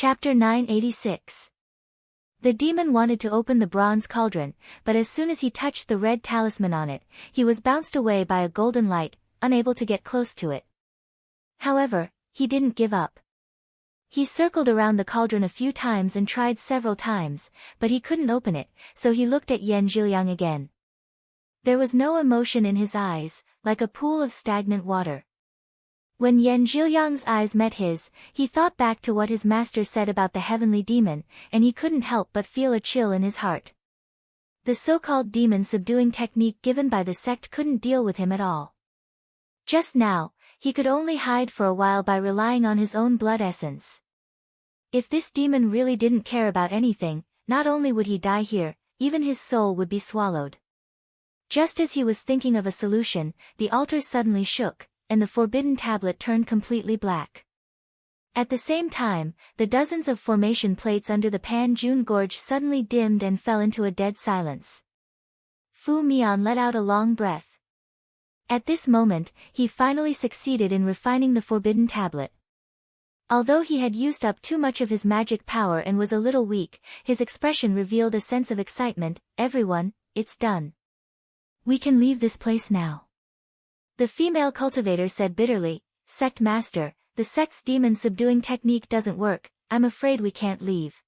Chapter 986. The demon wanted to open the bronze cauldron, but as soon as he touched the red talisman on it, he was bounced away by a golden light, unable to get close to it. However, he didn't give up. He circled around the cauldron a few times and tried several times, but he couldn't open it, so he looked at Yan Zhiliang again. There was no emotion in his eyes, like a pool of stagnant water. When Yan Zhiliang's eyes met his, he thought back to what his master said about the heavenly demon, and he couldn't help but feel a chill in his heart. The so-called demon-subduing technique given by the sect couldn't deal with him at all. Just now, he could only hide for a while by relying on his own blood essence. If this demon really didn't care about anything, not only would he die here, even his soul would be swallowed. Just as he was thinking of a solution, the altar suddenly shook, and the forbidden tablet turned completely black. At the same time, the dozens of formation plates under the Pan-Jun gorge suddenly dimmed and fell into a dead silence. Fu Mian let out a long breath. At this moment, he finally succeeded in refining the forbidden tablet. Although he had used up too much of his magic power and was a little weak, his expression revealed a sense of excitement. "Everyone, it's done. We can leave this place now." The female cultivator said bitterly, "Sect Master, the sect's demon-subduing technique doesn't work, I'm afraid we can't leave."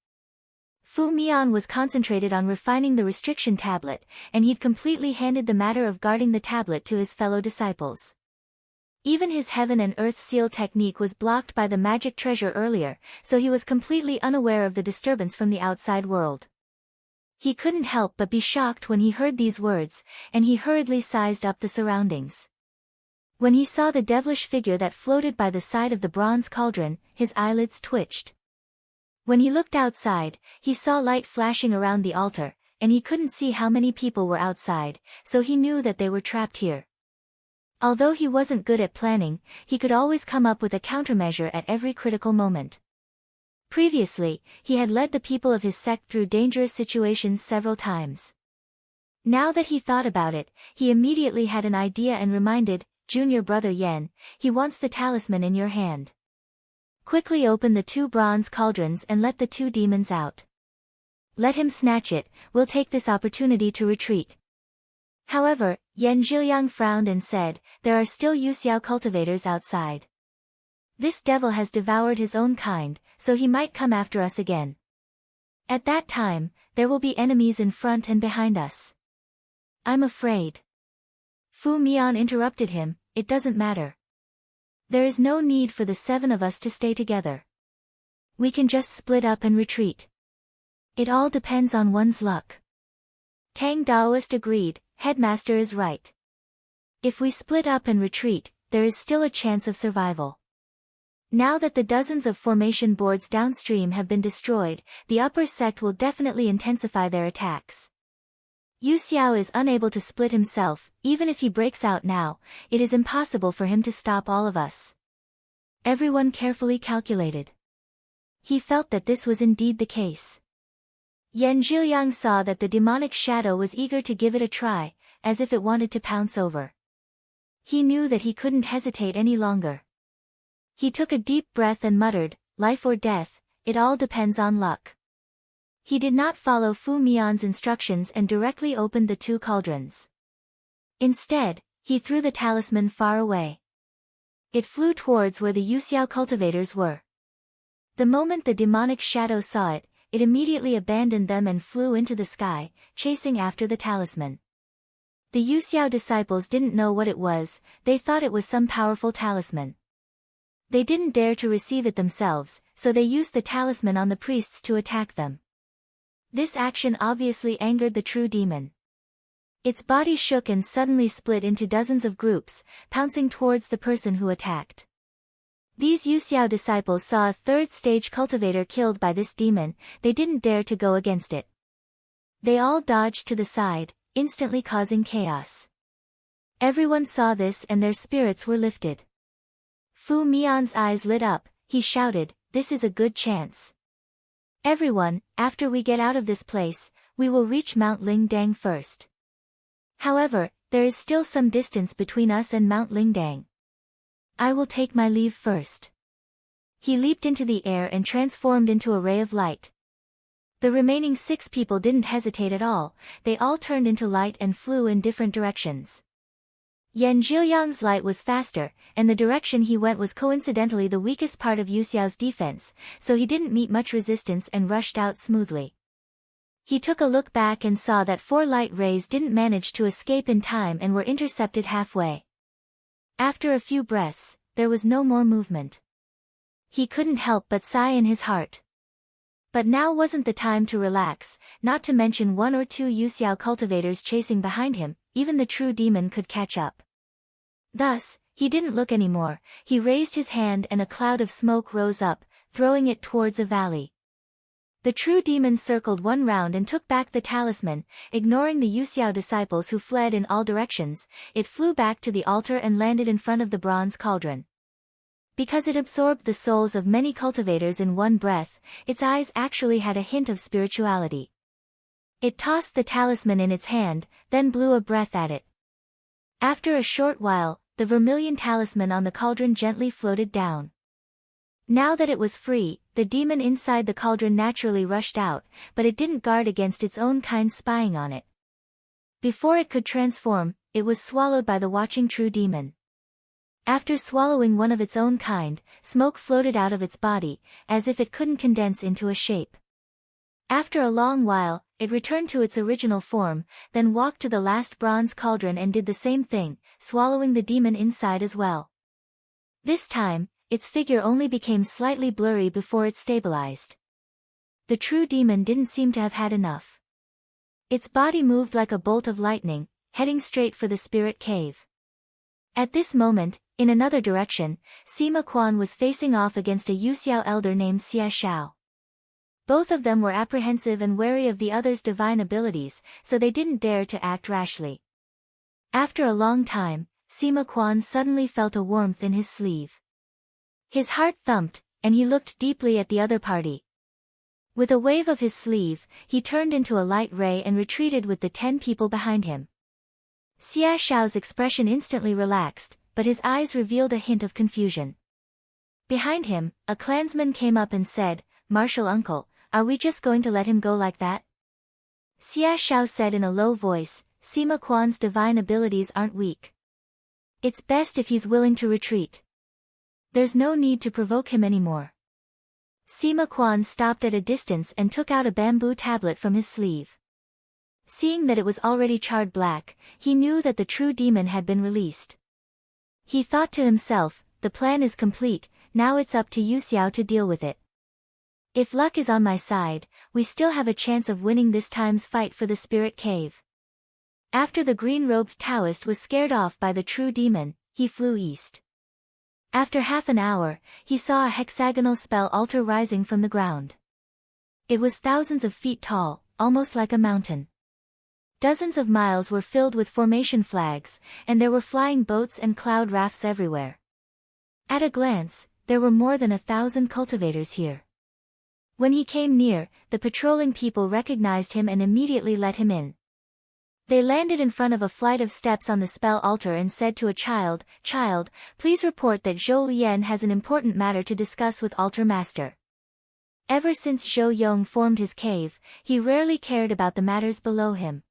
Fu Mian was concentrated on refining the restriction tablet, and he'd completely handed the matter of guarding the tablet to his fellow disciples. Even his heaven and earth seal technique was blocked by the magic treasure earlier, so he was completely unaware of the disturbance from the outside world. He couldn't help but be shocked when he heard these words, and he hurriedly sized up the surroundings. When he saw the devilish figure that floated by the side of the bronze cauldron, his eyelids twitched. When he looked outside, he saw light flashing around the altar, and he couldn't see how many people were outside, so he knew that they were trapped here. Although he wasn't good at planning, he could always come up with a countermeasure at every critical moment. Previously, he had led the people of his sect through dangerous situations several times. Now that he thought about it, he immediately had an idea and reminded, "Junior brother Yen, he wants the talisman in your hand. Quickly open the 2 bronze cauldrons and let the 2 demons out. Let him snatch it, we'll take this opportunity to retreat." However, Yan Zhiliang frowned and said, "There are still Yuxiao cultivators outside. This devil has devoured his own kind, so he might come after us again. At that time, there will be enemies in front and behind us. I'm afraid." Fu Mian interrupted him, "It doesn't matter. There is no need for the 7 of us to stay together. We can just split up and retreat. It all depends on one's luck." Tang Daoist agreed, "Headmaster is right. If we split up and retreat, there is still a chance of survival. Now that the dozens of formation boards downstream have been destroyed, the upper sect will definitely intensify their attacks. Yu Xiao is unable to split himself, even if he breaks out now, it is impossible for him to stop all of us." Everyone carefully calculated. He felt that this was indeed the case. Yan Zhiliang saw that the demonic shadow was eager to give it a try, as if it wanted to pounce over. He knew that he couldn't hesitate any longer. He took a deep breath and muttered, "Life or death, it all depends on luck." He did not follow Fu Mian's instructions and directly opened the 2 cauldrons. Instead, he threw the talisman far away. It flew towards where the Yuxiao cultivators were. The moment the demonic shadow saw it, it immediately abandoned them and flew into the sky, chasing after the talisman. The Yuxiao disciples didn't know what it was, they thought it was some powerful talisman. They didn't dare to receive it themselves, so they used the talisman on the priests to attack them. This action obviously angered the true demon. Its body shook and suddenly split into dozens of groups, pouncing towards the person who attacked. These Yuxiao disciples saw a 3rd-stage cultivator killed by this demon, they didn't dare to go against it. They all dodged to the side, instantly causing chaos. Everyone saw this and their spirits were lifted. Fu Mian's eyes lit up, he shouted, "This is a good chance. Everyone, after we get out of this place, we will reach Mount Lingdang first. However, there is still some distance between us and Mount Lingdang. I will take my leave first." He leaped into the air and transformed into a ray of light. The remaining 6 people didn't hesitate at all, they all turned into light and flew in different directions. Yan Zhiliang's light was faster, and the direction he went was coincidentally the weakest part of Yu Xiao's defense, so he didn't meet much resistance and rushed out smoothly. He took a look back and saw that 4 light rays didn't manage to escape in time and were intercepted halfway. After a few breaths, there was no more movement. He couldn't help but sigh in his heart. But now wasn't the time to relax, not to mention 1 or 2 Yu Xiao cultivators chasing behind him, even the true demon could catch up. Thus, he didn't look anymore, he raised his hand and a cloud of smoke rose up, throwing it towards a valley. The true demon circled 1 round and took back the talisman, ignoring the Yu Xiao disciples who fled in all directions. It flew back to the altar and landed in front of the bronze cauldron. Because it absorbed the souls of many cultivators in one breath, its eyes actually had a hint of spirituality. It tossed the talisman in its hand, then blew a breath at it. After a short while, the vermilion talisman on the cauldron gently floated down. Now that it was free, the demon inside the cauldron naturally rushed out, but it didn't guard against its own kind spying on it. Before it could transform, it was swallowed by the watching true demon. After swallowing one of its own kind, smoke floated out of its body, as if it couldn't condense into a shape. After a long while, it returned to its original form, then walked to the last bronze cauldron and did the same thing, swallowing the demon inside as well. This time, its figure only became slightly blurry before it stabilized. The true demon didn't seem to have had enough. Its body moved like a bolt of lightning, heading straight for the spirit cave. At this moment, in another direction, Sima Quan was facing off against a Yu Xiao elder named Xia Shao. Both of them were apprehensive and wary of the other's divine abilities, so they didn't dare to act rashly. After a long time, Sima Quan suddenly felt a warmth in his sleeve. His heart thumped, and he looked deeply at the other party. With a wave of his sleeve, he turned into a light ray and retreated with the 10 people behind him. Xia Shao's expression instantly relaxed, but his eyes revealed a hint of confusion. Behind him, a clansman came up and said, "Martial uncle, are we just going to let him go like that?" Xia Shao said in a low voice, "Sima Quan's divine abilities aren't weak. It's best if he's willing to retreat. There's no need to provoke him anymore." Sima Quan stopped at a distance and took out a bamboo tablet from his sleeve. Seeing that it was already charred black, he knew that the true demon had been released. He thought to himself, the plan is complete, now it's up to Yu Xiao to deal with it. If luck is on my side, we still have a chance of winning this time's fight for the spirit cave. After the green-robed Taoist was scared off by the true demon, he flew east. After half an hour, he saw a hexagonal spell altar rising from the ground. It was thousands of feet tall, almost like a mountain. Dozens of miles were filled with formation flags, and there were flying boats and cloud rafts everywhere. At a glance, there were more than 1,000 cultivators here. When he came near, the patrolling people recognized him and immediately let him in. They landed in front of a flight of steps on the spell altar and said to a child, "Child, please report that Zhou Lian has an important matter to discuss with Altar Master." Ever since Zhou Yong formed his cave, he rarely cared about the matters below him.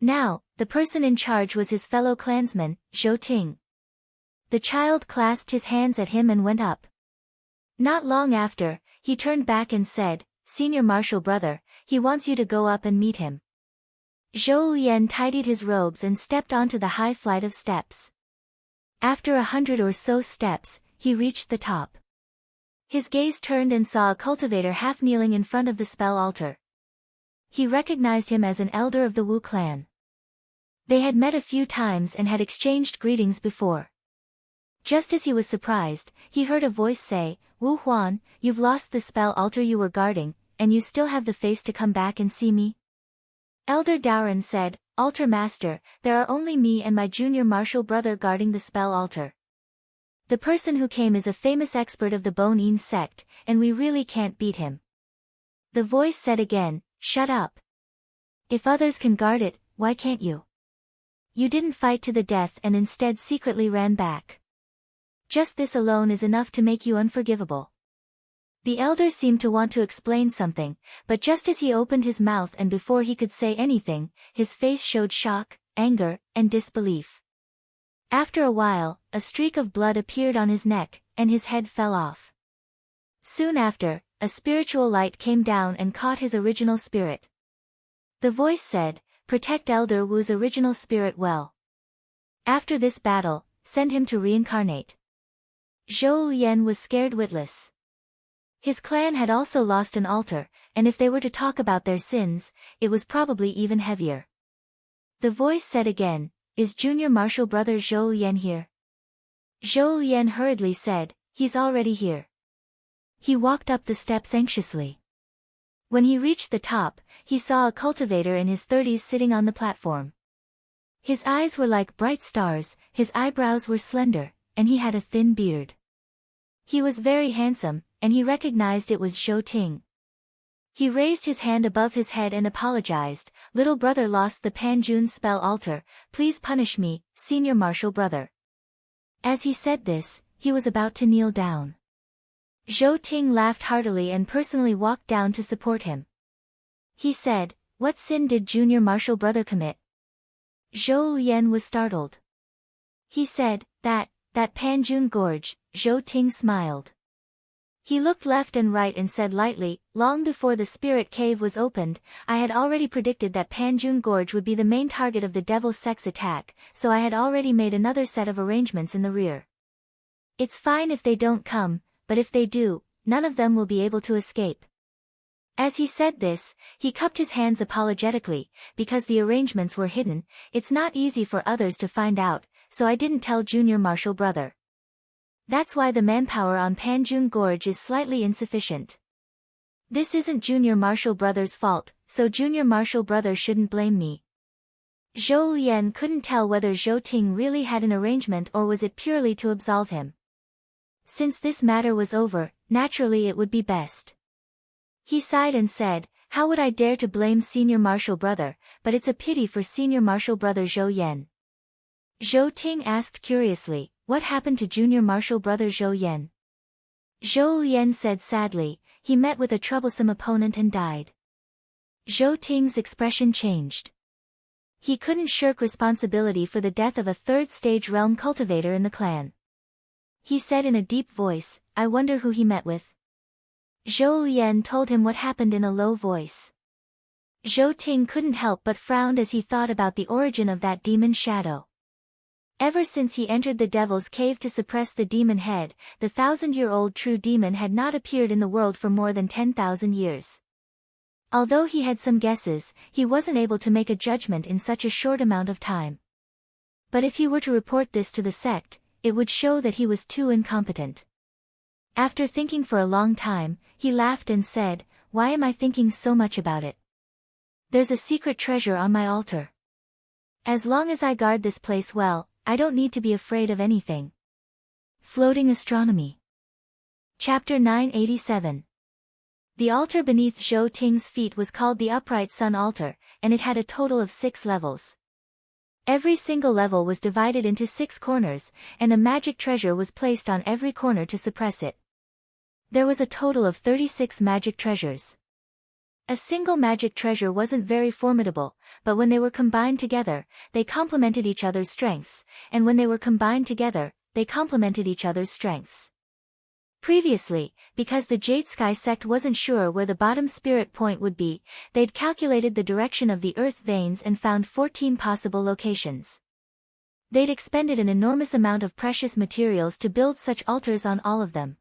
Now, the person in charge was his fellow clansman, Zhou Ting. The child clasped his hands at him and went up. Not long after, he turned back and said, "Senior martial brother, he wants you to go up and meet him." Zhou Lian tidied his robes and stepped onto the high flight of steps. After 100 or so steps, he reached the top. His gaze turned and saw a cultivator half kneeling in front of the spell altar. He recognized him as an elder of the Wu clan. They had met a few times and had exchanged greetings before. Just as he was surprised, he heard a voice say, "Wu Huan, you've lost the spell altar you were guarding, and you still have the face to come back and see me?" Elder Daoran said, "Altar Master, there are only me and my junior martial brother guarding the spell altar. The person who came is a famous expert of the Bone Yin sect, and we really can't beat him." The voice said again, "Shut up. If others can guard it, why can't you? You didn't fight to the death and instead secretly ran back. Just this alone is enough to make you unforgivable." The elder seemed to want to explain something, but just as he opened his mouth and before he could say anything, his face showed shock, anger, and disbelief. After a while, a streak of blood appeared on his neck, and his head fell off. Soon after, a spiritual light came down and caught his original spirit. The voice said, "Protect Elder Wu's original spirit well. After this battle, send him to reincarnate." Zhou Yan was scared witless. His clan had also lost an altar, and if they were to talk about their sins, it was probably even heavier. The voice said again, "Is Junior Marshal Brother Zhou Yan here?" Zhou Yan hurriedly said, "He's already here." He walked up the steps anxiously. When he reached the top, he saw a cultivator in his 30s sitting on the platform. His eyes were like bright stars, his eyebrows were slender, and he had a thin beard. He was very handsome, and he recognized it was Zhou Ting. He raised his hand above his head and apologized, "Little brother lost the Panjun spell altar, please punish me, Senior Marshal Brother." As he said this, he was about to kneel down. Zhou Ting laughed heartily and personally walked down to support him. He said, "What sin did Junior Marshal Brother commit?" Zhou Yan was startled. He said, that Panjun Gorge." Zhou Ting smiled. He looked left and right and said lightly, "Long before the spirit cave was opened, I had already predicted that Panjun Gorge would be the main target of the devil's sex attack, so I had already made another set of arrangements in the rear. It's fine if they don't come, but if they do, none of them will be able to escape." As he said this, he cupped his hands apologetically, because the arrangements were hidden. "It's not easy for others to find out, so I didn't tell Junior Marshal Brother. That's why the manpower on Panjun Gorge is slightly insufficient. This isn't Junior Marshal Brother's fault, so Junior Marshal Brother shouldn't blame me." Zhou Yan couldn't tell whether Zhou Ting really had an arrangement or was it purely to absolve him. Since this matter was over, naturally it would be best. He sighed and said, "How would I dare to blame Senior Marshal Brother, but it's a pity for Senior Marshal Brother Zhou Yan." Zhou Ting asked curiously, "What happened to Junior Marshal Brother Zhou Yan?" Zhou Yan said sadly, "He met with a troublesome opponent and died." Zhou Ting's expression changed. He couldn't shirk responsibility for the death of a third-stage realm cultivator in the clan. He said in a deep voice, "I wonder who he met with." Zhou Yan told him what happened in a low voice. Zhou Ting couldn't help but frown as he thought about the origin of that demon shadow. Ever since he entered the devil's cave to suppress the demon head, the 1,000-year-old true demon had not appeared in the world for more than 10,000 years. Although he had some guesses, he wasn't able to make a judgment in such a short amount of time. But if he were to report this to the sect, it would show that he was too incompetent. After thinking for a long time, he laughed and said, "Why am I thinking so much about it? There's a secret treasure on my altar. As long as I guard this place well, I don't need to be afraid of anything." Floating Astronomy. Chapter 987. The altar beneath Zhou Ting's feet was called the Upright Sun Altar, and it had a total of 6 levels. Every single level was divided into 6 corners, and a magic treasure was placed on every corner to suppress it. There was a total of 36 magic treasures. A single magic treasure wasn't very formidable, but when they were combined together, they complemented each other's strengths, and when they were combined together, they complemented each other's strengths. Previously, because the Jade Sky sect wasn't sure where the bottom spirit point would be, they'd calculated the direction of the earth veins and found 14 possible locations. They'd expended an enormous amount of precious materials to build such altars on all of them.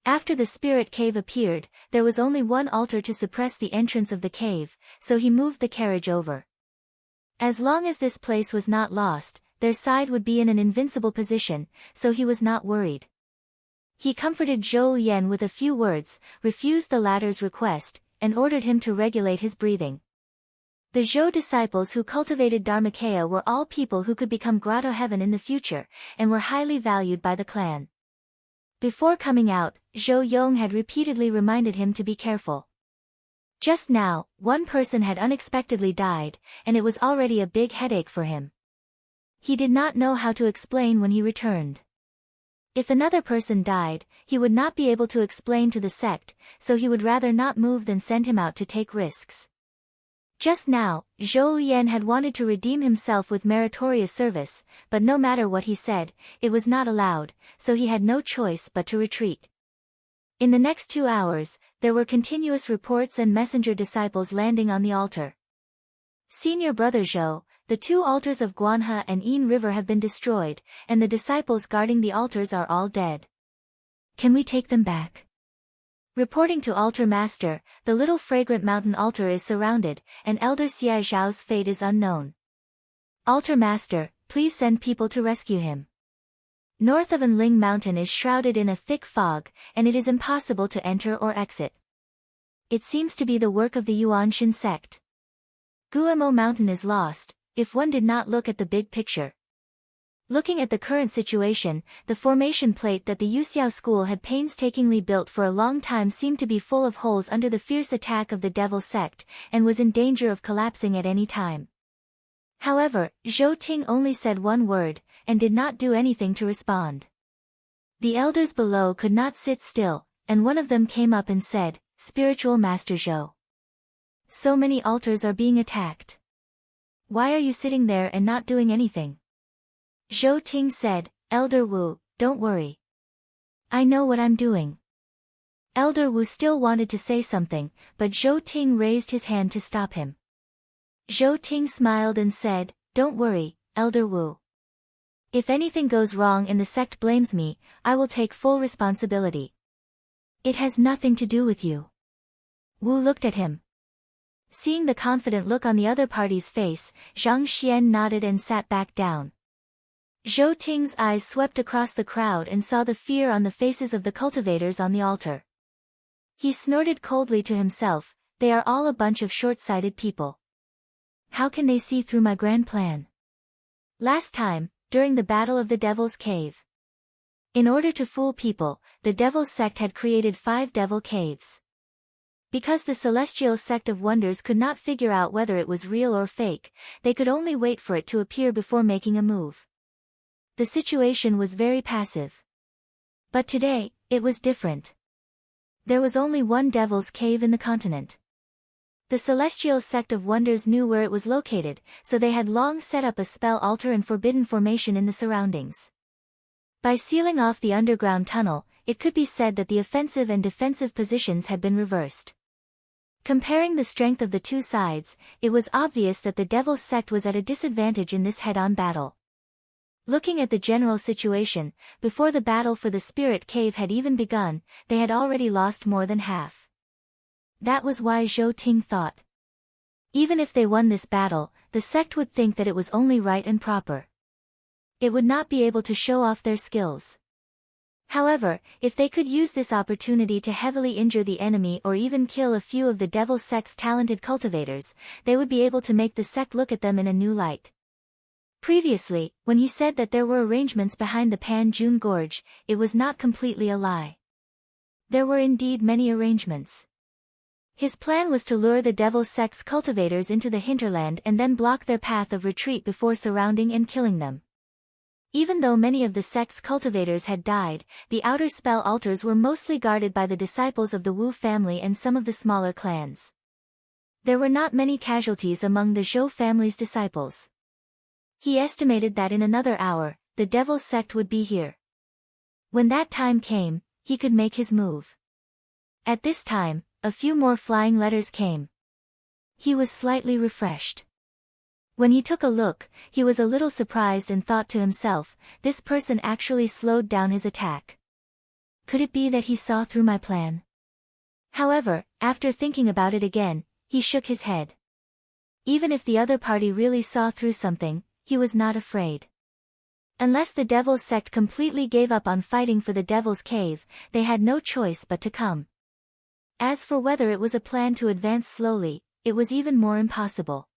After the spirit cave appeared, there was only one altar to suppress the entrance of the cave, so he moved the carriage over. As long as this place was not lost, their side would be in an invincible position, so he was not worried. He comforted Zhou Yan with a few words, refused the latter's request, and ordered him to regulate his breathing. The Zhou disciples who cultivated Dharmakaya were all people who could become Grotto Heaven in the future, and were highly valued by the clan. Before coming out, Zhou Yong had repeatedly reminded him to be careful. Just now, one person had unexpectedly died, and it was already a big headache for him. He did not know how to explain when he returned. If another person died, he would not be able to explain to the sect, so he would rather not move than send him out to take risks. Just now, Zhou Yan had wanted to redeem himself with meritorious service, but no matter what he said, it was not allowed, so he had no choice but to retreat. In the next 2 hours, there were continuous reports and messenger disciples landing on the altar. Senior Brother Zhou, the 2 altars of Guanhe and Yin River have been destroyed, and the disciples guarding the altars are all dead. Can we take them back? Reporting to Altar Master, the little fragrant mountain altar is surrounded, and Elder Xia Zhao's fate is unknown. Altar Master, please send people to rescue him. North of Anling Mountain is shrouded in a thick fog, and it is impossible to enter or exit. It seems to be the work of the Yuanshan sect. Guemo Mountain is lost, if one did not look at the big picture. Looking at the current situation, the formation plate that the Yuxiao school had painstakingly built for a long time seemed to be full of holes under the fierce attack of the devil sect, and was in danger of collapsing at any time. However, Zhou Ting only said one word, and did not do anything to respond. The elders below could not sit still, and one of them came up and said, "Spiritual Master Zhou. So many altars are being attacked. Why are you sitting there and not doing anything?" Zhou Ting said, "Elder Wu, don't worry. I know what I'm doing." Elder Wu still wanted to say something, but Zhou Ting raised his hand to stop him. Zhou Ting smiled and said, "Don't worry, Elder Wu. If anything goes wrong and the sect blames me, I will take full responsibility. It has nothing to do with you." Wu looked at him. Seeing the confident look on the other party's face, Zhang Xian nodded and sat back down. Zhou Ting's eyes swept across the crowd and saw the fear on the faces of the cultivators on the altar. He snorted coldly to himself, "They are all a bunch of short-sighted people. How can they see through my grand plan?" Last time, during the Battle of the Devil's Cave. In order to fool people, the Devil's sect had created 5 devil caves. Because the Celestial Sect of Wonders could not figure out whether it was real or fake, they could only wait for it to appear before making a move. The situation was very passive. But today, it was different. There was only one Devil's Cave in the continent. The Celestial Sect of Wonders knew where it was located, so they had long set up a spell altar and forbidden formation in the surroundings. By sealing off the underground tunnel, it could be said that the offensive and defensive positions had been reversed. Comparing the strength of the 2 sides, it was obvious that the Devil's Sect was at a disadvantage in this head-on battle. Looking at the general situation, before the battle for the Spirit Cave had even begun, they had already lost more than half. That was why Zhou Ting thought. Even if they won this battle, the sect would think that it was only right and proper. It would not be able to show off their skills. However, if they could use this opportunity to heavily injure the enemy or even kill a few of the Devil Sect's talented cultivators, they would be able to make the sect look at them in a new light. Previously, when he said that there were arrangements behind the Pan-Jun Gorge, it was not completely a lie. There were indeed many arrangements. His plan was to lure the Devil Sect's cultivators into the hinterland and then block their path of retreat before surrounding and killing them. Even though many of the sect's cultivators had died, the outer spell altars were mostly guarded by the disciples of the Wu family and some of the smaller clans. There were not many casualties among the Zhou family's disciples. He estimated that in another hour, the Devil Sect would be here. When that time came, he could make his move. At this time, a few more flying letters came. He was slightly refreshed. When he took a look, he was a little surprised and thought to himself, this person actually slowed down his attack. Could it be that he saw through my plan? However, after thinking about it again, he shook his head. Even if the other party really saw through something, he was not afraid. Unless the Devil's Sect completely gave up on fighting for the Devil's Cave, they had no choice but to come. As for whether it was a plan to advance slowly, it was even more impossible.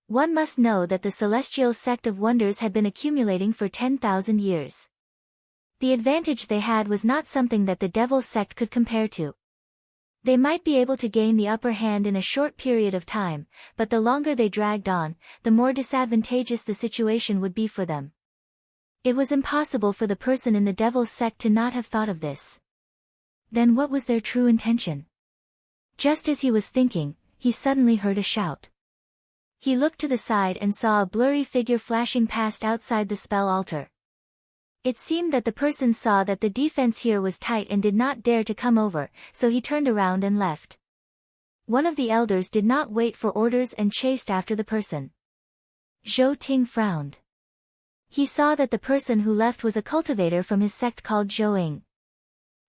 One must know that the Celestial Sect of Wonders had been accumulating for 10,000 years. The advantage they had was not something that the Devil's Sect could compare to. They might be able to gain the upper hand in a short period of time, but the longer they dragged on, the more disadvantageous the situation would be for them. It was impossible for the person in the devil's sect to not have thought of this. Then what was their true intention? Just as he was thinking, he suddenly heard a shout. He looked to the side and saw a blurry figure flashing past outside the spell altar. It seemed that the person saw that the defense here was tight and did not dare to come over, so he turned around and left. One of the elders did not wait for orders and chased after the person. Zhou Ting frowned. He saw that the person who left was a cultivator from his sect called Zhou.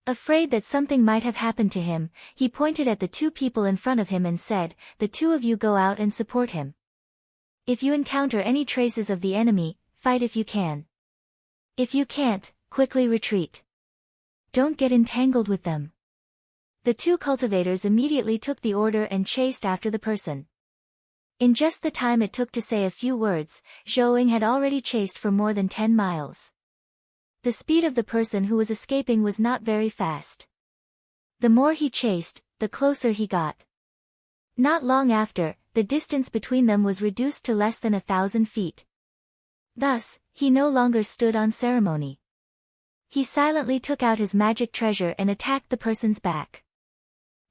Afraid that something might have happened to him, he pointed at the two people in front of him and said, "The two of you go out and support him. If you encounter any traces of the enemy, fight if you can. If you can't, quickly retreat. Don't get entangled with them." The two cultivators immediately took the order and chased after the person. In just the time it took to say a few words, Zhou had already chased for more than 10 miles. The speed of the person who was escaping was not very fast. The more he chased, the closer he got. Not long after, the distance between them was reduced to less than 1,000 feet. Thus, he no longer stood on ceremony. He silently took out his magic treasure and attacked the person's back.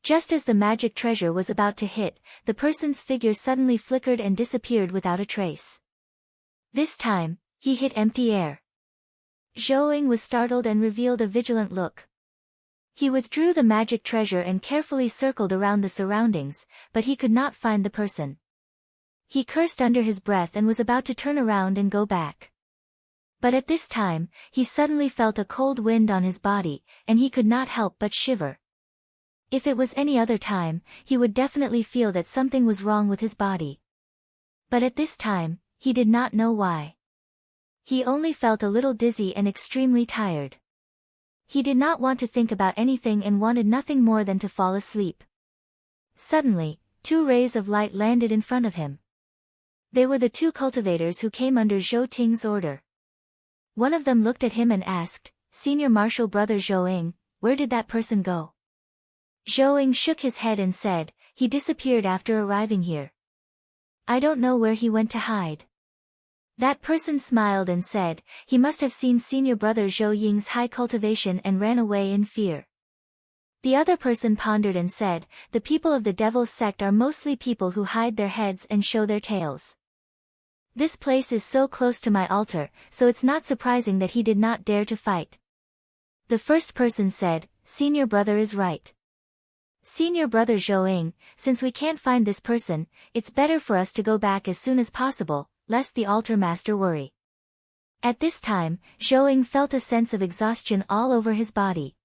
Just as the magic treasure was about to hit, the person's figure suddenly flickered and disappeared without a trace. This time, he hit empty air. Zhou was startled and revealed a vigilant look. He withdrew the magic treasure and carefully circled around the surroundings, but he could not find the person. He cursed under his breath and was about to turn around and go back. But at this time, he suddenly felt a cold wind on his body, and he could not help but shiver. If it was any other time, he would definitely feel that something was wrong with his body. But at this time, he did not know why. He only felt a little dizzy and extremely tired. He did not want to think about anything and wanted nothing more than to fall asleep. Suddenly, two rays of light landed in front of him. They were the two cultivators who came under Zhou Ting's order. One of them looked at him and asked, "Senior Marshal Brother Zhou, where did that person go?" Zhou shook his head and said, "He disappeared after arriving here. I don't know where he went to hide." That person smiled and said, "He must have seen Senior Brother Zhou Ying's high cultivation and ran away in fear." The other person pondered and said, "The people of the Devil's sect are mostly people who hide their heads and show their tails. This place is so close to my altar, so it's not surprising that he did not dare to fight." The first person said, "Senior Brother is right. Senior Brother Zhou, since we can't find this person, it's better for us to go back as soon as possible, lest the altar master worry." At this time, Zhou felt a sense of exhaustion all over his body.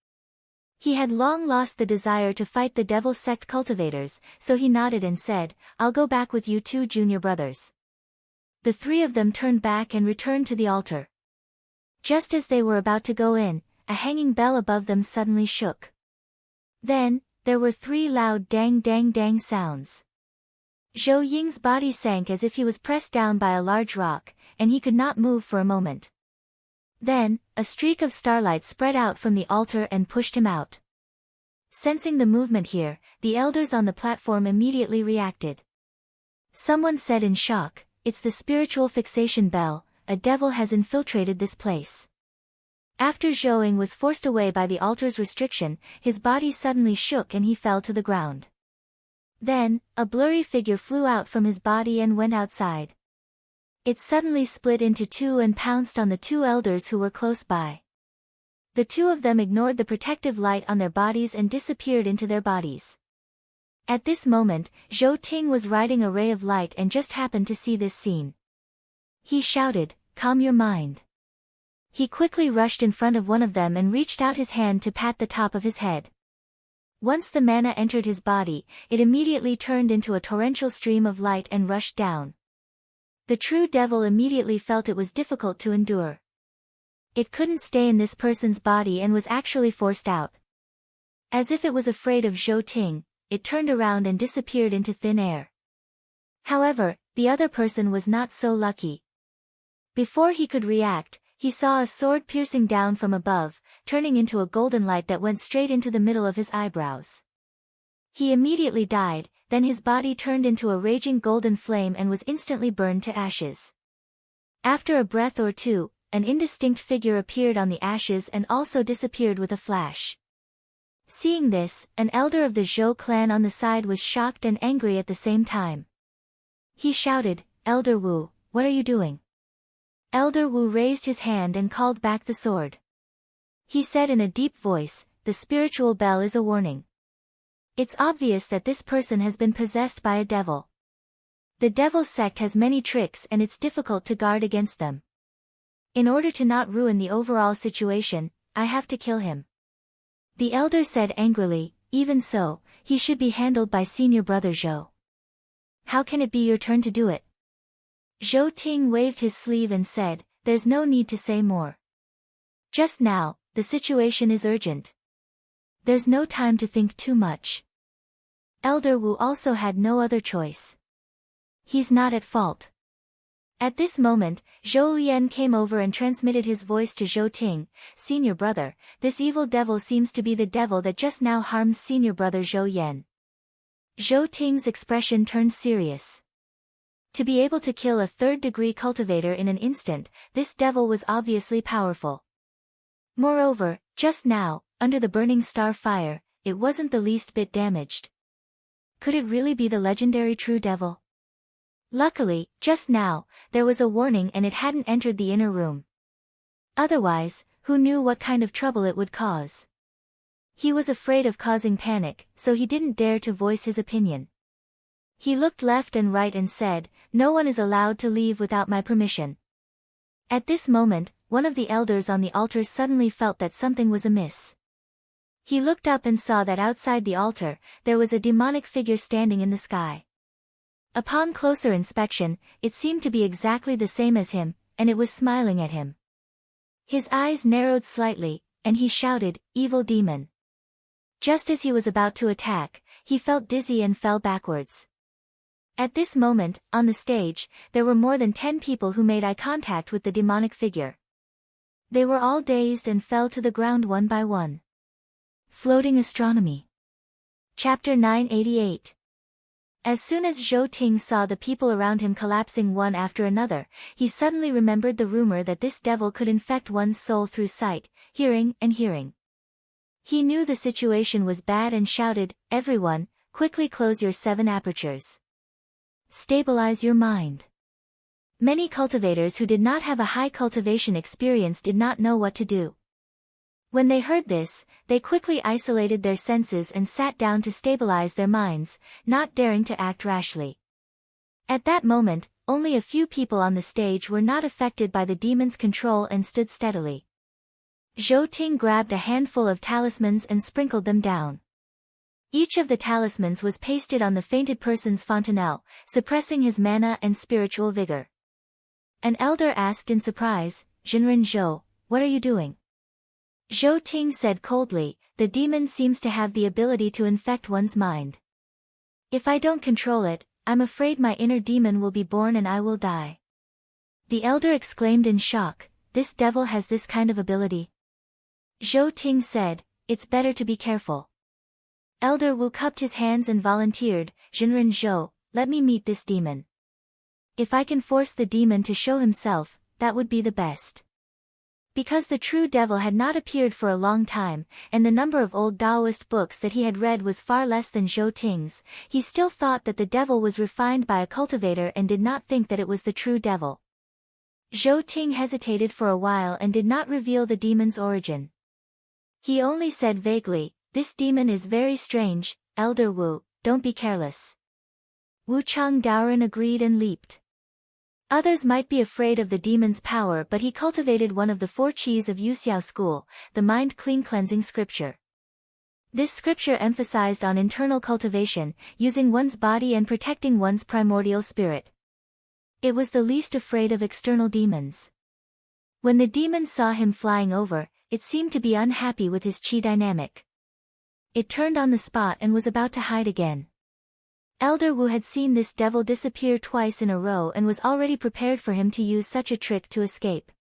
He had long lost the desire to fight the Devil Sect cultivators, so he nodded and said, "I'll go back with you two junior brothers." The three of them turned back and returned to the altar. Just as they were about to go in, a hanging bell above them suddenly shook. Then, there were three loud dang dang dang sounds. Zhou Ying's body sank as if he was pressed down by a large rock, and he could not move for a moment. Then, a streak of starlight spread out from the altar and pushed him out. Sensing the movement here, the elders on the platform immediately reacted. Someone said in shock, "It's the spiritual fixation bell, a devil has infiltrated this place." After Zhou was forced away by the altar's restriction, his body suddenly shook and he fell to the ground. Then, a blurry figure flew out from his body and went outside. It suddenly split into two and pounced on the two elders who were close by. The two of them ignored the protective light on their bodies and disappeared into their bodies. At this moment, Zhou Ting was riding a ray of light and just happened to see this scene. He shouted, "Calm your mind." He quickly rushed in front of one of them and reached out his hand to pat the top of his head. Once the mana entered his body, it immediately turned into a torrential stream of light and rushed down. The true devil immediately felt it was difficult to endure. It couldn't stay in this person's body and was actually forced out. As if it was afraid of Zhou Ting, it turned around and disappeared into thin air. However, the other person was not so lucky. Before he could react, he saw a sword piercing down from above, turning into a golden light that went straight into the middle of his eyebrows. He immediately died, then his body turned into a raging golden flame and was instantly burned to ashes. After a breath or two, an indistinct figure appeared on the ashes and also disappeared with a flash. Seeing this, an elder of the Zhou clan on the side was shocked and angry at the same time. He shouted, "Elder Wu, what are you doing?" Elder Wu raised his hand and called back the sword. He said in a deep voice, "The spiritual bell is a warning. It's obvious that this person has been possessed by a devil. The devil sect has many tricks and it's difficult to guard against them. In order to not ruin the overall situation, I have to kill him." The elder said angrily, "Even so, he should be handled by senior brother Zhou. How can it be your turn to do it?" Zhou Ting waved his sleeve and said, "There's no need to say more. Just now, the situation is urgent. There's no time to think too much." Elder Wu also had no other choice. He's not at fault. At this moment, Zhou Lian came over and transmitted his voice to Zhou Ting, "Senior brother, this evil devil seems to be the devil that just now harmed senior brother Zhou Yan." Zhou Ting's expression turned serious. To be able to kill a third-degree cultivator in an instant, this devil was obviously powerful. Moreover, just now, under the burning star fire, it wasn't the least bit damaged. Could it really be the legendary true devil? Luckily, just now, there was a warning and it hadn't entered the inner room. Otherwise, who knew what kind of trouble it would cause? He was afraid of causing panic, so he didn't dare to voice his opinion. He looked left and right and said, "No one is allowed to leave without my permission." At this moment, one of the elders on the altar suddenly felt that something was amiss. He looked up and saw that outside the altar, there was a demonic figure standing in the sky. Upon closer inspection, it seemed to be exactly the same as him, and it was smiling at him. His eyes narrowed slightly, and he shouted, "Evil demon." Just as he was about to attack, he felt dizzy and fell backwards. At this moment, on the stage, there were more than 10 people who made eye contact with the demonic figure. They were all dazed and fell to the ground one by one. Floating Astronomy. Chapter 988. As soon as Zhou Ting saw the people around him collapsing one after another, he suddenly remembered the rumor that this devil could infect one's soul through sight, hearing. He knew the situation was bad and shouted, "Everyone, quickly close your 7 apertures. Stabilize your mind." Many cultivators who did not have a high cultivation experience did not know what to do. When they heard this, they quickly isolated their senses and sat down to stabilize their minds, not daring to act rashly. At that moment, only a few people on the stage were not affected by the demon's control and stood steadily. Zhou Ting grabbed a handful of talismans and sprinkled them down. Each of the talismans was pasted on the fainted person's fontanelle, suppressing his mana and spiritual vigor. An elder asked in surprise, "Jinren Zhou, what are you doing?" Zhou Ting said coldly, "The demon seems to have the ability to infect one's mind. If I don't control it, I'm afraid my inner demon will be born and I will die." The elder exclaimed in shock, "This devil has this kind of ability?" Zhou Ting said, "It's better to be careful." Elder Wu cupped his hands and volunteered, "Jinren Zhou, let me meet this demon. If I can force the demon to show himself, that would be the best." Because the true devil had not appeared for a long time, and the number of old Taoist books that he had read was far less than Zhou Ting's, he still thought that the devil was refined by a cultivator and did not think that it was the true devil. Zhou Ting hesitated for a while and did not reveal the demon's origin. He only said vaguely, "This demon is very strange, Elder Wu, don't be careless." Wu Chang Daoren agreed and leaped. Others might be afraid of the demon's power, but he cultivated one of the 4 Qis of Yuxiao school, the mind clean cleansing scripture. This scripture emphasized on internal cultivation, using one's body and protecting one's primordial spirit. It was the least afraid of external demons. When the demon saw him flying over, it seemed to be unhappy with his qi dynamic. It turned on the spot and was about to hide again. Elder Wu had seen this devil disappear twice in a row and was already prepared for him to use such a trick to escape.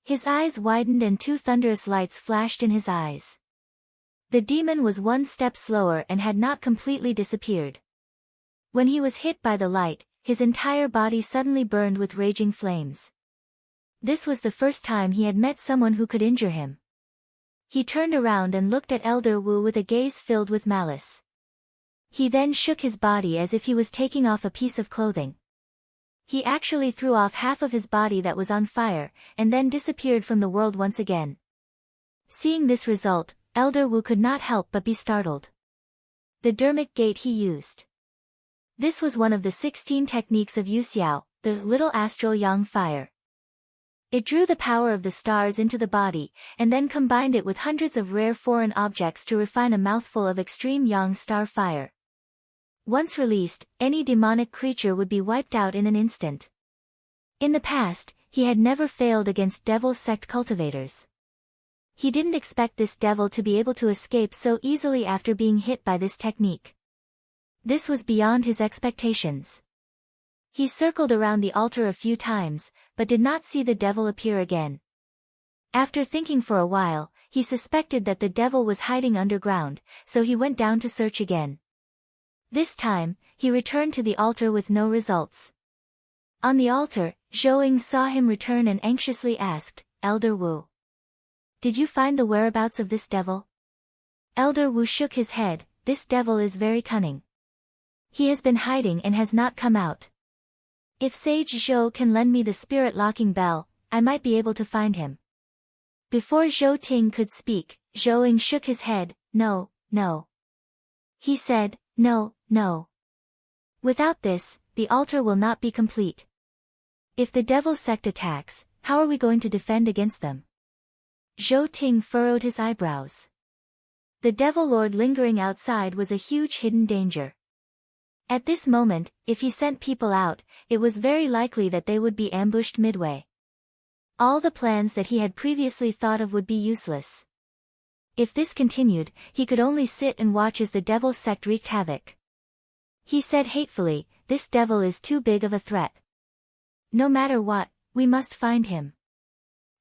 His eyes widened and 2 thunderous lights flashed in his eyes. The demon was 1 step slower and had not completely disappeared. When he was hit by the light, his entire body suddenly burned with raging flames. This was the first time he had met someone who could injure him. He turned around and looked at Elder Wu with a gaze filled with malice. He then shook his body as if he was taking off a piece of clothing. He actually threw off half of his body that was on fire, and then disappeared from the world once again. Seeing this result, Elder Wu could not help but be startled. The dermic gate he used. This was one of the 16 techniques of Yuxiao, the little astral yang fire. It drew the power of the stars into the body, and then combined it with hundreds of rare foreign objects to refine a mouthful of extreme yang star fire. Once released, any demonic creature would be wiped out in an instant. In the past, he had never failed against devil sect cultivators. He didn't expect this devil to be able to escape so easily after being hit by this technique. This was beyond his expectations. He circled around the altar a few times, but did not see the devil appear again. After thinking for a while, he suspected that the devil was hiding underground, so he went down to search again. This time, he returned to the altar with no results. On the altar, Zhou saw him return and anxiously asked, "Elder Wu, did you find the whereabouts of this devil?" Elder Wu shook his head. "This devil is very cunning. He has been hiding and has not come out. If Sage Zhou can lend me the spirit-locking bell, I might be able to find him." Before Zhou Ting could speak, Zhou shook his head. "No, no." He said, "No, no. Without this, the altar will not be complete. If the devil sect attacks, how are we going to defend against them?" Zhou Ting furrowed his eyebrows. The devil lord lingering outside was a huge hidden danger. At this moment, if he sent people out, it was very likely that they would be ambushed midway. All the plans that he had previously thought of would be useless. If this continued, he could only sit and watch as the devil sect wreaked havoc. He said hatefully, "This devil is too big of a threat. No matter what, we must find him."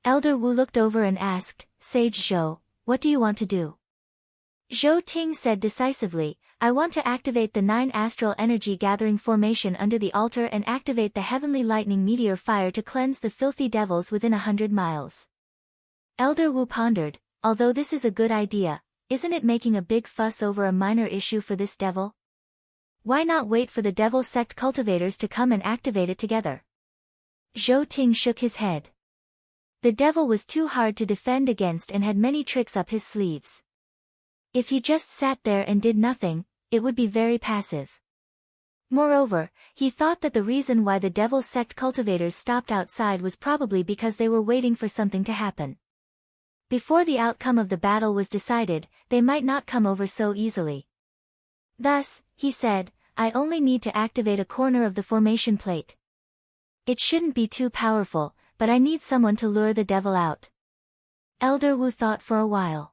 Elder Wu looked over and asked, "Sage Zhou, what do you want to do?" Zhou Ting said decisively, "I want to activate the 9 astral energy gathering formation under the altar and activate the heavenly lightning meteor fire to cleanse the filthy devils within 100 miles. Elder Wu pondered, "Although this is a good idea, isn't it making a big fuss over a minor issue for this devil? Why not wait for the devil sect cultivators to come and activate it together?" Zhou Ting shook his head. The devil was too hard to defend against and had many tricks up his sleeves. If he just sat there and did nothing, it would be very passive. Moreover, he thought that the reason why the devil sect cultivators stopped outside was probably because they were waiting for something to happen. Before the outcome of the battle was decided, they might not come over so easily. Thus, he said, "I only need to activate a corner of the formation plate. It shouldn't be too powerful, but I need someone to lure the devil out." Elder Wu thought for a while.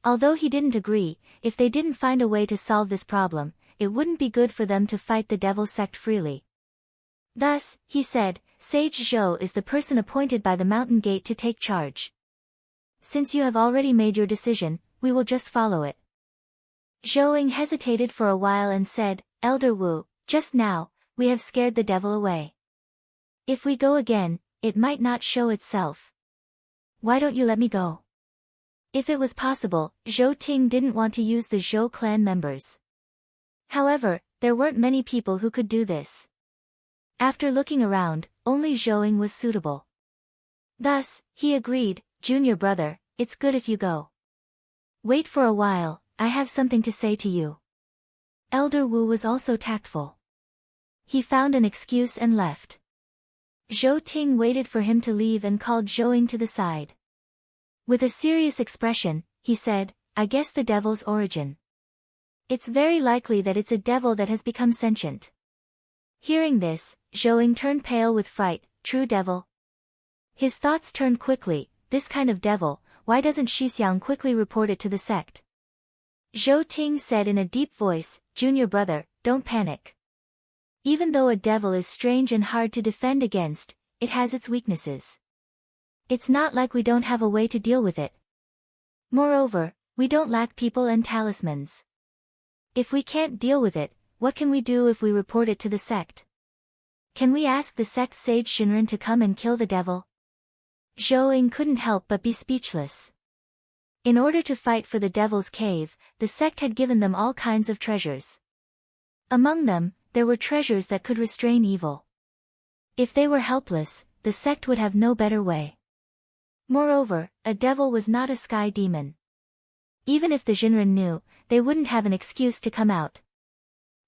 Although he didn't agree, if they didn't find a way to solve this problem, it wouldn't be good for them to fight the devil sect freely. Thus, he said, "Sage Zhou is the person appointed by the mountain gate to take charge. Since you have already made your decision, we will just follow it." Zhou hesitated for a while and said, "Elder Wu, just now, we have scared the devil away. If we go again, it might not show itself. Why don't you let me go?" If it was possible, Zhou Ting didn't want to use the Zhou clan members. However, there weren't many people who could do this. After looking around, only Zhou was suitable. Thus, he agreed, "Junior brother, it's good if you go. Wait for a while, I have something to say to you." Elder Wu was also tactful. He found an excuse and left. Zhou Ting waited for him to leave and called Zhou to the side. With a serious expression, he said, "I guess the devil's origin. It's very likely that it's a devil that has become sentient." Hearing this, Zhou turned pale with fright. "True devil?" His thoughts turned quickly, "This kind of devil, why doesn't Shixiang quickly report it to the sect?" Zhou Ting said in a deep voice, "Junior brother, don't panic. Even though a devil is strange and hard to defend against, it has its weaknesses. It's not like we don't have a way to deal with it. Moreover, we don't lack people and talismans. If we can't deal with it, what can we do if we report it to the sect? Can we ask the sect's sage Shinran to come and kill the devil?" Zhou Ying couldn't help but be speechless. In order to fight for the Devil's Cave, the sect had given them all kinds of treasures. Among them, there were treasures that could restrain evil. If they were helpless, the sect would have no better way. Moreover, a devil was not a sky demon. Even if the Jinren knew, they wouldn't have an excuse to come out.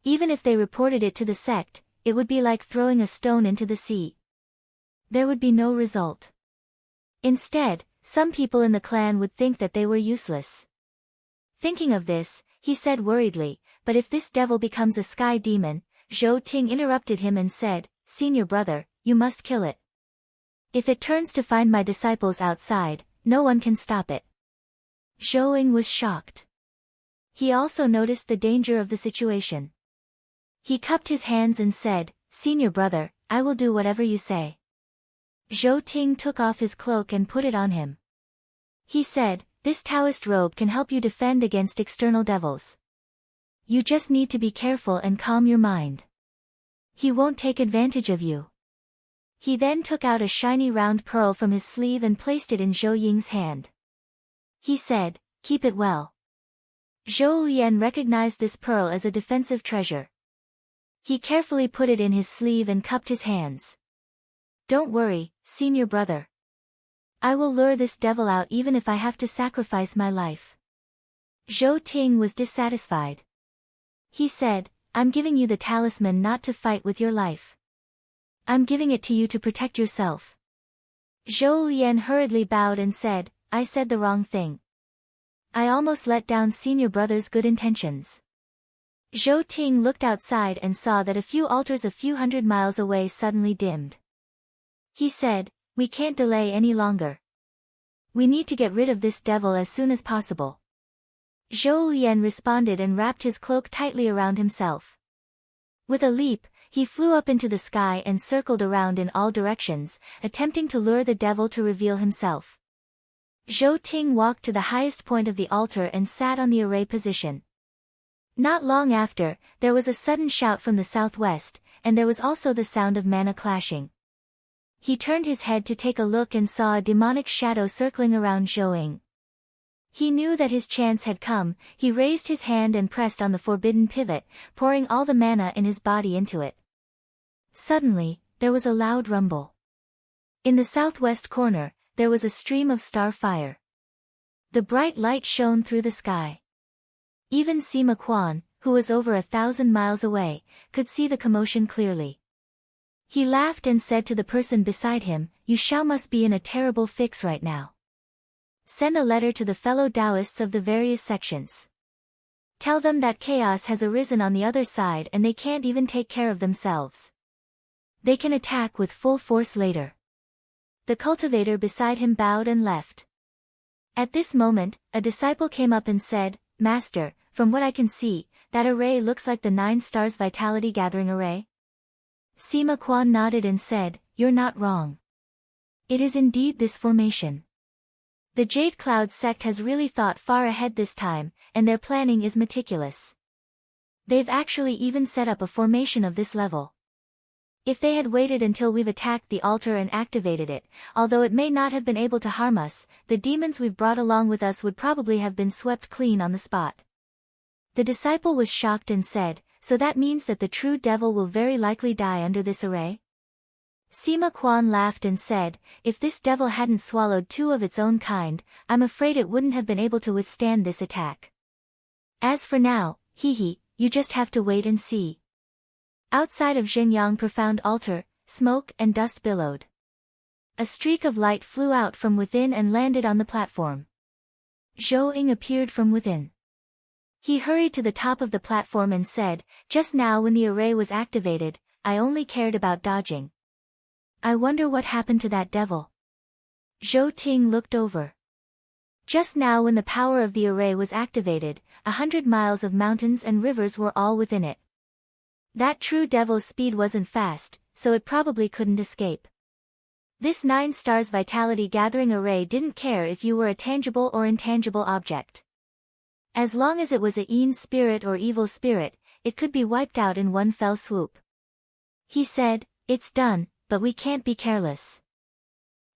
Even if they reported it to the sect, it would be like throwing a stone into the sea. There would be no result. Instead, some people in the clan would think that they were useless. Thinking of this, he said worriedly, "But if this devil becomes a sky demon," Zhou Ting interrupted him and said, "Senior brother, you must kill it. If it turns to find my disciples outside, no one can stop it." Zhou Ying was shocked. He also noticed the danger of the situation. He cupped his hands and said, "Senior brother, I will do whatever you say." Zhou Ting took off his cloak and put it on him. He said, "This Taoist robe can help you defend against external devils. You just need to be careful and calm your mind. He won't take advantage of you." He then took out a shiny round pearl from his sleeve and placed it in Zhou Ying's hand. He said, "Keep it well." Zhou Lian recognized this pearl as a defensive treasure. He carefully put it in his sleeve and cupped his hands. "Don't worry, senior brother. I will lure this devil out even if I have to sacrifice my life." Zhou Ting was dissatisfied. He said, "I'm giving you the talisman not to fight with your life. I'm giving it to you to protect yourself." Zhou Lian hurriedly bowed and said, "I said the wrong thing. I almost let down senior brother's good intentions." Zhou Ting looked outside and saw that a few altars a few hundred miles away suddenly dimmed. He said, "We can't delay any longer. We need to get rid of this devil as soon as possible." Zhou Lian responded and wrapped his cloak tightly around himself. With a leap, he flew up into the sky and circled around in all directions, attempting to lure the devil to reveal himself. Zhou Ting walked to the highest point of the altar and sat on the array position. Not long after, there was a sudden shout from the southwest, and there was also the sound of mana clashing. He turned his head to take a look and saw a demonic shadow circling around Zhou Ying. He knew that his chance had come. He raised his hand and pressed on the forbidden pivot, pouring all the mana in his body into it. Suddenly, there was a loud rumble. In the southwest corner, there was a stream of star fire. The bright light shone through the sky. Even Sima Quan, who was over 1,000 miles away, could see the commotion clearly. He laughed and said to the person beside him, "You Xiao must be in a terrible fix right now. Send a letter to the fellow Taoists of the various sections. Tell them that chaos has arisen on the other side and they can't even take care of themselves. They can attack with full force later." The cultivator beside him bowed and left. At this moment, a disciple came up and said, "Master, from what I can see, that array looks like the 9 stars vitality gathering array." Sima Quan nodded and said, "You're not wrong. It is indeed this formation. The Jade Cloud sect has really thought far ahead this time, and their planning is meticulous. They've actually even set up a formation of this level. If they had waited until we've attacked the altar and activated it, although it may not have been able to harm us, the demons we've brought along with us would probably have been swept clean on the spot." The disciple was shocked and said, "So that means that the true devil will very likely die under this array?" Sima Quan laughed and said, "If this devil hadn't swallowed 2 of its own kind, I'm afraid it wouldn't have been able to withstand this attack. As for now, you just have to wait and see." Outside of Xingyang profound altar, smoke and dust billowed. A streak of light flew out from within and landed on the platform. Zhou Ying appeared from within. He hurried to the top of the platform and said, "Just now when the array was activated, I only cared about dodging. I wonder what happened to that devil." Zhou Ting looked over. Just now when the power of the array was activated, 100 miles of mountains and rivers were all within it. That true devil's speed wasn't fast, so it probably couldn't escape. This 9 stars vitality gathering array didn't care if you were a tangible or intangible object. As long as it was a Yin spirit or evil spirit, it could be wiped out in one fell swoop. He said, "It's done, but we can't be careless."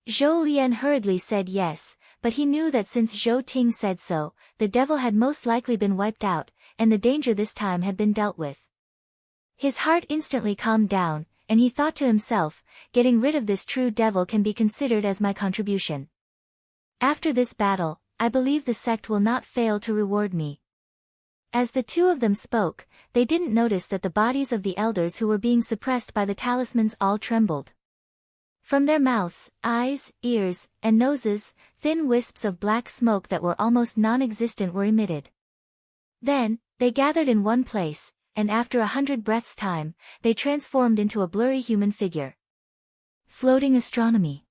Zhou Lian hurriedly said yes, but he knew that since Zhou Ting said so, the devil had most likely been wiped out, and the danger this time had been dealt with. His heart instantly calmed down, and he thought to himself, getting rid of this true devil can be considered as my contribution. After this battle, I believe the sect will not fail to reward me. As the two of them spoke, they didn't notice that the bodies of the elders who were being suppressed by the talismans all trembled. From their mouths, eyes, ears, and noses, thin wisps of black smoke that were almost non-existent were emitted. Then, they gathered in one place, and after 100 breaths' time, they transformed into a blurry human figure. Floating Astronomy.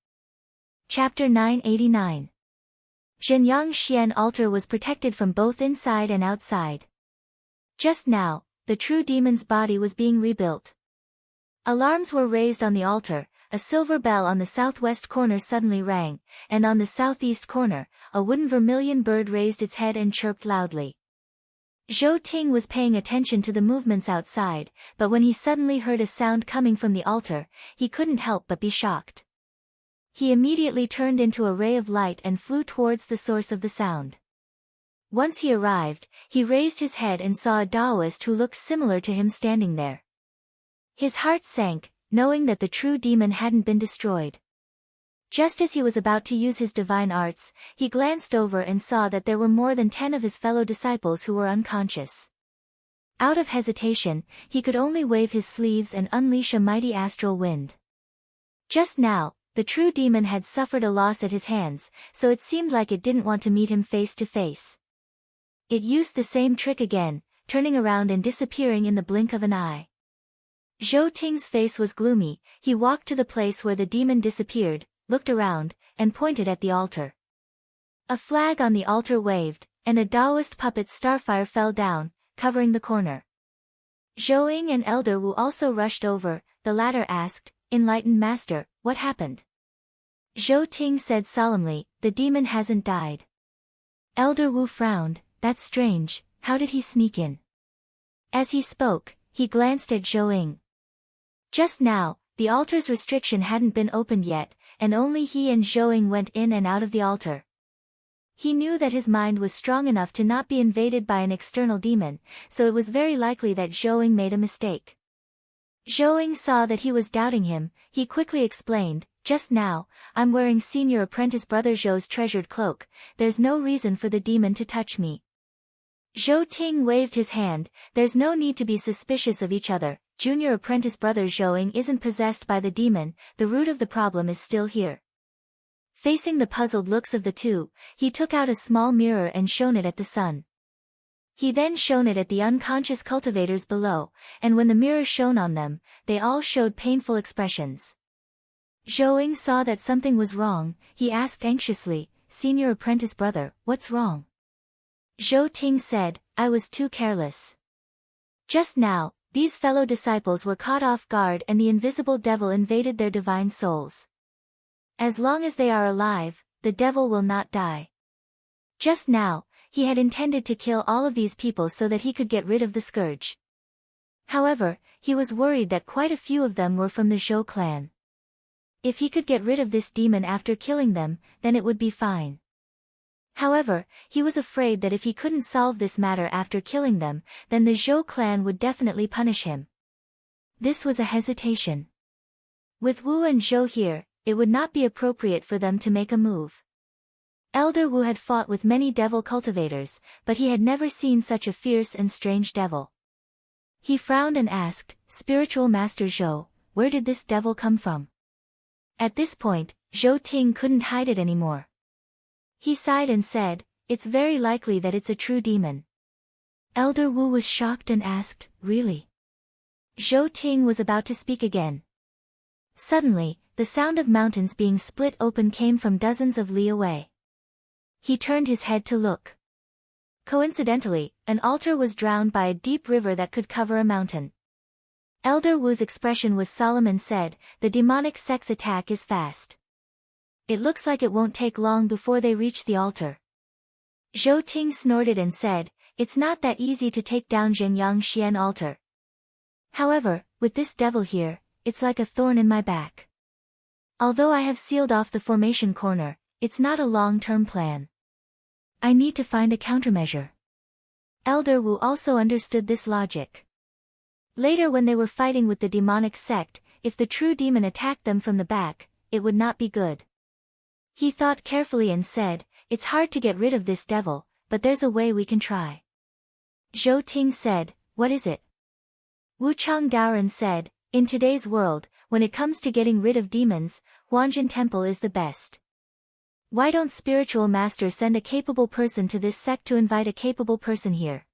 Chapter 989. Zhenyang Xian altar was protected from both inside and outside. Just now, the true demon's body was being rebuilt. Alarms were raised on the altar, a silver bell on the southwest corner suddenly rang, and on the southeast corner, a wooden vermilion bird raised its head and chirped loudly. Zhou Ting was paying attention to the movements outside, but when he suddenly heard a sound coming from the altar, he couldn't help but be shocked. He immediately turned into a ray of light and flew towards the source of the sound. Once he arrived, he raised his head and saw a Taoist who looked similar to him standing there. His heart sank, knowing that the true demon hadn't been destroyed. Just as he was about to use his divine arts, he glanced over and saw that there were more than 10 of his fellow disciples who were unconscious. Out of hesitation, he could only wave his sleeves and unleash a mighty astral wind. Just now, the true demon had suffered a loss at his hands, so it seemed like it didn't want to meet him face to face. It used the same trick again, turning around and disappearing in the blink of an eye. Zhou Ting's face was gloomy. He walked to the place where the demon disappeared, looked around, and pointed at the altar. A flag on the altar waved, and a Taoist puppet starfire fell down, covering the corner. Zhou Ying and Elder Wu also rushed over. The latter asked, "Enlightened Master, what happened?" Zhou Ting said solemnly, "The demon hasn't died." Elder Wu frowned. "That's strange, how did he sneak in?" As he spoke, he glanced at Zhou Ying. Just now, the altar's restriction hadn't been opened yet, and only he and Zhou Ying went in and out of the altar. He knew that his mind was strong enough to not be invaded by an external demon, so it was very likely that Zhou Ying made a mistake. Zhou Ying saw that he was doubting him. He quickly explained, "Just now, I'm wearing senior apprentice brother Zhou's treasured cloak. There's no reason for the demon to touch me." Zhou Ting waved his hand. "There's no need to be suspicious of each other. Junior apprentice brother Zhou Ying isn't possessed by the demon. The root of the problem is still here." Facing the puzzled looks of the two, he took out a small mirror and shone it at the sun. He then shone it at the unconscious cultivators below, and when the mirror shone on them, they all showed painful expressions. Zhou Ying saw that something was wrong. He asked anxiously, "Senior apprentice brother, what's wrong?" Zhou Ting said, "I was too careless. Just now, these fellow disciples were caught off guard and the invisible devil invaded their divine souls. As long as they are alive, the devil will not die. Just now, he had intended to kill all of these people so that he could get rid of the scourge. However, he was worried that quite a few of them were from the Zhou clan. If he could get rid of this demon after killing them, then it would be fine. However, he was afraid that if he couldn't solve this matter after killing them, then the Zhou clan would definitely punish him. This was a hesitation. With Wu and Zhou here, it would not be appropriate for them to make a move. Elder Wu had fought with many devil cultivators, but he had never seen such a fierce and strange devil. He frowned and asked, "Spiritual Master Zhou, where did this devil come from?" At this point, Zhou Ting couldn't hide it anymore. He sighed and said, "It's very likely that it's a true demon." Elder Wu was shocked and asked, "Really?" Zhou Ting was about to speak again. Suddenly, the sound of mountains being split open came from dozens of li away. He turned his head to look. Coincidentally, an altar was drowned by a deep river that could cover a mountain. Elder Wu's expression was solemn and said, "The demonic sect's attack is fast. It looks like it won't take long before they reach the altar." Zhou Ting snorted and said, "It's not that easy to take down Zhenyang Xian altar. However, with this devil here, it's like a thorn in my back." Although I have sealed off the formation corner, it's not a long-term plan. I need to find a countermeasure. Elder Wu also understood this logic. Later when they were fighting with the demonic sect, if the true demon attacked them from the back, it would not be good. He thought carefully and said, it's hard to get rid of this devil, but there's a way we can try. Zhou Ting said, what is it? Wu Changdaoren said, in today's world, when it comes to getting rid of demons, Huanjin Temple is the best. Why don't spiritual masters send a capable person to this sect to invite a capable person here?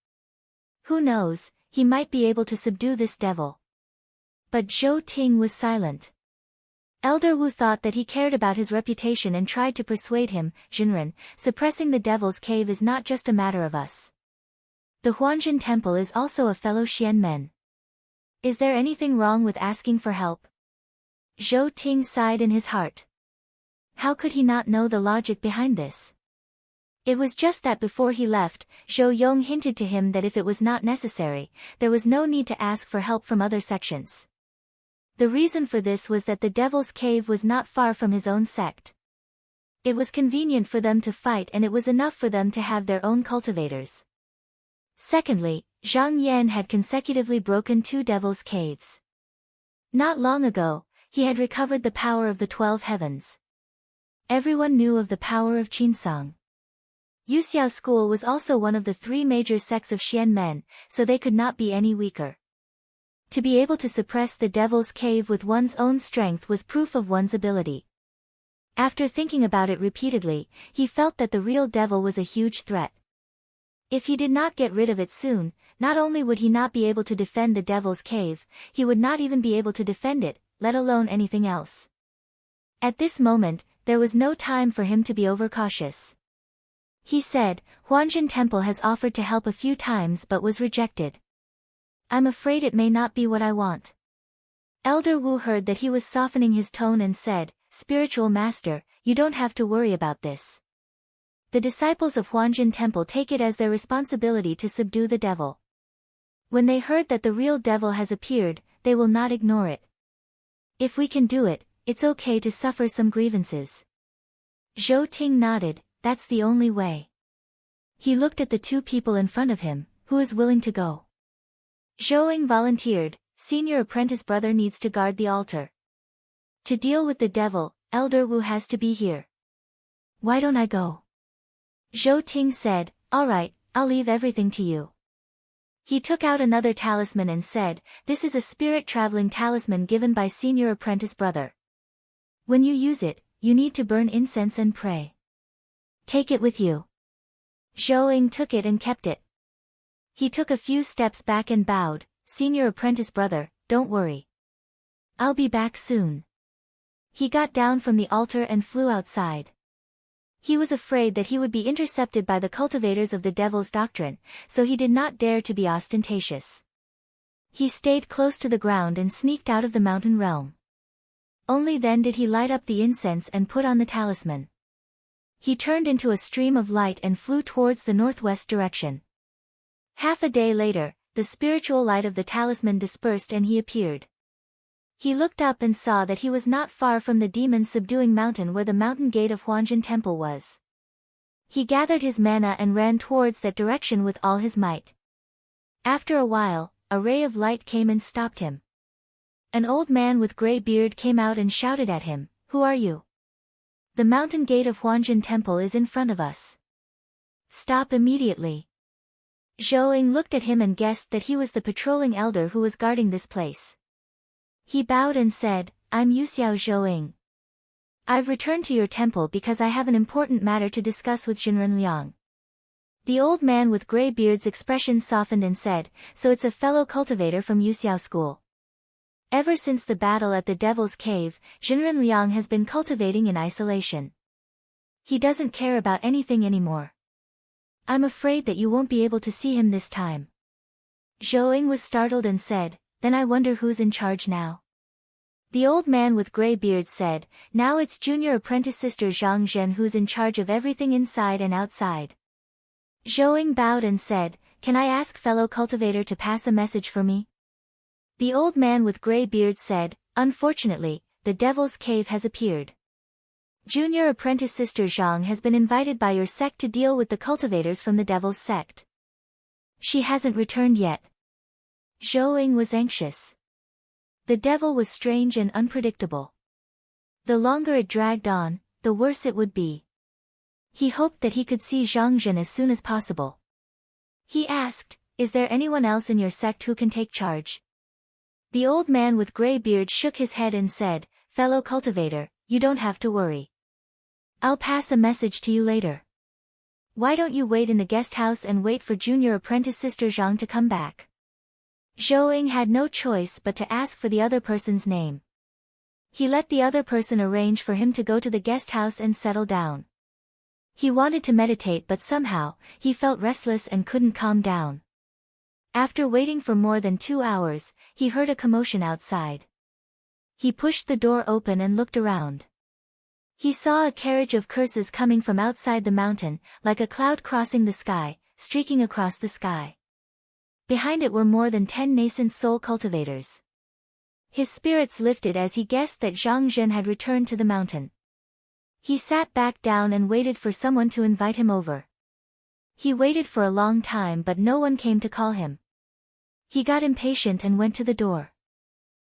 Who knows, he might be able to subdue this devil. But Zhou Ting was silent. Elder Wu thought that he cared about his reputation and tried to persuade him, Jinren, suppressing the devil's cave is not just a matter of us. The Huanjin Temple is also a fellow Xianmen. Is there anything wrong with asking for help? Zhou Ting sighed in his heart. How could he not know the logic behind this? It was just that before he left, Zhou Yong hinted to him that if it was not necessary, there was no need to ask for help from other sections. The reason for this was that the Devil's Cave was not far from his own sect. It was convenient for them to fight and it was enough for them to have their own cultivators. Secondly, Zhang Yan had consecutively broken 2 Devil's Caves. Not long ago, he had recovered the power of the 12 heavens. Everyone knew of the power of Qinsong. Yuxiao School was also one of the 3 major sects of Xianmen, so they could not be any weaker. To be able to suppress the Devil's Cave with one's own strength was proof of one's ability. After thinking about it repeatedly, he felt that the real devil was a huge threat. If he did not get rid of it soon, not only would he not be able to defend the Devil's Cave, he would not even be able to defend it, let alone anything else. At this moment, there was no time for him to be overcautious. He said, Huanjin Temple has offered to help a few times but was rejected. I'm afraid it may not be what I want. Elder Wu heard that he was softening his tone and said, Spiritual Master, you don't have to worry about this. The disciples of Huanjin Temple take it as their responsibility to subdue the devil. When they heard that the real devil has appeared, they will not ignore it. If we can do it, it's okay to suffer some grievances. Zhou Ting nodded, that's the only way. He looked at the 2 people in front of him, who is willing to go. Zhou Ying volunteered, senior apprentice brother needs to guard the altar. To deal with the devil, Elder Wu has to be here. Why don't I go? Zhou Ting said, alright, I'll leave everything to you. He took out another talisman and said, this is a spirit-traveling talisman given by senior apprentice brother. When you use it, you need to burn incense and pray. Take it with you. Zhou Ying took it and kept it. He took a few steps back and bowed, senior apprentice brother, don't worry. I'll be back soon. He got down from the altar and flew outside. He was afraid that he would be intercepted by the cultivators of the devil's doctrine, so he did not dare to be ostentatious. He stayed close to the ground and sneaked out of the mountain realm. Only then did he light up the incense and put on the talisman. He turned into a stream of light and flew towards the northwest direction. Half a day later, the spiritual light of the talisman dispersed and he appeared. He looked up and saw that he was not far from the demon-subduing mountain where the mountain gate of Huanjin Temple was. He gathered his mana and ran towards that direction with all his might. After a while, a ray of light came and stopped him. An old man with grey beard came out and shouted at him, Who are you? The mountain gate of Huanjin Temple is in front of us. Stop immediately. Zhou Ying looked at him and guessed that he was the patrolling elder who was guarding this place. He bowed and said, I'm Yuxiao Zhou Ying. I've returned to your temple because I have an important matter to discuss with Jinren Liang. The old man with grey beard's expression softened and said, So it's a fellow cultivator from Yuxiao School. Ever since the battle at the Devil's Cave, Jinren Liang has been cultivating in isolation. He doesn't care about anything anymore. I'm afraid that you won't be able to see him this time. Zhou Ying was startled and said, Then I wonder who's in charge now. The old man with grey beard said, Now it's junior apprentice sister Zhang Zhen who's in charge of everything inside and outside. Zhou Ying bowed and said, Can I ask fellow cultivator to pass a message for me? The old man with grey beard said, Unfortunately, the devil's cave has appeared. Junior apprentice Sister Zhang has been invited by your sect to deal with the cultivators from the devil's sect. She hasn't returned yet. Zhou Ying was anxious. The devil was strange and unpredictable. The longer it dragged on, the worse it would be. He hoped that he could see Zhang Zhen as soon as possible. He asked, "Is there anyone else in your sect who can take charge?" The old man with gray beard shook his head and said, "Fellow cultivator, you don't have to worry. I'll pass a message to you later. Why don't you wait in the guest house and wait for junior apprentice Sister Zhang to come back?" Zhou Ying had no choice but to ask for the other person's name. He let the other person arrange for him to go to the guest house and settle down. He wanted to meditate, but somehow, he felt restless and couldn't calm down. After waiting for more than 2 hours, he heard a commotion outside. He pushed the door open and looked around. He saw a carriage of curses coming from outside the mountain, like a cloud crossing the sky, streaking across the sky. Behind it were more than 10 nascent soul cultivators. His spirits lifted as he guessed that Zhang Zhen had returned to the mountain. He sat back down and waited for someone to invite him over. He waited for a long time, but no one came to call him. He got impatient and went to the door.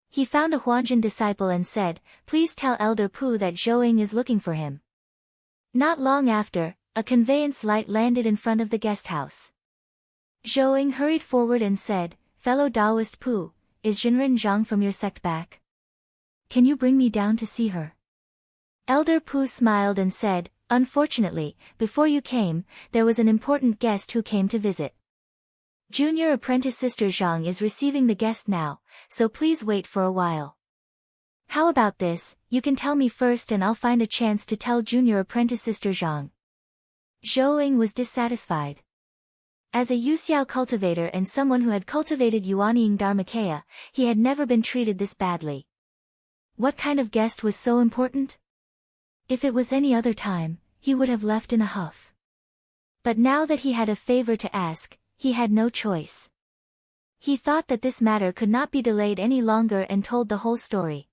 He found a Huanjin disciple and said, "Please tell Elder Pu that Zhou Ying is looking for him." Not long after, a conveyance light landed in front of the guest house. Zhou Ying hurried forward and said, "Fellow Taoist Pu, is Jinren Zhang from your sect back? Can you bring me down to see her?" Elder Pu smiled and said, "Unfortunately, before you came, there was an important guest who came to visit. Junior apprentice Sister Zhang is receiving the guest now, so please wait for a while. How about this, you can tell me first and I'll find a chance to tell junior apprentice Sister Zhang." Zhou Ying was dissatisfied. As a Yuxiao cultivator and someone who had cultivated Yuanying Dharmakaya, he had never been treated this badly. What kind of guest was so important? If it was any other time, he would have left in a huff. But now that he had a favor to ask, he had no choice. He thought that this matter could not be delayed any longer and told the whole story.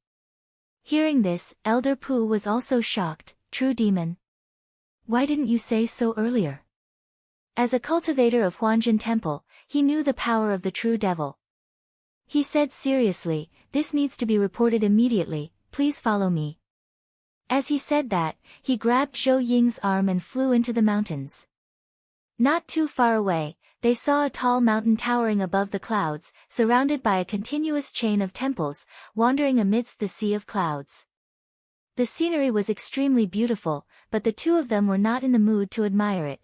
Hearing this, Elder Pu was also shocked. "True demon. Why didn't you say so earlier?" As a cultivator of Huanjin Temple, he knew the power of the true devil. He said seriously, "This needs to be reported immediately, please follow me." As he said that, he grabbed Zhou Ying's arm and flew into the mountains. Not too far away, they saw a tall mountain towering above the clouds, surrounded by a continuous chain of temples, wandering amidst the sea of clouds. The scenery was extremely beautiful, but the two of them were not in the mood to admire it.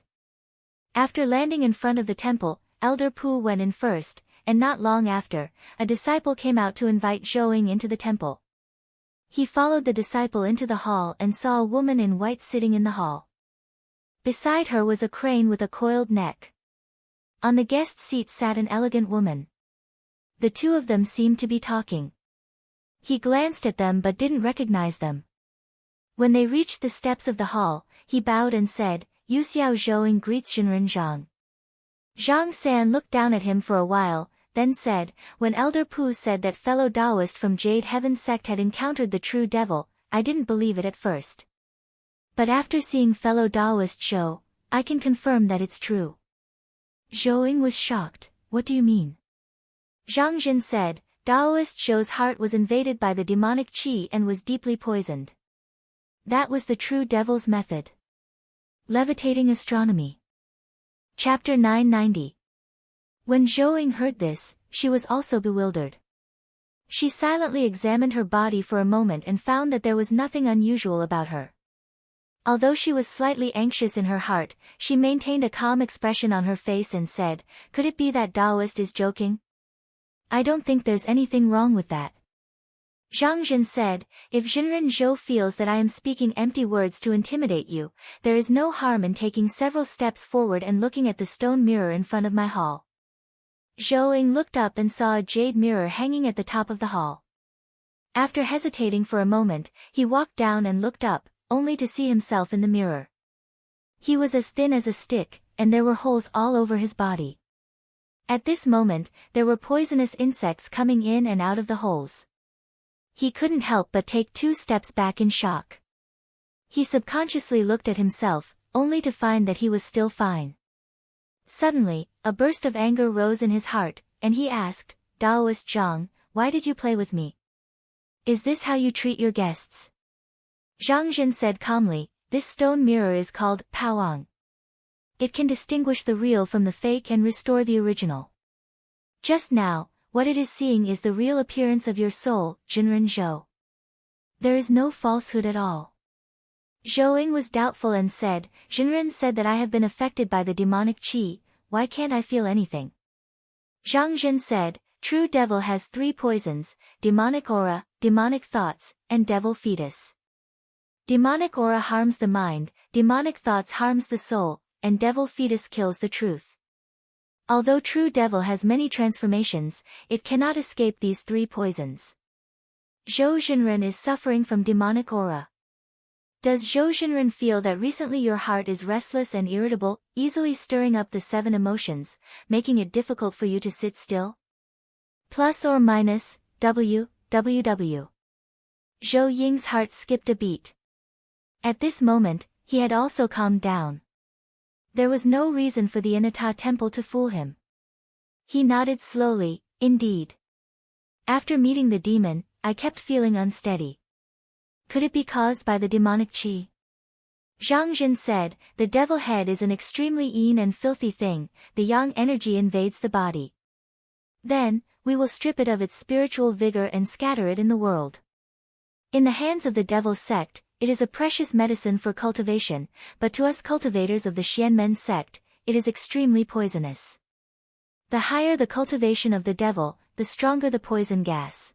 After landing in front of the temple, Elder Pu went in first, and not long after, a disciple came out to invite Zhou Ying into the temple. He followed the disciple into the hall and saw a woman in white sitting in the hall. Beside her was a crane with a coiled neck. On the guest seat sat an elegant woman. The two of them seemed to be talking. He glanced at them but didn't recognize them. When they reached the steps of the hall, he bowed and said, "Yuxiao Zhou Ying greets Jinren Zhang." Zhang San looked down at him for a while, then said, "When Elder Pu said that fellow Taoist from Jade Heaven sect had encountered the true devil, I didn't believe it at first. But after seeing fellow Taoist Zhou, I can confirm that it's true." Zhou Ying was shocked. "What do you mean?" Zhang Jin said, "Taoist Zhou's heart was invaded by the demonic qi and was deeply poisoned. That was the true devil's method." Levitating Astronomy. Chapter 990. When Zhou Ying heard this, she was also bewildered. She silently examined her body for a moment and found that there was nothing unusual about her. Although she was slightly anxious in her heart, she maintained a calm expression on her face and said, "Could it be that Taoist is joking? I don't think there's anything wrong with that." Zhang Jin said, "If Jinren Zhou feels that I am speaking empty words to intimidate you, there is no harm in taking several steps forward and looking at the stone mirror in front of my hall." Zhou Ying looked up and saw a jade mirror hanging at the top of the hall. After hesitating for a moment, he walked down and looked up, only to see himself in the mirror. He was as thin as a stick, and there were holes all over his body. At this moment, there were poisonous insects coming in and out of the holes. He couldn't help but take 2 steps back in shock. He subconsciously looked at himself, only to find that he was still fine. Suddenly, a burst of anger rose in his heart, and he asked, "Daoist Zhang, why did you play with me? Is this how you treat your guests?" Zhang Jin said calmly, "This stone mirror is called Paoang. It can distinguish the real from the fake and restore the original. Just now, what it is seeing is the real appearance of your soul, Jinren Zhou. There is no falsehood at all." Zhou was doubtful and said, "Jinren said that I have been affected by the demonic qi, why can't I feel anything?" Zhang Jin said, "True devil has 3 poisons, demonic aura, demonic thoughts, and devil fetus. Demonic aura harms the mind, demonic thoughts harms the soul, and devil fetus kills the truth. Although true devil has many transformations, it cannot escape these 3 poisons. Zhou Jinren is suffering from demonic aura. Does Zhou Jinren feel that recently your heart is restless and irritable, easily stirring up the 7 emotions, making it difficult for you to sit still? Plus or minus, www. Zhou Ying's heart skipped a beat. At this moment, he had also calmed down. There was no reason for the Inata temple to fool him. He nodded slowly, "Indeed. After meeting the demon, I kept feeling unsteady. Could it be caused by the demonic qi?" Zhang Jin said, "The devil head is an extremely mean and filthy thing, the yang energy invades the body. Then, we will strip it of its spiritual vigor and scatter it in the world. In the hands of the devil's sect, it is a precious medicine for cultivation, but to us cultivators of the Xianmen sect, it is extremely poisonous. The higher the cultivation of the devil, the stronger the poison gas.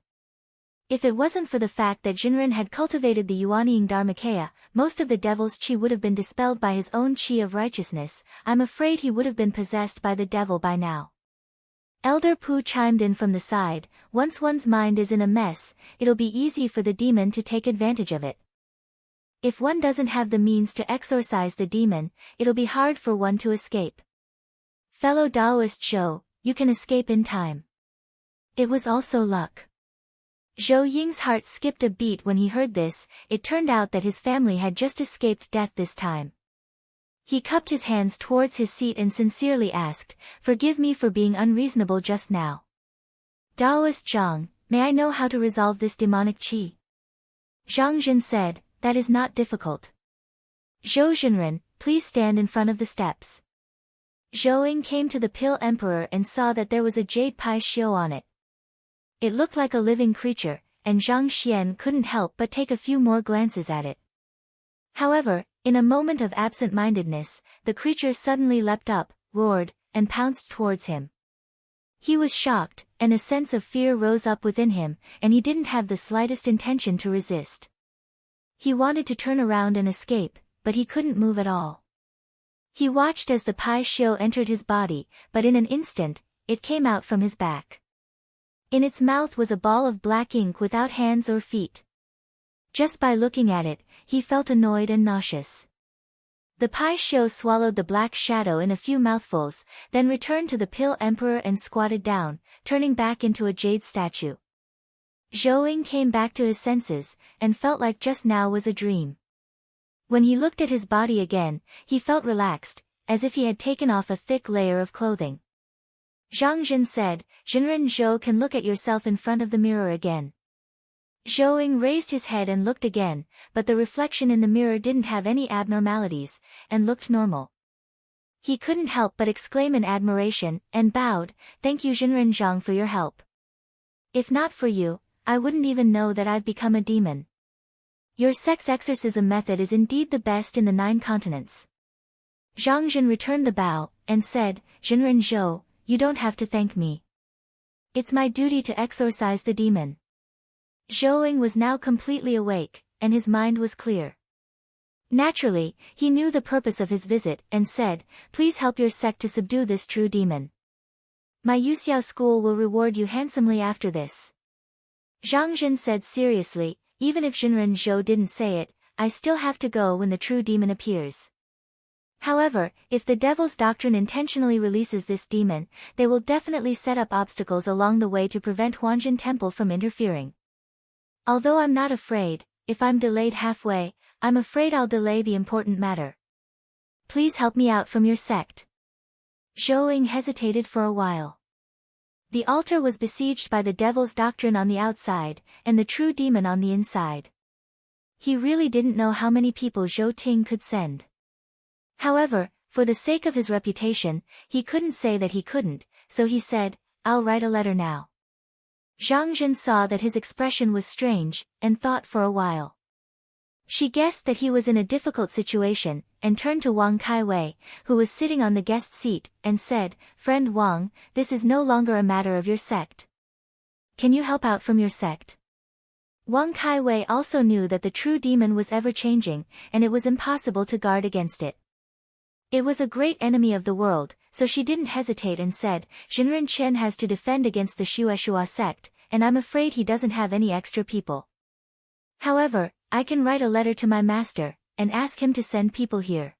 If it wasn't for the fact that Jinren had cultivated the Yuanying Dharmakaya, most of the devil's qi would have been dispelled by his own qi of righteousness. I'm afraid he would have been possessed by the devil by now." Elder Pu chimed in from the side, "Once one's mind is in a mess, it'll be easy for the demon to take advantage of it. If one doesn't have the means to exorcise the demon, it'll be hard for one to escape. Fellow Taoist Zhou, you can escape in time." It was also luck. Zhou Ying's heart skipped a beat when he heard this. It turned out that his family had just escaped death this time. He cupped his hands towards his seat and sincerely asked, "Forgive me for being unreasonable just now. Taoist Zhang, may I know how to resolve this demonic qi?" Zhang Jin said, "That is not difficult. Zhou Jinren, please stand in front of the steps." Zhou Ying came to the Pill Emperor and saw that there was a jade pai xiu on it. It looked like a living creature, and Zhang Xian couldn't help but take a few more glances at it. However, in a moment of absent-mindedness, the creature suddenly leapt up, roared, and pounced towards him. He was shocked, and a sense of fear rose up within him, and he didn't have the slightest intention to resist. He wanted to turn around and escape, but he couldn't move at all. He watched as the pai xiu entered his body, but in an instant, it came out from his back. In its mouth was a ball of black ink without hands or feet. Just by looking at it, he felt annoyed and nauseous. The pai xiu swallowed the black shadow in a few mouthfuls, then returned to the Pill Emperor and squatted down, turning back into a jade statue. Zhou Ying came back to his senses, and felt like just now was a dream. When he looked at his body again, he felt relaxed, as if he had taken off a thick layer of clothing. Zhang Jin said, "Jinren Zhou can look at yourself in front of the mirror again." Zhou Ying raised his head and looked again, but the reflection in the mirror didn't have any abnormalities, and looked normal. He couldn't help but exclaim in admiration, and bowed, "Thank you Jinren Zhang for your help. If not for you, I wouldn't even know that I've become a demon. Your sex exorcism method is indeed the best in the 9 continents." Zhang Jin returned the bow, and said, "Jinren Zhou, you don't have to thank me. It's my duty to exorcise the demon." Zhou Ying was now completely awake, and his mind was clear. Naturally, he knew the purpose of his visit, and said, "Please help your sect to subdue this true demon. My Yuxiao school will reward you handsomely after this." Zhang Jin said seriously, "Even if Jinren Zhou didn't say it, I still have to go when the true demon appears. However, if the devil's doctrine intentionally releases this demon, they will definitely set up obstacles along the way to prevent Huanjin Temple from interfering. Although I'm not afraid, if I'm delayed halfway, I'm afraid I'll delay the important matter. Please help me out from your sect. Zhou hesitated for a while. The altar was besieged by the devil's doctrine on the outside, and the true demon on the inside. He really didn't know how many people Zhou Ting could send. However, for the sake of his reputation, he couldn't say that he couldn't, so he said, I'll write a letter now. Zhang Zhen saw that his expression was strange, and thought for a while. She guessed that he was in a difficult situation, and turned to Wang Kaiwei, who was sitting on the guest seat, and said, Friend Wang, this is no longer a matter of your sect. Can you help out from your sect? Wang Kaiwei also knew that the true demon was ever-changing, and it was impossible to guard against it. It was a great enemy of the world, so she didn't hesitate and said, Jinren Chen has to defend against the Shueshua sect, and I'm afraid he doesn't have any extra people. However, I can write a letter to my master, and ask him to send people here.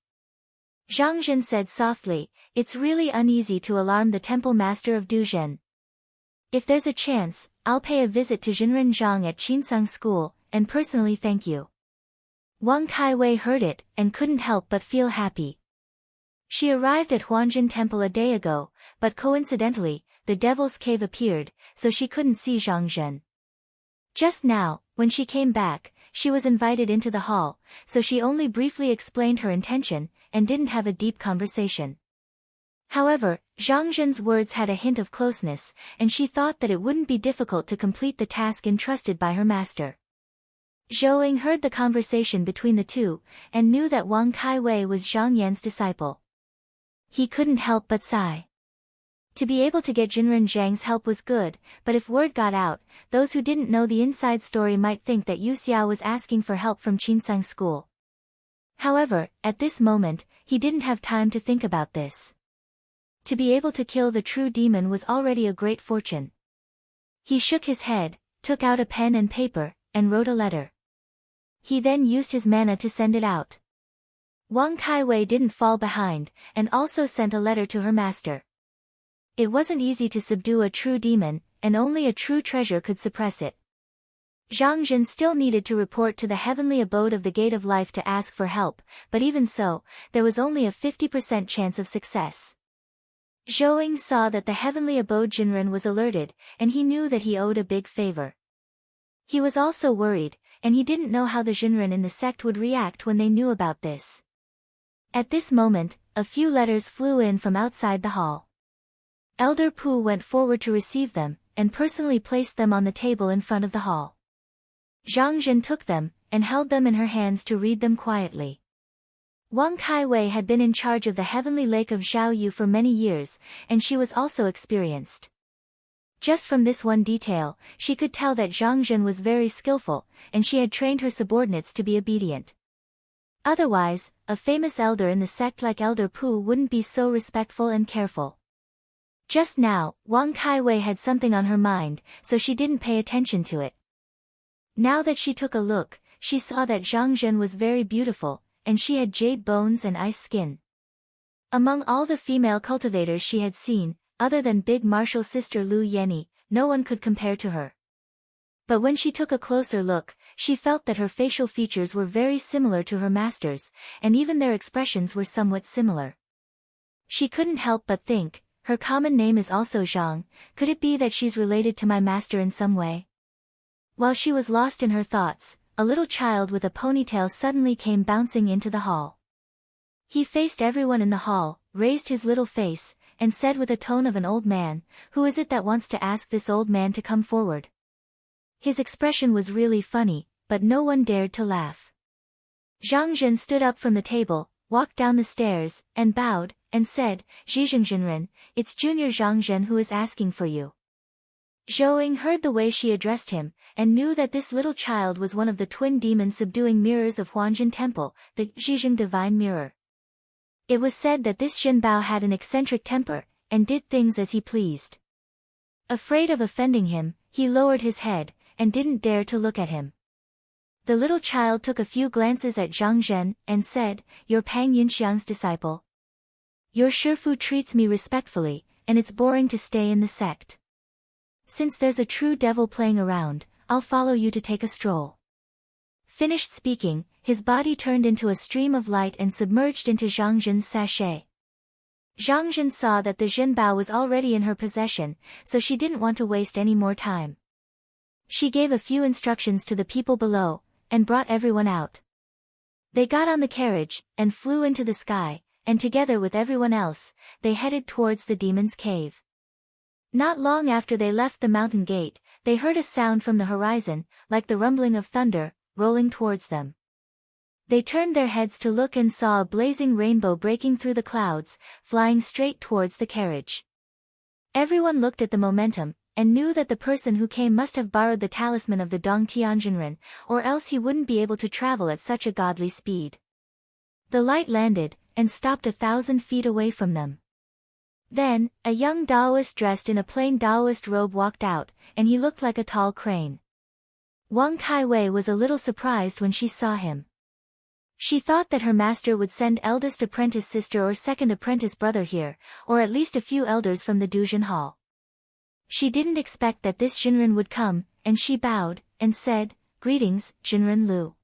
Zhang Zhen said softly, it's really uneasy to alarm the temple master of Duzhen. If there's a chance, I'll pay a visit to Jinren Zhang at Qinsang School, and personally thank you. Wang Kaiwei heard it, and couldn't help but feel happy. She arrived at Huanjin Temple a day ago, but coincidentally, the Devil's Cave appeared, so she couldn't see Zhang Zhen. Just now, when she came back, she was invited into the hall, so she only briefly explained her intention, and didn't have a deep conversation. However, Zhang Zhen's words had a hint of closeness, and she thought that it wouldn't be difficult to complete the task entrusted by her master. Zhou heard the conversation between the two, and knew that Wang Kaiwei was Zhang Yan's disciple. He couldn't help but sigh. To be able to get Jinren Zhang's help was good, but if word got out, those who didn't know the inside story might think that Yu Xiao was asking for help from Qinsang School. However, at this moment, he didn't have time to think about this. To be able to kill the true demon was already a great fortune. He shook his head, took out a pen and paper, and wrote a letter. He then used his mana to send it out. Wang Kaiwei didn't fall behind, and also sent a letter to her master. It wasn't easy to subdue a true demon, and only a true treasure could suppress it. Zhang Zhen still needed to report to the heavenly abode of the Gate of Life to ask for help, but even so, there was only a 50% chance of success. Zhou saw that the heavenly abode Jinren was alerted, and he knew that he owed a big favor. He was also worried, and he didn't know how the Jinren in the sect would react when they knew about this. At this moment, a few letters flew in from outside the hall. Elder Pu went forward to receive them, and personally placed them on the table in front of the hall. Zhang Zhen took them, and held them in her hands to read them quietly. Wang Kaiwei had been in charge of the heavenly lake of Zhaoyu for many years, and she was also experienced. Just from this one detail, she could tell that Zhang Zhen was very skillful, and she had trained her subordinates to be obedient. Otherwise, a famous elder in the sect like Elder Pu wouldn't be so respectful and careful. Just now, Wang Kaiwei had something on her mind, so she didn't pay attention to it. Now that she took a look, she saw that Zhang Zhen was very beautiful, and she had jade bones and ice skin. Among all the female cultivators she had seen, other than big martial sister Lu Yenny, no one could compare to her. But when she took a closer look, she felt that her facial features were very similar to her master's, and even their expressions were somewhat similar. She couldn't help but think, her common name is also Zhang, could it be that she's related to my master in some way? While she was lost in her thoughts, a little child with a ponytail suddenly came bouncing into the hall. He faced everyone in the hall, raised his little face, and said with a tone of an old man, "Who is it that wants to ask this old man to come forward?" His expression was really funny, but no one dared to laugh. Zhang Zhen stood up from the table, walked down the stairs, and bowed, and said, "Zhizheng Jinren, it's Junior Zhang Zhen who is asking for you." Zhou heard the way she addressed him, and knew that this little child was one of the twin demon subduing mirrors of Huanjin Temple, the Zhizheng Divine Mirror. It was said that this Zhen Bao had an eccentric temper, and did things as he pleased. Afraid of offending him, he lowered his head, and didn't dare to look at him. The little child took a few glances at Zhang Zhen, and said, "You're Pang Yinxiang's disciple. Your Shifu treats me respectfully, and it's boring to stay in the sect. Since there's a true devil playing around, I'll follow you to take a stroll. Finished speaking, his body turned into a stream of light and submerged into Zhang Zhen's sachet. Zhang Zhen saw that the Zhenbao was already in her possession, so she didn't want to waste any more time. She gave a few instructions to the people below, and brought everyone out. They got on the carriage, and flew into the sky, and together with everyone else, they headed towards the demon's cave. Not long after they left the mountain gate, they heard a sound from the horizon, like the rumbling of thunder, rolling towards them. They turned their heads to look and saw a blazing rainbow breaking through the clouds, flying straight towards the carriage. Everyone looked at the momentum, and knew that the person who came must have borrowed the talisman of the Dong Tianjinren, or else he wouldn't be able to travel at such a godly speed. The light landed, and stopped 1,000 feet away from them. Then, a young Taoist dressed in a plain Taoist robe walked out, and he looked like a tall crane. Wang Kaiwei was a little surprised when she saw him. She thought that her master would send eldest apprentice sister or second apprentice brother here, or at least a few elders from the Duzhen Hall. She didn't expect that this Jinren would come, and she bowed, and said, "Greetings, Jinren Lu."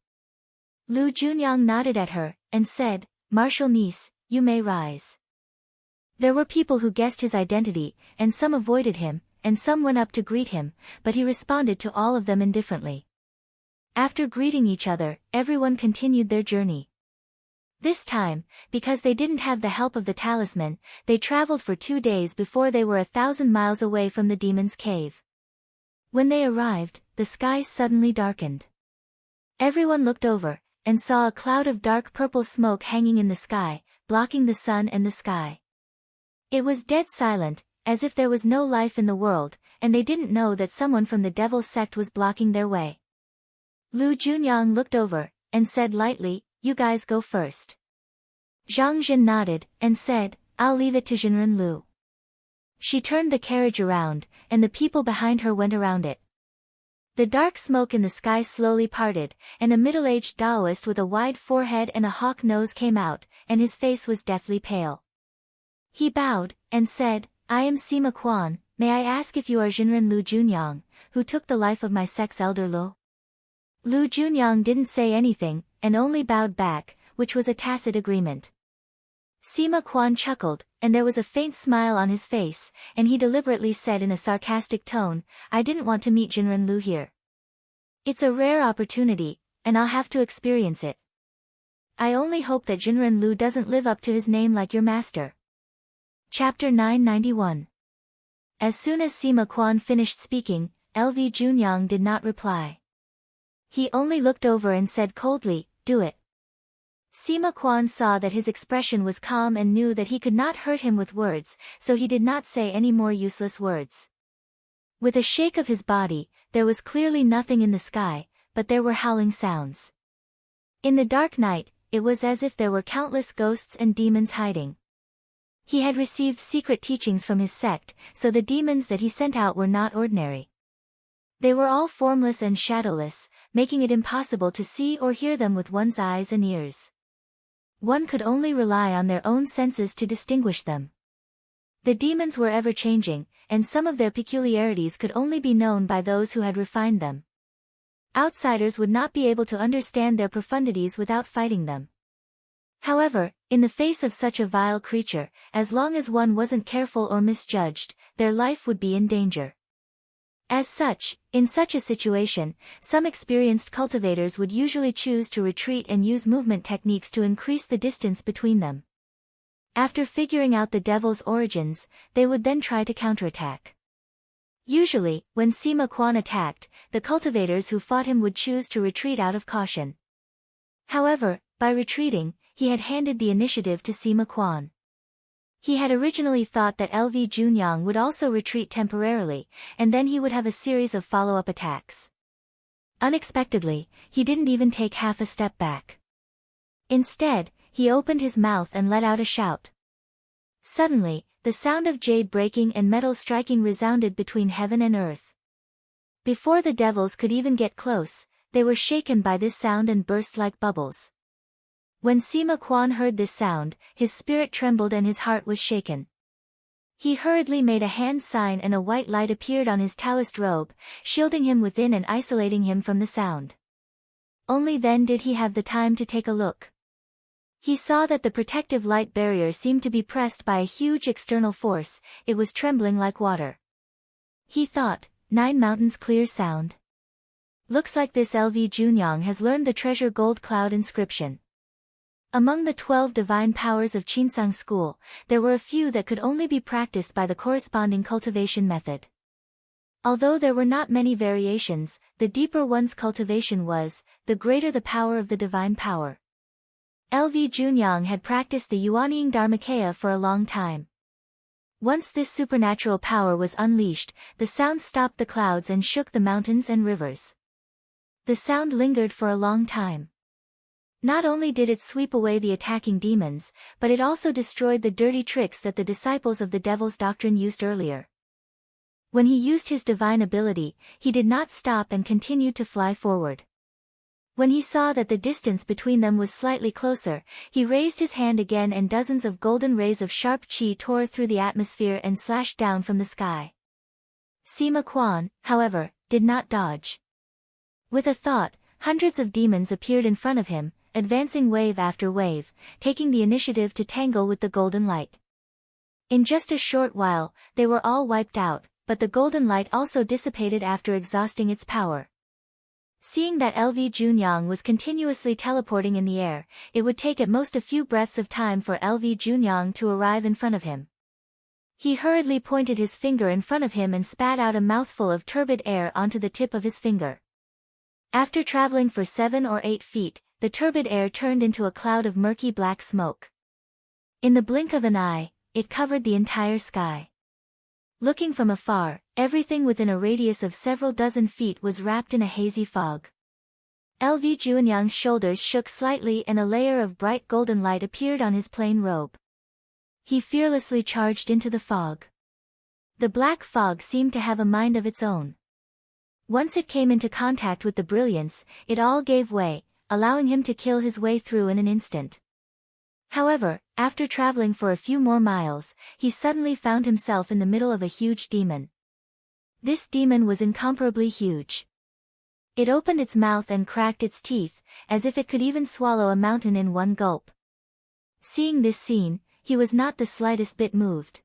Lu Junyang nodded at her, and said, "Martial niece, you may rise." There were people who guessed his identity, and some avoided him, and some went up to greet him, but he responded to all of them indifferently. After greeting each other, everyone continued their journey. This time, because they didn't have the help of the talisman, they traveled for 2 days before they were 1,000 miles away from the demon's cave. When they arrived, the sky suddenly darkened. Everyone looked over, and saw a cloud of dark purple smoke hanging in the sky, blocking the sun and the sky. It was dead silent, as if there was no life in the world, and they didn't know that someone from the devil's sect was blocking their way. Lu Junyang looked over, and said lightly, "You guys go first." Zhang Zhen nodded, and said, "I'll leave it to Jinren Lu." She turned the carriage around, and the people behind her went around it. The dark smoke in the sky slowly parted, and a middle-aged Taoist with a wide forehead and a hawk nose came out, and his face was deathly pale. He bowed, and said, "I am Sima Quan, may I ask if you are Jinren Lu Junyang, who took the life of my sect's elder Lu?" Lu Junyang didn't say anything, and only bowed back, which was a tacit agreement. Sima Quan chuckled, and there was a faint smile on his face, and he deliberately said in a sarcastic tone, "I didn't want to meet Jinren Lu here. It's a rare opportunity, and I'll have to experience it. I only hope that Jinren Lu doesn't live up to his name like your master." Chapter 991. As soon as Sima Quan finished speaking, LV Junyang did not reply. He only looked over and said coldly, "Do it." Sima Quan saw that his expression was calm and knew that he could not hurt him with words, so he did not say any more useless words. With a shake of his body, there was clearly nothing in the sky, but there were howling sounds. In the dark night, it was as if there were countless ghosts and demons hiding. He had received secret teachings from his sect, so the demons that he sent out were not ordinary. They were all formless and shadowless, making it impossible to see or hear them with one's eyes and ears. One could only rely on their own senses to distinguish them. The demons were ever-changing, and some of their peculiarities could only be known by those who had refined them. Outsiders would not be able to understand their profundities without fighting them. However, in the face of such a vile creature, as long as one wasn't careful or misjudged, their life would be in danger. As such, in such a situation, some experienced cultivators would usually choose to retreat and use movement techniques to increase the distance between them. After figuring out the devil's origins, they would then try to counterattack. Usually, when Sima Quan attacked, the cultivators who fought him would choose to retreat out of caution. However, by retreating, he had handed the initiative to Sima Quan. He had originally thought that LV Junyang would also retreat temporarily, and then he would have a series of follow-up attacks. Unexpectedly, he didn't even take half a step back. Instead, he opened his mouth and let out a shout. Suddenly, the sound of jade breaking and metal striking resounded between heaven and earth. Before the devils could even get close, they were shaken by this sound and burst like bubbles. When Sima Quan heard this sound, his spirit trembled and his heart was shaken. He hurriedly made a hand sign and a white light appeared on his Taoist robe, shielding him within and isolating him from the sound. Only then did he have the time to take a look. He saw that the protective light barrier seemed to be pressed by a huge external force, it was trembling like water. He thought, 9 mountains clear sound. Looks like this LV Junyang has learned the treasure gold cloud inscription. Among the 12 divine powers of Qinsang school, there were a few that could only be practiced by the corresponding cultivation method. Although there were not many variations, the deeper one's cultivation was, the greater the power of the divine power. LV Junyang had practiced the Yuanying Dharmakaya for a long time. Once this supernatural power was unleashed, the sound stopped the clouds and shook the mountains and rivers. The sound lingered for a long time. Not only did it sweep away the attacking demons, but it also destroyed the dirty tricks that the disciples of the devil's doctrine used earlier. When he used his divine ability, he did not stop and continued to fly forward. When he saw that the distance between them was slightly closer, he raised his hand again and dozens of golden rays of sharp qi tore through the atmosphere and slashed down from the sky. Sima Quan, however, did not dodge. With a thought, hundreds of demons appeared in front of him, advancing wave after wave, taking the initiative to tangle with the golden light. In just a short while, they were all wiped out, but the golden light also dissipated after exhausting its power. Seeing that LV Junyang was continuously teleporting in the air, it would take at most a few breaths of time for LV Junyang to arrive in front of him. He hurriedly pointed his finger in front of him and spat out a mouthful of turbid air onto the tip of his finger. After traveling for 7 or 8 feet, the turbid air turned into a cloud of murky black smoke. In the blink of an eye, it covered the entire sky. Looking from afar, everything within a radius of several dozen feet was wrapped in a hazy fog. LV Junyang's shoulders shook slightly and a layer of bright golden light appeared on his plain robe. He fearlessly charged into the fog. The black fog seemed to have a mind of its own. Once it came into contact with the brilliance, it all gave way, allowing him to kill his way through in an instant. However, after traveling for a few more miles, he suddenly found himself in the middle of a huge demon. This demon was incomparably huge. It opened its mouth and cracked its teeth, as if it could even swallow a mountain in one gulp. Seeing this scene, he was not the slightest bit moved.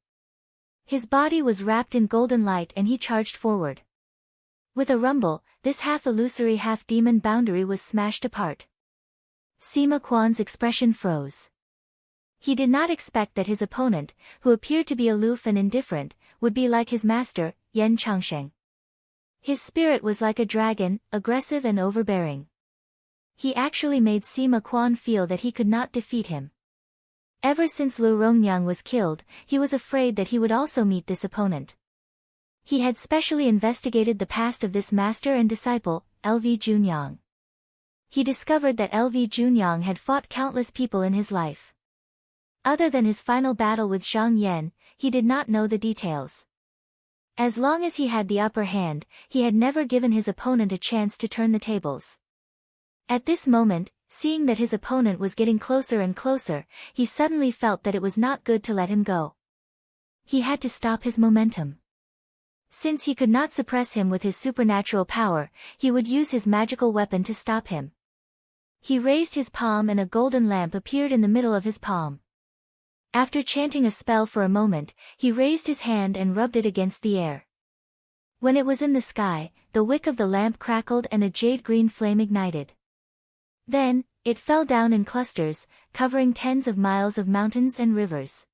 His body was wrapped in golden light and he charged forward. With a rumble, this half-illusory half-demon boundary was smashed apart. Sima Quan's expression froze. He did not expect that his opponent, who appeared to be aloof and indifferent, would be like his master, Yan Changsheng. His spirit was like a dragon, aggressive and overbearing. He actually made Sima Quan feel that he could not defeat him. Ever since Lu Rongyang was killed, he was afraid that he would also meet this opponent. He had specially investigated the past of this master and disciple, LV Junyang. He discovered that LV Junyang had fought countless people in his life. Other than his final battle with Zhang Yan, he did not know the details. As long as he had the upper hand, he had never given his opponent a chance to turn the tables. At this moment, seeing that his opponent was getting closer and closer, he suddenly felt that it was not good to let him go. He had to stop his momentum. Since he could not suppress him with his supernatural power, he would use his magical weapon to stop him. He raised his palm and a golden lamp appeared in the middle of his palm. After chanting a spell for a moment, he raised his hand and rubbed it against the air. When it was in the sky, the wick of the lamp crackled and a jade-green flame ignited. Then, it fell down in clusters, covering tens of miles of mountains and rivers.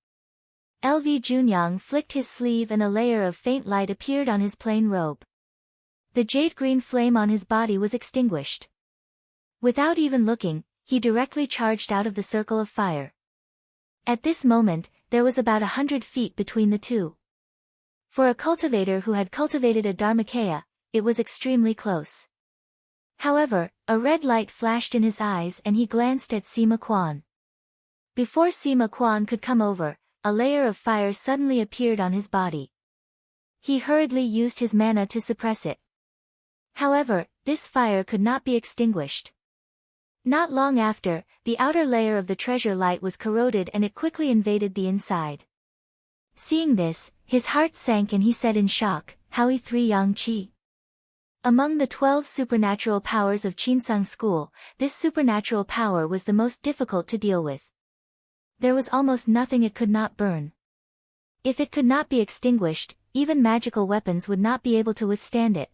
LV Junyang flicked his sleeve and a layer of faint light appeared on his plain robe. The jade-green flame on his body was extinguished. Without even looking, he directly charged out of the circle of fire. At this moment, there was about 100 feet between the two. For a cultivator who had cultivated a Dharmakaya, it was extremely close. However, a red light flashed in his eyes and he glanced at Sima Quan. Before Sima Quan could come over, a layer of fire suddenly appeared on his body. He hurriedly used his mana to suppress it. However, this fire could not be extinguished. Not long after, the outer layer of the treasure light was corroded and it quickly invaded the inside. Seeing this, his heart sank and he said in shock, "Howie 3 Yang Qi." Among the 12 supernatural powers of Qinsang school, this supernatural power was the most difficult to deal with. There was almost nothing it could not burn. If it could not be extinguished, even magical weapons would not be able to withstand it.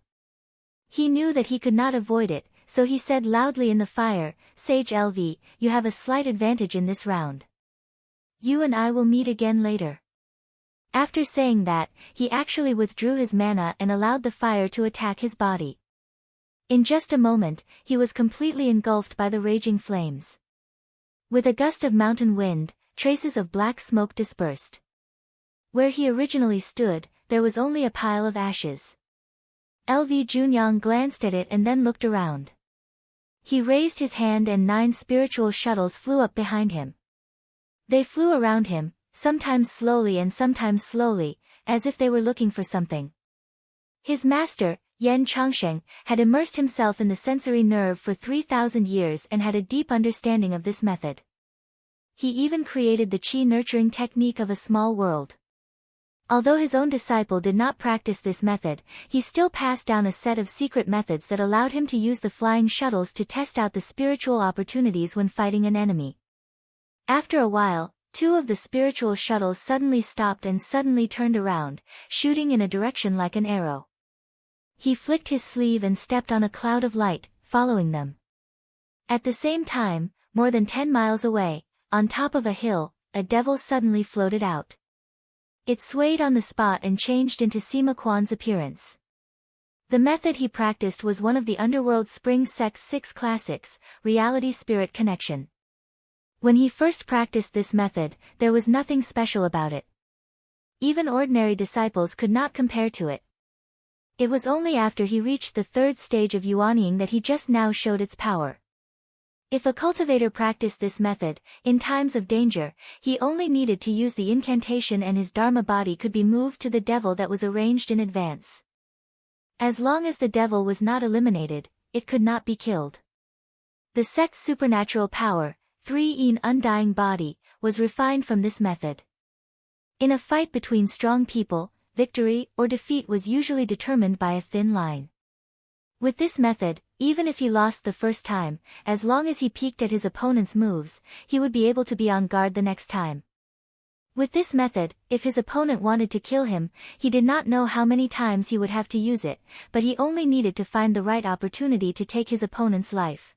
He knew that he could not avoid it, so he said loudly in the fire, "Sage LV, you have a slight advantage in this round. You and I will meet again later." After saying that, he actually withdrew his mana and allowed the fire to attack his body. In just a moment, he was completely engulfed by the raging flames. With a gust of mountain wind, traces of black smoke dispersed. Where he originally stood, there was only a pile of ashes. LV Junyang glanced at it and then looked around. He raised his hand and 9 spiritual shuttles flew up behind him. They flew around him, sometimes slowly and sometimes slowly, as if they were looking for something. His master, Yan Changsheng, had immersed himself in the sensory nerve for 3,000 years and had a deep understanding of this method. He even created the qi nurturing technique of a small world. Although his own disciple did not practice this method, he still passed down a set of secret methods that allowed him to use the flying shuttles to test out the spiritual opportunities when fighting an enemy. After a while, 2 of the spiritual shuttles suddenly stopped and suddenly turned around, shooting in a direction like an arrow. He flicked his sleeve and stepped on a cloud of light, following them. At the same time, more than 10 miles away, on top of a hill, a devil suddenly floated out. It swayed on the spot and changed into Sima Quan's appearance. The method he practiced was one of the Underworld Spring Sect's 6 classics, Reality-Spirit Connection. When he first practiced this method, there was nothing special about it. Even ordinary disciples could not compare to it. It was only after he reached the 3rd stage of Yuanying that he just now showed its power. If a cultivator practiced this method, in times of danger, he only needed to use the incantation and his Dharma body could be moved to the devil that was arranged in advance. As long as the devil was not eliminated, it could not be killed. The sect's supernatural power, 3 undying body, was refined from this method. In a fight between strong people, victory or defeat was usually determined by a thin line. With this method, even if he lost the first time, as long as he peeked at his opponent's moves, he would be able to be on guard the next time. With this method, if his opponent wanted to kill him, he did not know how many times he would have to use it, but he only needed to find the right opportunity to take his opponent's life.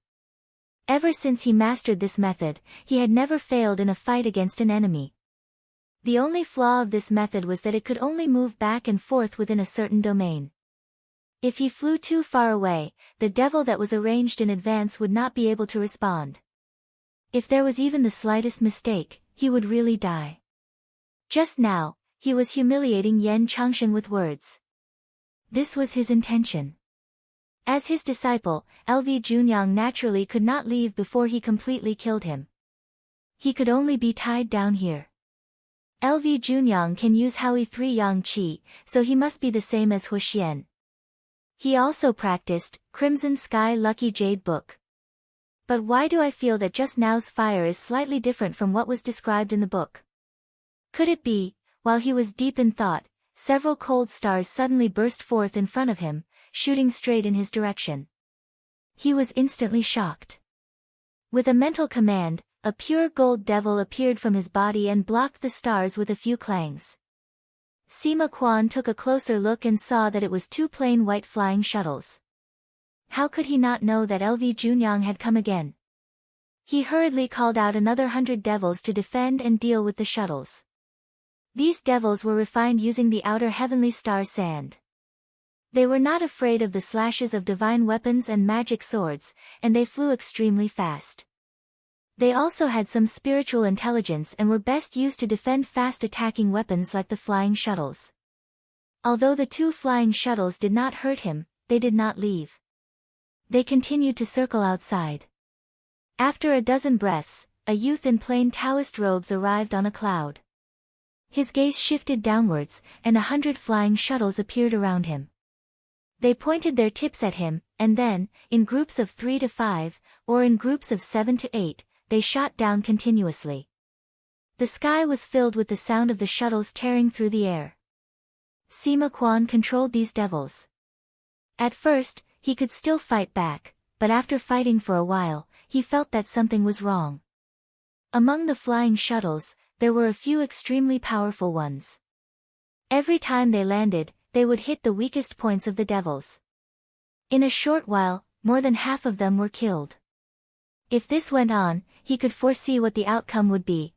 Ever since he mastered this method, he had never failed in a fight against an enemy. The only flaw of this method was that it could only move back and forth within a certain domain. If he flew too far away, the devil that was arranged in advance would not be able to respond. If there was even the slightest mistake, he would really die. Just now, he was humiliating Yan Changsheng with words. This was his intention. As his disciple, LV Junyang naturally could not leave before he completely killed him. He could only be tied down here. LV Junyang can use Howie 3 Yang Qi, so he must be the same as Huxian. He also practiced Crimson Sky Lucky Jade Book. But why do I feel that just now's fire is slightly different from what was described in the book? Could it be, while he was deep in thought, several cold stars suddenly burst forth in front of him, shooting straight in his direction? He was instantly shocked. With a mental command, a pure gold devil appeared from his body and blocked the stars with a few clangs. Sima Quan took a closer look and saw that it was 2 plain white flying shuttles. How could he not know that LV Junyang had come again? He hurriedly called out another 100 devils to defend and deal with the shuttles. These devils were refined using the outer heavenly star sand. They were not afraid of the slashes of divine weapons and magic swords, and they flew extremely fast. They also had some spiritual intelligence and were best used to defend fast-attacking weapons like the flying shuttles. Although the 2 flying shuttles did not hurt him, they did not leave. They continued to circle outside. After a dozen breaths, a youth in plain Taoist robes arrived on a cloud. His gaze shifted downwards, and 100 flying shuttles appeared around him. They pointed their tips at him, and then, in groups of 3 to 5, or in groups of 7 to 8, they shot down continuously. The sky was filled with the sound of the shuttles tearing through the air. Sima Qian controlled these devils. At first, he could still fight back, but after fighting for a while, he felt that something was wrong. Among the flying shuttles, there were a few extremely powerful ones. Every time they landed, they would hit the weakest points of the devils. In a short while, more than half of them were killed. If this went on, he could foresee what the outcome would be.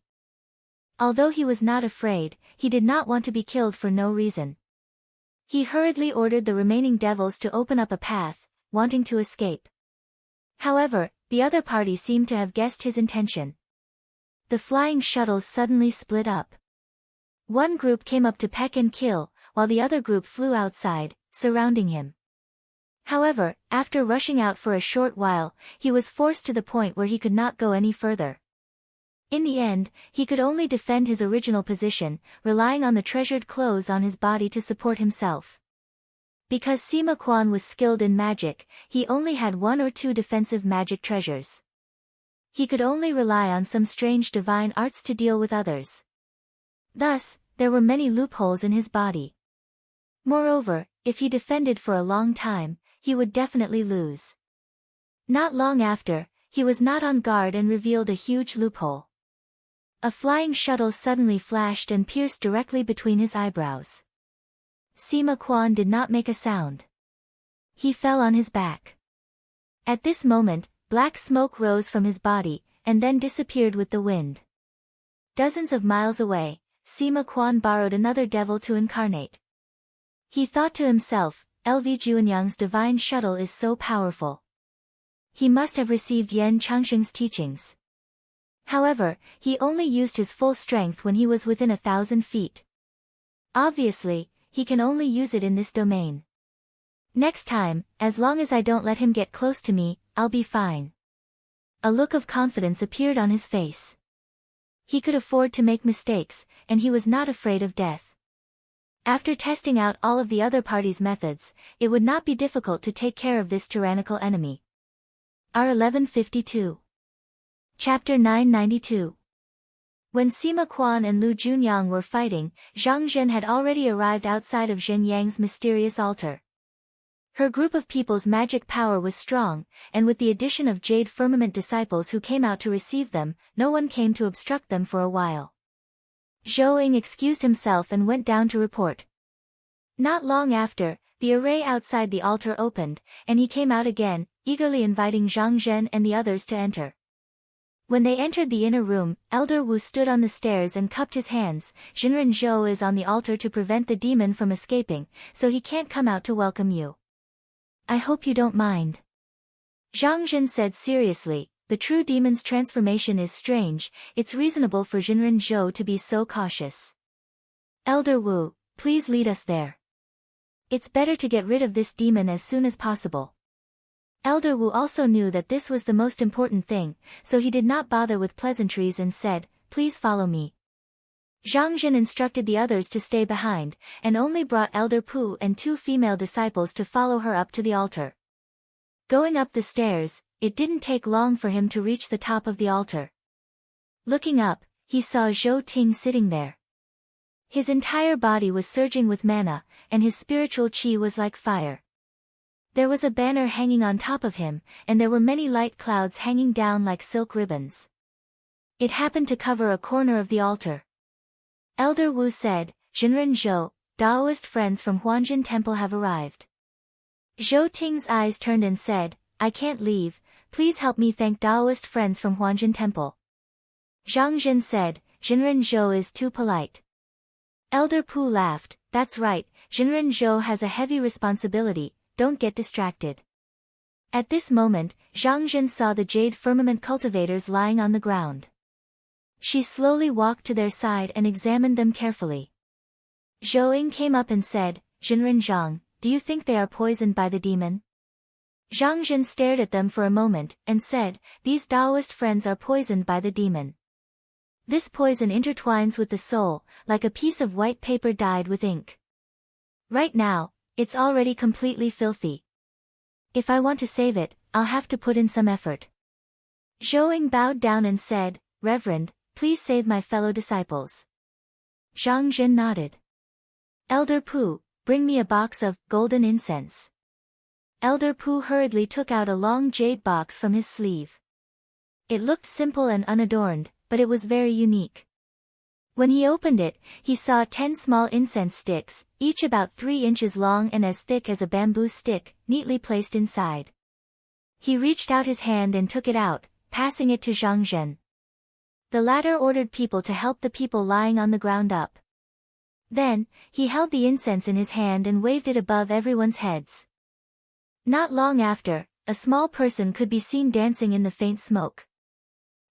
Although he was not afraid, he did not want to be killed for no reason. He hurriedly ordered the remaining devils to open up a path, wanting to escape. However, the other party seemed to have guessed his intention. The flying shuttles suddenly split up. One group came up to peck and kill, while the other group flew outside, surrounding him. However, after rushing out for a short while, he was forced to the point where he could not go any further. In the end, he could only defend his original position, relying on the treasured clothes on his body to support himself. Because Sima Qian was skilled in magic, he only had 1 or 2 defensive magic treasures. He could only rely on some strange divine arts to deal with others. Thus, there were many loopholes in his body. Moreover, if he defended for a long time, he would definitely lose. Not long after, he was not on guard and revealed a huge loophole. A flying shuttle suddenly flashed and pierced directly between his eyebrows. Sima Qian did not make a sound. He fell on his back. At this moment, black smoke rose from his body, and then disappeared with the wind. Dozens of miles away, Sima Qian borrowed another devil to incarnate. He thought to himself, LV Juanyang's divine shuttle is so powerful. He must have received Yan Changsheng's teachings. However, he only used his full strength when he was within 1,000 feet. Obviously, he can only use it in this domain. Next time, as long as I don't let him get close to me, I'll be fine. A look of confidence appeared on his face. He could afford to make mistakes, and he was not afraid of death. After testing out all of the other party's methods, it would not be difficult to take care of this tyrannical enemy. R1152. Chapter 992. When Sima Qian and Lu Junyang were fighting, Zhang Zhen had already arrived outside of Zhen Yang's mysterious altar. Her group of people's magic power was strong, and with the addition of Jade Firmament disciples who came out to receive them, no one came to obstruct them for a while. Zhou Ying excused himself and went down to report. Not long after, the array outside the altar opened, and he came out again, eagerly inviting Zhang Zhen and the others to enter. When they entered the inner room, Elder Wu stood on the stairs and cupped his hands. Jinren Zhou is on the altar to prevent the demon from escaping, so he can't come out to welcome you. I hope you don't mind. Zhang Zhen said seriously, the true demon's transformation is strange, it's reasonable for Jinren Zhou to be so cautious. Elder Wu, please lead us there. It's better to get rid of this demon as soon as possible. Elder Wu also knew that this was the most important thing, so he did not bother with pleasantries and said, please follow me. Zhang Zhen instructed the others to stay behind, and only brought Elder Pu and 2 female disciples to follow her up to the altar. Going up the stairs, it didn't take long for him to reach the top of the altar. Looking up, he saw Zhou Ting sitting there. His entire body was surging with mana, and his spiritual qi was like fire. There was a banner hanging on top of him, and there were many light clouds hanging down like silk ribbons. It happened to cover a corner of the altar. Elder Wu said, Jinren Zhou, Daoist friends from Huanjin Temple have arrived. Zhou Ting's eyes turned and said, I can't leave, please help me thank Daoist friends from Huanjin Temple. Zhang Zhen said, Jinren Zhou is too polite. Elder Pu laughed, that's right, Jinren Zhou has a heavy responsibility, don't get distracted. At this moment, Zhang Zhen saw the jade firmament cultivators lying on the ground. She slowly walked to their side and examined them carefully. Zhou Ying came up and said, Jinren Zhang, do you think they are poisoned by the demon? Zhang Zhen stared at them for a moment, and said, these Daoist friends are poisoned by the demon. This poison intertwines with the soul, like a piece of white paper dyed with ink. Right now, it's already completely filthy. If I want to save it, I'll have to put in some effort. Zhou Ying bowed down and said, Reverend, please save my fellow disciples. Zhang Zhen nodded. Elder Pu, bring me a box of golden incense. Elder Pu hurriedly took out a long jade box from his sleeve. It looked simple and unadorned, but it was very unique. When he opened it, he saw 10 small incense sticks, each about 3 inches long and as thick as a bamboo stick, neatly placed inside. He reached out his hand and took it out, passing it to Zhang Zhen. The latter ordered people to help the people lying on the ground up. Then, he held the incense in his hand and waved it above everyone's heads. Not long after, a small person could be seen dancing in the faint smoke.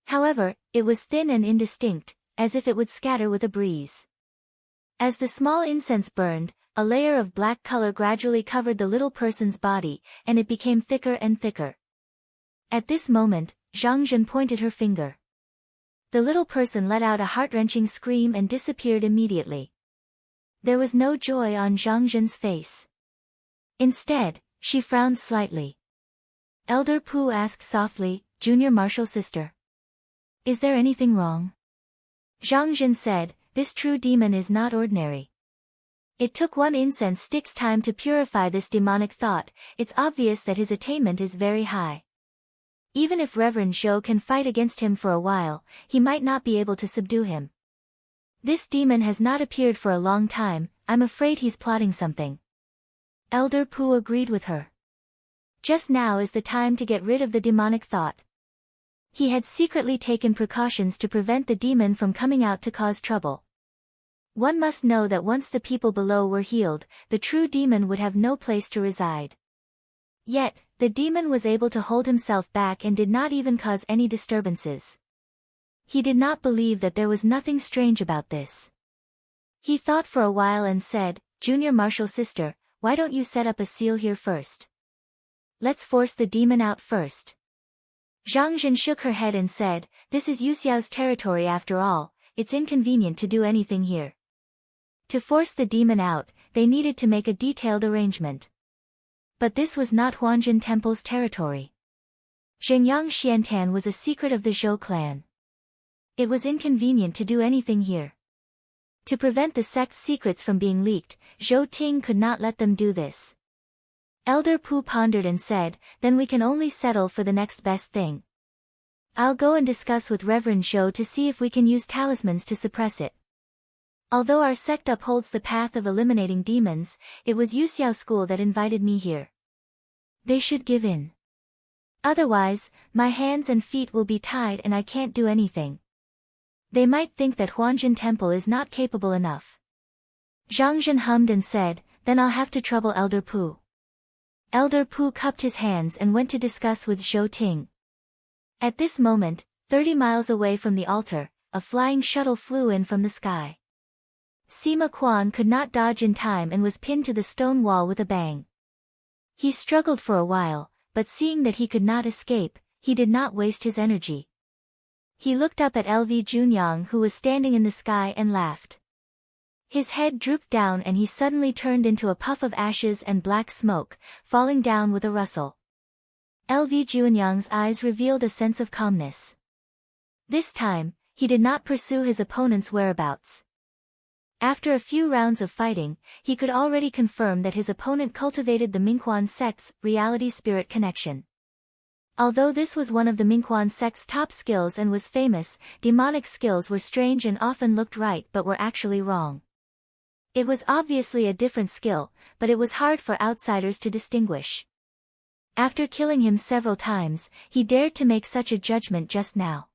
However, it was thin and indistinct, as if it would scatter with a breeze. As the small incense burned, a layer of black color gradually covered the little person's body, and it became thicker and thicker. At this moment, Zhang Zhen pointed her finger. The little person let out a heart-wrenching scream and disappeared immediately. There was no joy on Zhang Zhen's face. Instead, she frowned slightly. Elder Pu asked softly, "Junior martial sister, is there anything wrong?" Zhang Zhen said, "This true demon is not ordinary. It took 1 incense stick's time to purify this demonic thought. It's obvious that his attainment is very high. Even if Reverend Zhou can fight against him for a while, he might not be able to subdue him. This demon has not appeared for a long time, I'm afraid he's plotting something." Elder Pu agreed with her. Just now is the time to get rid of the demonic thought. He had secretly taken precautions to prevent the demon from coming out to cause trouble. One must know that once the people below were healed, the true demon would have no place to reside. Yet, the demon was able to hold himself back and did not even cause any disturbances. He did not believe that there was nothing strange about this. He thought for a while and said, "Junior martial sister, why don't you set up a seal here first? Let's force the demon out first." Zhang Zhen shook her head and said, "This is Yuxiao's territory after all, it's inconvenient to do anything here." To force the demon out, they needed to make a detailed arrangement. But this was not Huanjin Temple's territory. Zhenyang Xiantan was a secret of the Zhou clan. It was inconvenient to do anything here. To prevent the sect's secrets from being leaked, Zhou Ting could not let them do this. Elder Pu pondered and said, "Then we can only settle for the next best thing. I'll go and discuss with Reverend Zhou to see if we can use talismans to suppress it. Although our sect upholds the path of eliminating demons, it was Yuxiao school that invited me here. They should give in. Otherwise, my hands and feet will be tied and I can't do anything. They might think that Huanjin Temple is not capable enough." Zhang Zhen hummed and said, "Then I'll have to trouble Elder Pu." Elder Pu cupped his hands and went to discuss with Zhou Ting. At this moment, 30 miles away from the altar, a flying shuttle flew in from the sky. Sima Quan could not dodge in time and was pinned to the stone wall with a bang. He struggled for a while, but seeing that he could not escape, he did not waste his energy. He looked up at LV Junyang who was standing in the sky and laughed. His head drooped down and he suddenly turned into a puff of ashes and black smoke, falling down with a rustle. LV Junyang's eyes revealed a sense of calmness. This time, he did not pursue his opponent's whereabouts. After a few rounds of fighting, he could already confirm that his opponent cultivated the Minghuan sect's reality-spirit connection. Although this was one of the Minghuan sect's top skills and was famous, demonic skills were strange and often looked right but were actually wrong. It was obviously a different skill, but it was hard for outsiders to distinguish. After killing him several times, he dared to make such a judgment just now.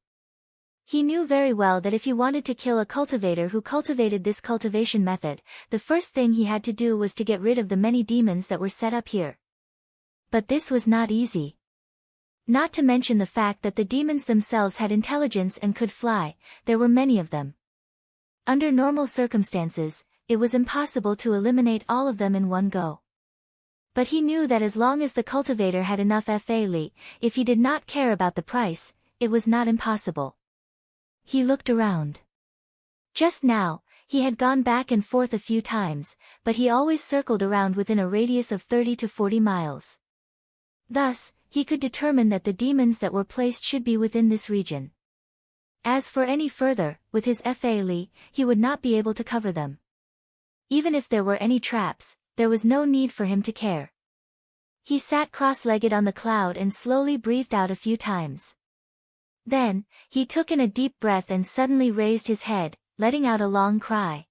He knew very well that if he wanted to kill a cultivator who cultivated this cultivation method, the first thing he had to do was to get rid of the many demons that were set up here. But this was not easy. Not to mention the fact that the demons themselves had intelligence and could fly, there were many of them. Under normal circumstances, it was impossible to eliminate all of them in one go. But he knew that as long as the cultivator had enough Fa-Li, if he did not care about the price, it was not impossible. He looked around. Just now, he had gone back and forth a few times, but he always circled around within a radius of 30 to 40 miles. Thus, he could determine that the demons that were placed should be within this region. As for any further, with his Fa, he would not be able to cover them. Even if there were any traps, there was no need for him to care. He sat cross-legged on the cloud and slowly breathed out a few times. Then, he took in a deep breath and suddenly raised his head, letting out a long cry.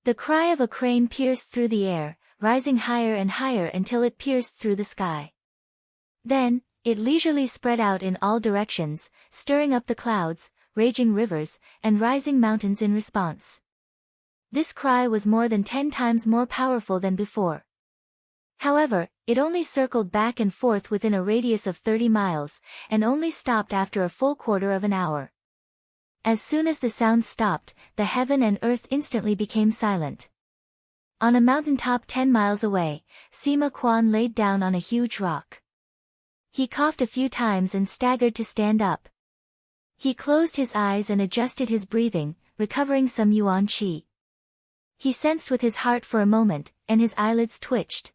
The cry of a crane pierced through the air, rising higher and higher until it pierced through the sky. Then, it leisurely spread out in all directions, stirring up the clouds, raging rivers, and rising mountains in response. This cry was more than 10 times more powerful than before. However, it only circled back and forth within a radius of 30 miles, and only stopped after a full quarter of an hour. As soon as the sound stopped, the heaven and earth instantly became silent. On a mountaintop 10 miles away, Sima Quan laid down on a huge rock. He coughed a few times and staggered to stand up. He closed his eyes and adjusted his breathing, recovering some yuan qi. He sensed with his heart for a moment, and his eyelids twitched.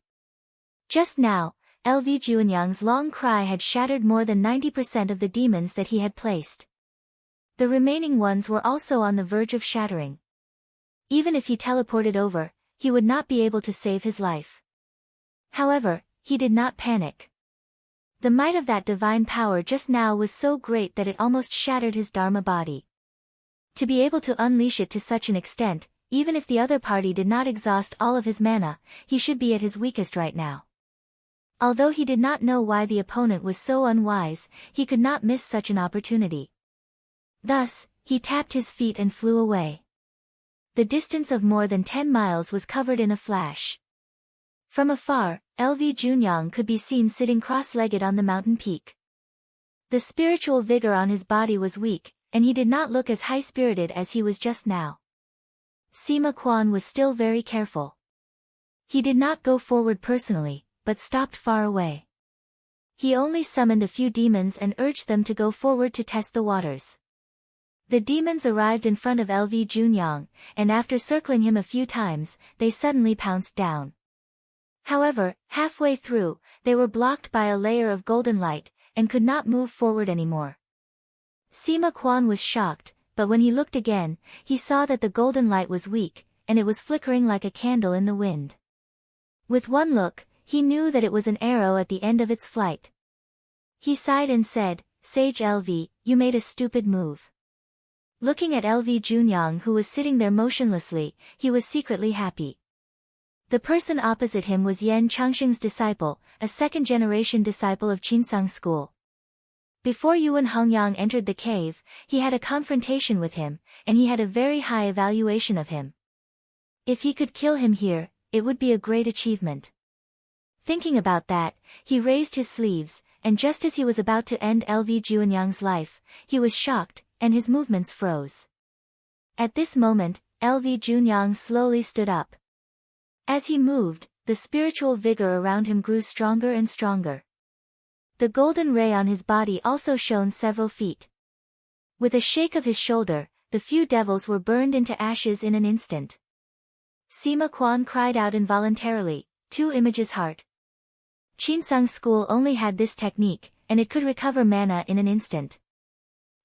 Just now, LV Juanyang's long cry had shattered more than 90% of the demons that he had placed. The remaining ones were also on the verge of shattering. Even if he teleported over, he would not be able to save his life. However, he did not panic. The might of that divine power just now was so great that it almost shattered his Dharma body. To be able to unleash it to such an extent, even if the other party did not exhaust all of his mana, he should be at his weakest right now. Although he did not know why the opponent was so unwise, he could not miss such an opportunity. Thus, he tapped his feet and flew away. The distance of more than 10 miles was covered in a flash. From afar, LV Junyang could be seen sitting cross-legged on the mountain peak. The spiritual vigor on his body was weak, and he did not look as high-spirited as he was just now. Sima Quan was still very careful. He did not go forward personally, but stopped far away. He only summoned a few demons and urged them to go forward to test the waters. The demons arrived in front of LV Junyang, and after circling him a few times, they suddenly pounced down. However, halfway through, they were blocked by a layer of golden light, and could not move forward anymore. Sima Quan was shocked, but when he looked again, he saw that the golden light was weak, and it was flickering like a candle in the wind. With one look, he knew that it was an arrow at the end of its flight. He sighed and said, "Sage LV, you made a stupid move." Looking at LV Junyang who was sitting there motionlessly, he was secretly happy. The person opposite him was Yan Changxing's disciple, a second-generation disciple of Qinsang school. Before Yuan Hongyang entered the cave, he had a confrontation with him, and he had a very high evaluation of him. If he could kill him here, it would be a great achievement. Thinking about that, he raised his sleeves, and just as he was about to end LV Juanyang's life, he was shocked, and his movements froze. At this moment, LV Juanyang slowly stood up. As he moved, the spiritual vigor around him grew stronger and stronger. The golden ray on his body also shone several feet. With a shake of his shoulder, the few devils were burned into ashes in an instant. Sima Quan cried out involuntarily, 2 images heart. Qinsang school only had this technique, and it could recover mana in an instant.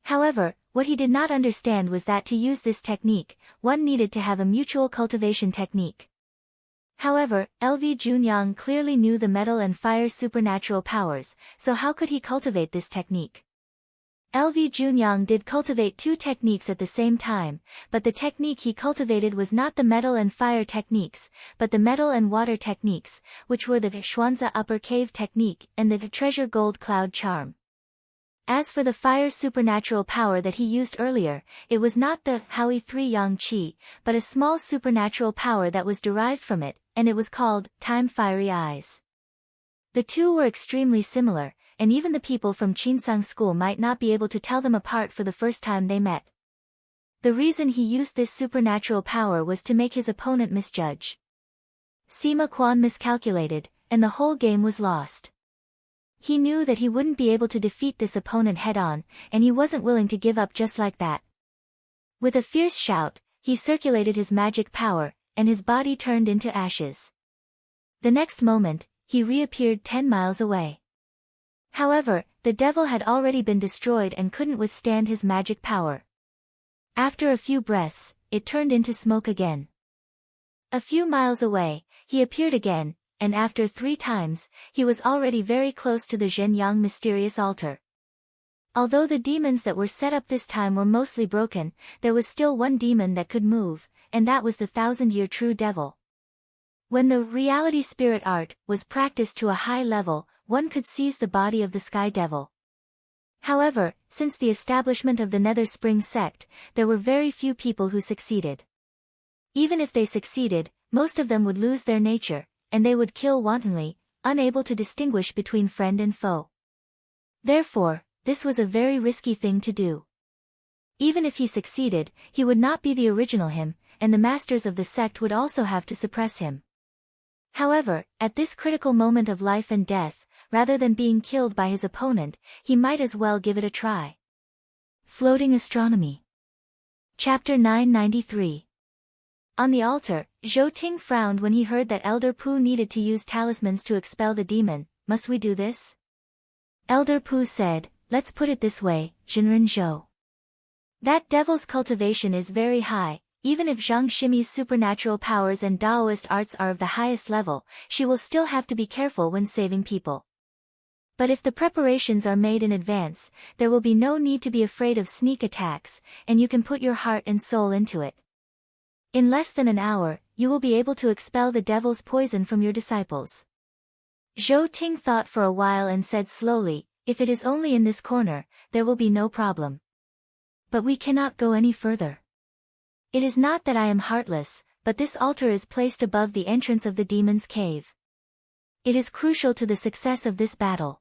However, what he did not understand was that to use this technique, one needed to have a mutual cultivation technique. However, LV Junyang clearly knew the metal and fire supernatural powers, so how could he cultivate this technique? LV Junyang did cultivate 2 techniques at the same time, but the technique he cultivated was not the metal and fire techniques, but the metal and water techniques, which were the Xuanzi upper cave technique and the treasure gold cloud charm. As for the fire supernatural power that he used earlier, it was not the Houi 3 Yang Qi, but a small supernatural power that was derived from it, and it was called Time Fiery Eyes. The two were extremely similar, and even the people from Qinsang school might not be able to tell them apart for the first time they met. The reason he used this supernatural power was to make his opponent misjudge. Sima Quan miscalculated, and the whole game was lost. He knew that he wouldn't be able to defeat this opponent head-on, and he wasn't willing to give up just like that. With a fierce shout, he circulated his magic power, and his body turned into ashes. The next moment, he reappeared 10 miles away. However, The devil had already been destroyed and couldn't withstand his magic power. After a few breaths, it turned into smoke again. A few miles away, he appeared again, and after 3 times, he was already very close to the Zhenyang mysterious altar. Although the demons that were set up this time were mostly broken, there was still one demon that could move, and that was the 1000-year true devil. When the reality spirit art was practiced to a high level, one could seize the body of the sky devil. However, since the establishment of the Nether Spring sect, there were very few people who succeeded. Even if they succeeded, most of them would lose their nature, and they would kill wantonly, unable to distinguish between friend and foe. Therefore, this was a very risky thing to do. Even if he succeeded, he would not be the original him, and the masters of the sect would also have to suppress him. However, at this critical moment of life and death, rather than being killed by his opponent, he might as well give it a try. Floating Astronomy. Chapter 993. On the altar, Zhou Ting frowned when he heard that Elder Pu needed to use talismans to expel the demon. Must we do this? Elder Pu said, let's put it this way, Jinren Zhou. That devil's cultivation is very high. Even if Zhang Shimi's supernatural powers and Daoist arts are of the highest level, she will still have to be careful when saving people. But if the preparations are made in advance, there will be no need to be afraid of sneak attacks, and you can put your heart and soul into it. In less than an hour, you will be able to expel the devil's poison from your disciples. Zhou Ting thought for a while and said slowly, if it is only in this corner, there will be no problem. But we cannot go any further. It is not that I am heartless, but this altar is placed above the entrance of the demon's cave. It is crucial to the success of this battle.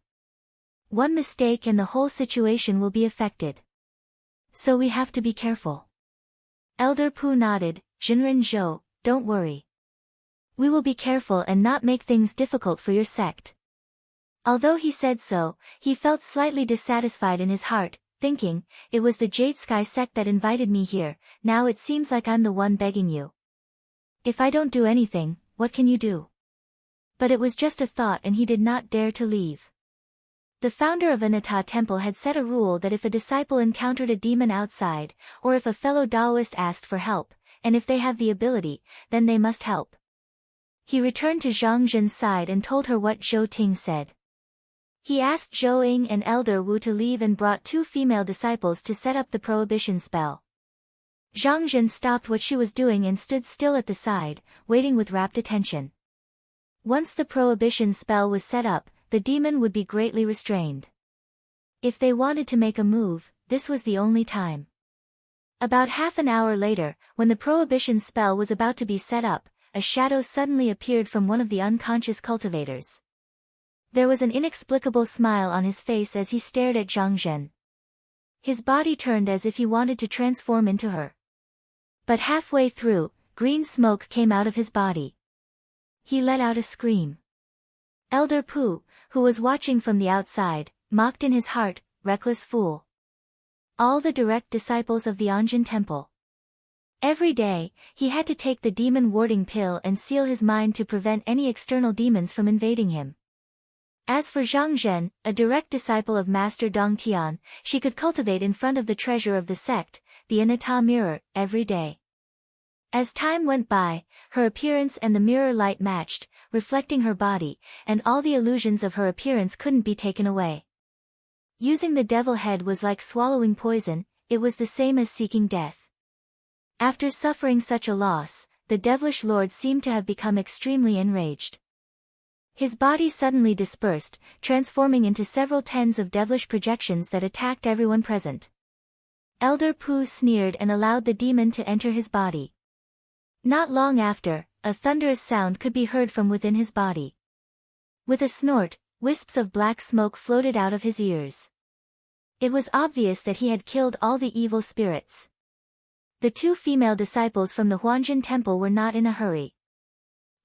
One mistake and the whole situation will be affected. So we have to be careful. Elder Pu nodded. Jinren Zhou, don't worry. We will be careful and not make things difficult for your sect. Although he said so, he felt slightly dissatisfied in his heart, thinking, it was the Jade Sky sect that invited me here, now it seems like I'm the one begging you. If I don't do anything, what can you do? But it was just a thought and he did not dare to leave. The founder of Anata Temple had set a rule that if a disciple encountered a demon outside, or if a fellow Daoist asked for help, and if they have the ability, then they must help. He returned to Zhang Zhen's side and told her what Zhou Ting said. He asked Zhou Ying and Elder Wu to leave and brought 2 female disciples to set up the prohibition spell. Zhang Zhen stopped what she was doing and stood still at the side, waiting with rapt attention. Once the prohibition spell was set up, the demon would be greatly restrained. If they wanted to make a move, this was the only time. About half an hour later, when the prohibition spell was about to be set up, a shadow suddenly appeared from one of the unconscious cultivators. There was an inexplicable smile on his face as he stared at Zhang Zhen. His body turned as if he wanted to transform into her. But halfway through, green smoke came out of his body. He let out a scream. Elder Pu, who was watching from the outside, mocked in his heart, reckless fool. All the direct disciples of the Anjin Temple. Every day, he had to take the demon warding pill and seal his mind to prevent any external demons from invading him. As for Zhang Zhen, a direct disciple of Master Dong Tian, she could cultivate in front of the treasure of the sect, the Anata mirror, every day. As time went by, her appearance and the mirror light matched, reflecting her body, and all the illusions of her appearance couldn't be taken away. Using the devil head was like swallowing poison, it was the same as seeking death. After suffering such a loss, the devilish lord seemed to have become extremely enraged. His body suddenly dispersed, transforming into several tens of devilish projections that attacked everyone present. Elder Pu sneered and allowed the demon to enter his body. Not long after, a thunderous sound could be heard from within his body. With a snort, wisps of black smoke floated out of his ears. It was obvious that he had killed all the evil spirits. The 2 female disciples from the Huanjin Temple were not in a hurry.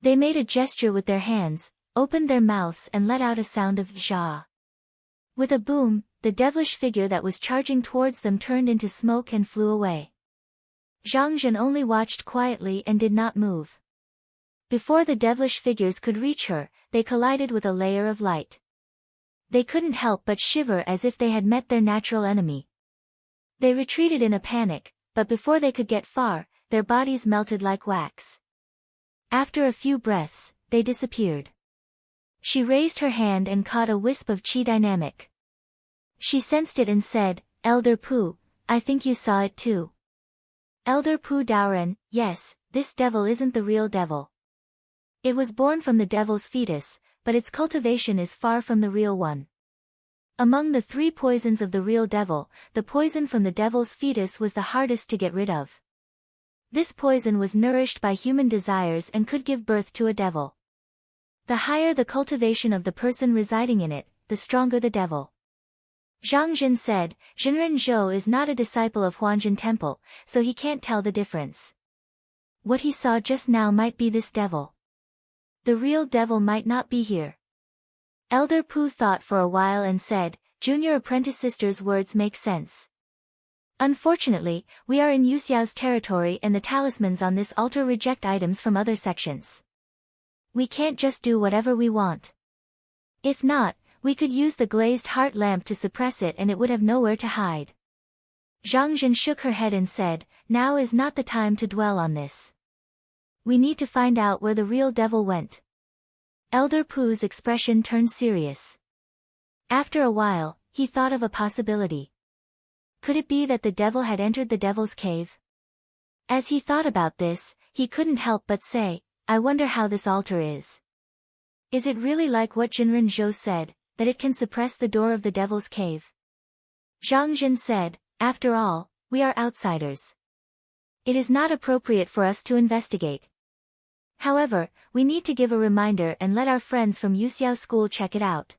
They made a gesture with their hands, opened their mouths and let out a sound of "Jia." With a boom, the devilish figure that was charging towards them turned into smoke and flew away. Zhang Zhen only watched quietly and did not move. Before the devilish figures could reach her, they collided with a layer of light. They couldn't help but shiver as if they had met their natural enemy. They retreated in a panic, but before they could get far, their bodies melted like wax. After a few breaths, they disappeared. She raised her hand and caught a wisp of chi dynamic. She sensed it and said, "Elder Pu, I think you saw it too." Elder Pu Daoren, yes, this devil isn't the real devil. It was born from the devil's fetus, but its cultivation is far from the real one. Among the 3 poisons of the real devil, the poison from the devil's fetus was the hardest to get rid of. This poison was nourished by human desires and could give birth to a devil. The higher the cultivation of the person residing in it, the stronger the devil. Zhang Jin said, "Jinren Zhou is not a disciple of Huanjin Temple, so he can't tell the difference. What he saw just now might be this devil. The real devil might not be here." Elder Pu thought for a while and said, "Junior apprentice sister's words make sense. Unfortunately, we are in Yu Xiao's territory and the talismans on this altar reject items from other sections. We can't just do whatever we want. If not, we could use the glazed heart lamp to suppress it and it would have nowhere to hide." Zhang Jin shook her head and said, "Now is not the time to dwell on this. We need to find out where the real devil went." Elder Pu's expression turned serious. After a while, he thought of a possibility. Could it be that the devil had entered the devil's cave? As he thought about this, he couldn't help but say, "I wonder how this altar is. Is it really like what Jinren Zhou said, that it can suppress the door of the devil's cave?" Zhang Jin said, "After all, we are outsiders. It is not appropriate for us to investigate. However, we need to give a reminder and let our friends from Yu Xiao School check it out."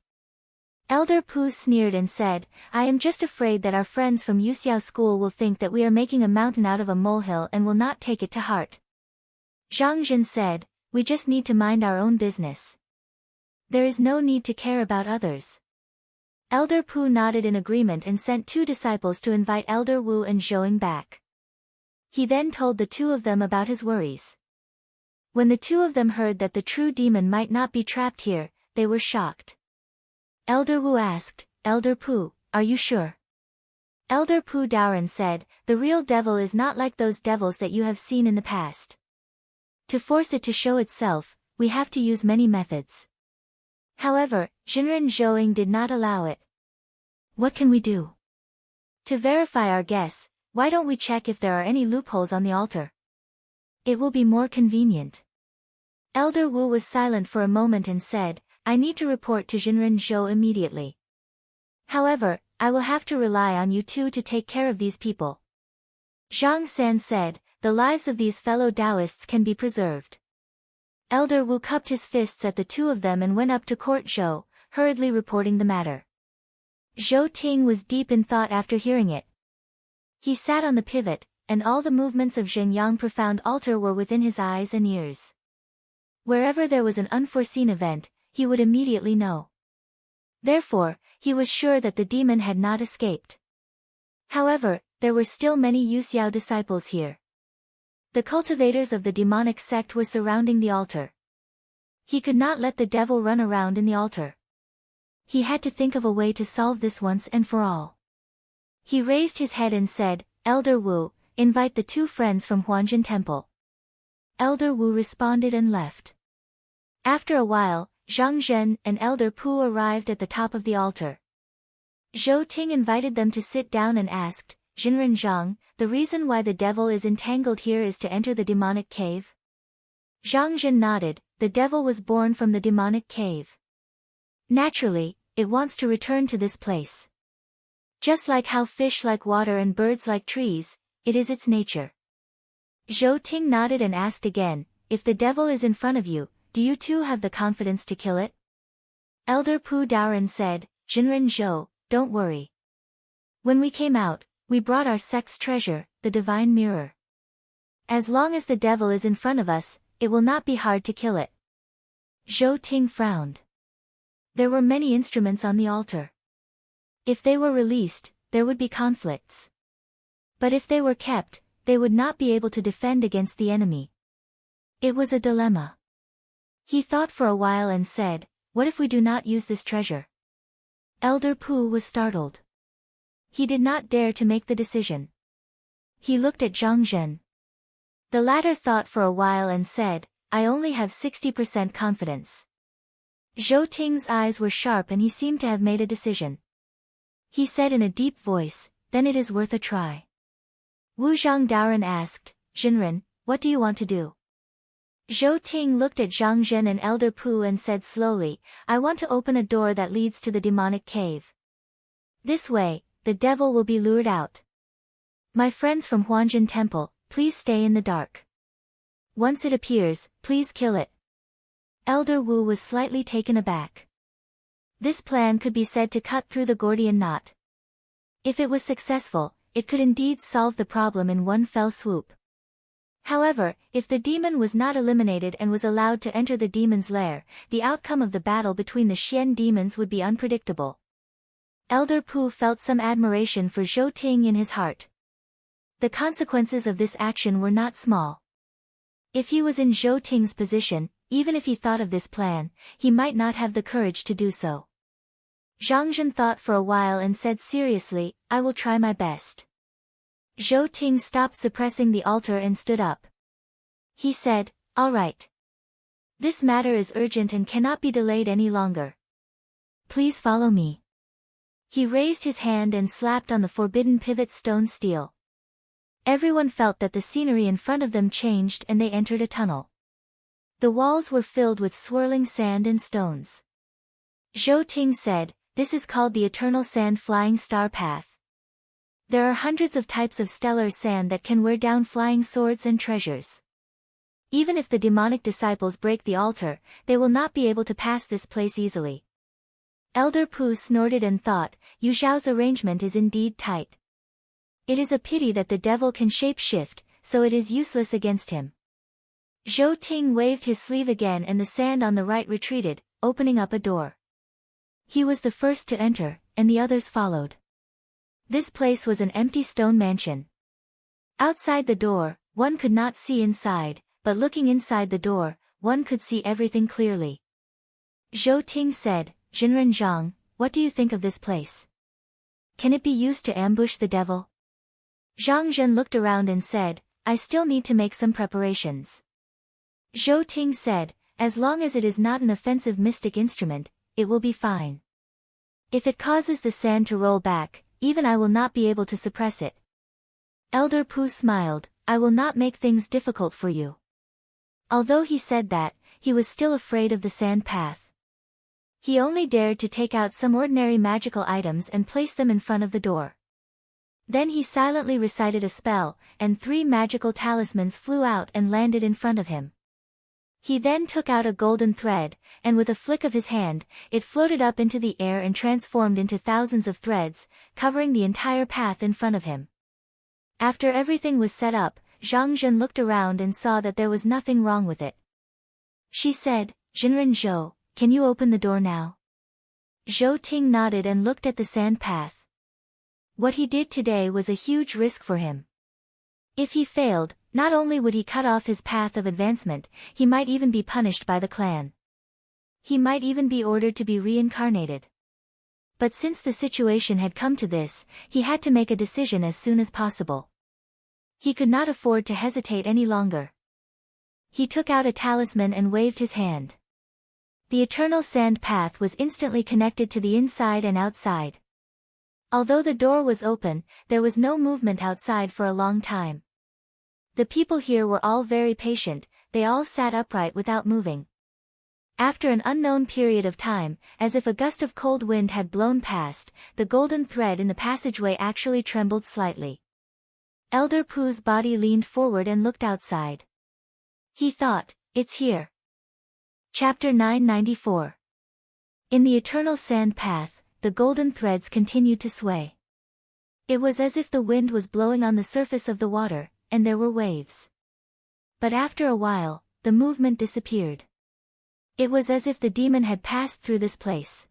Elder Pu sneered and said, "I am just afraid that our friends from Yu Xiao School will think that we are making a mountain out of a molehill and will not take it to heart." Zhang Jin said, "We just need to mind our own business. There is no need to care about others." Elder Pu nodded in agreement and sent 2 disciples to invite Elder Wu and Zhouing back. He then told the 2 of them about his worries. When the 2 of them heard that the true demon might not be trapped here, they were shocked. Elder Wu asked, "Elder Pu, are you sure?" Elder Pu Daoren said, "The real devil is not like those devils that you have seen in the past. To force it to show itself, we have to use many methods. However, Jinren Zhouing did not allow it. What can we do? To verify our guess, why don't we check if there are any loopholes on the altar? It will be more convenient." Elder Wu was silent for a moment and said, "I need to report to Jinren Zhou immediately. However, I will have to rely on you 2 to take care of these people." Zhang San said, "The lives of these fellow Taoists can be preserved." Elder Wu cupped his fists at the 2 of them and went up to Court Zhou, hurriedly reporting the matter. Zhou Ting was deep in thought after hearing it. He sat on the pivot, and all the movements of Zhenyang profound altar were within his eyes and ears. Wherever there was an unforeseen event, he would immediately know. Therefore, he was sure that the demon had not escaped. However, there were still many Yu Xiao disciples here. The cultivators of the demonic sect were surrounding the altar. He could not let the devil run around in the altar. He had to think of a way to solve this once and for all. He raised his head and said, "Elder Wu, invite the 2 friends from Huanjin Temple." Elder Wu responded and left. After a while, Zhang Zhen and Elder Pu arrived at the top of the altar. Zhou Ting invited them to sit down and asked, "Jinren Zhang, the reason why the devil is entangled here is to enter the demonic cave?" Zhang Zhen nodded, "The devil was born from the demonic cave. Naturally, it wants to return to this place. Just like how fish like water and birds like trees, it is its nature." Zhou Ting nodded and asked again, "If the devil is in front of you, do you too have the confidence to kill it?" Elder Pu Daoren said, "Jinren Zhou, don't worry. When we came out, we brought our sect's treasure, the divine mirror. As long as the devil is in front of us, it will not be hard to kill it." Zhou Ting frowned. There were many instruments on the altar. If they were released, there would be conflicts. But if they were kept, they would not be able to defend against the enemy. It was a dilemma. He thought for a while and said, "What if we do not use this treasure? Elder Pu was startled. He did not dare to make the decision. He looked at Zhang Zhen. The latter thought for a while and said, I only have 60% confidence. Zhou Ting's eyes were sharp and he seemed to have made a decision. He said in a deep voice, then it is worth a try. Wu Zhangdaoren asked, Jinren, what do you want to do? Zhou Ting looked at Zhang Zhen and Elder Pu and said slowly, I want to open a door that leads to the demonic cave. This way, the devil will be lured out. My friends from Huanjin Temple, please stay in the dark. Once it appears, please kill it. Elder Wu was slightly taken aback. This plan could be said to cut through the Gordian knot. If it was successful, it could indeed solve the problem in one fell swoop. However, if the demon was not eliminated and was allowed to enter the demon's lair, the outcome of the battle between the Xian demons would be unpredictable. Elder Pu felt some admiration for Zhou Ting in his heart. The consequences of this action were not small. If he was in Zhou Ting's position, even if he thought of this plan, he might not have the courage to do so. Zhang Zhen thought for a while and said seriously, I will try my best. Zhou Ting stopped suppressing the altar and stood up. He said, all right. This matter is urgent and cannot be delayed any longer. Please follow me. He raised his hand and slapped on the forbidden pivot stone steel. Everyone felt that the scenery in front of them changed and they entered a tunnel. The walls were filled with swirling sand and stones. Zhou Ting said, this is called the Eternal Sand Flying Star Path. There are hundreds of types of stellar sand that can wear down flying swords and treasures. Even if the demonic disciples break the altar, they will not be able to pass this place easily. Elder Pu snorted and thought, Yu Zhao's arrangement is indeed tight. It is a pity that the devil can shape-shift, so it is useless against him. Zhou Ting waved his sleeve again and the sand on the right retreated, opening up a door. He was the first to enter, and the others followed. This place was an empty stone mansion. Outside the door, one could not see inside, but looking inside the door, one could see everything clearly. Zhou Ting said, Jinren Zhang, what do you think of this place? Can it be used to ambush the devil? Zhang Zhen looked around and said, I still need to make some preparations. Zhou Ting said, as long as it is not an offensive mystic instrument, it will be fine. If it causes the sand to roll back, even I will not be able to suppress it. Elder Pu smiled, I will not make things difficult for you. Although he said that, he was still afraid of the sand path. He only dared to take out some ordinary magical items and place them in front of the door. Then he silently recited a spell, and 3 magical talismans flew out and landed in front of him. He then took out a golden thread, and with a flick of his hand, it floated up into the air and transformed into thousands of threads, covering the entire path in front of him. After everything was set up, Zhang Zhen looked around and saw that there was nothing wrong with it. She said, Jinren Zhou, can you open the door now? Zhou Ting nodded and looked at the sand path. What he did today was a huge risk for him. If he failed, not only would he cut off his path of advancement, he might even be punished by the clan. He might even be ordered to be reincarnated. But since the situation had come to this, he had to make a decision as soon as possible. He could not afford to hesitate any longer. He took out a talisman and waved his hand. The eternal sand path was instantly connected to the inside and outside. Although the door was open, there was no movement outside for a long time. The people here were all very patient, they all sat upright without moving. After an unknown period of time, as if a gust of cold wind had blown past, the golden thread in the passageway actually trembled slightly. Elder Pu's body leaned forward and looked outside. He thought, it's here. Chapter 994. In the eternal sand path, the golden threads continued to sway. It was as if the wind was blowing on the surface of the water, and there were waves. But after a while, the movement disappeared. It was as if the demon had passed through this place.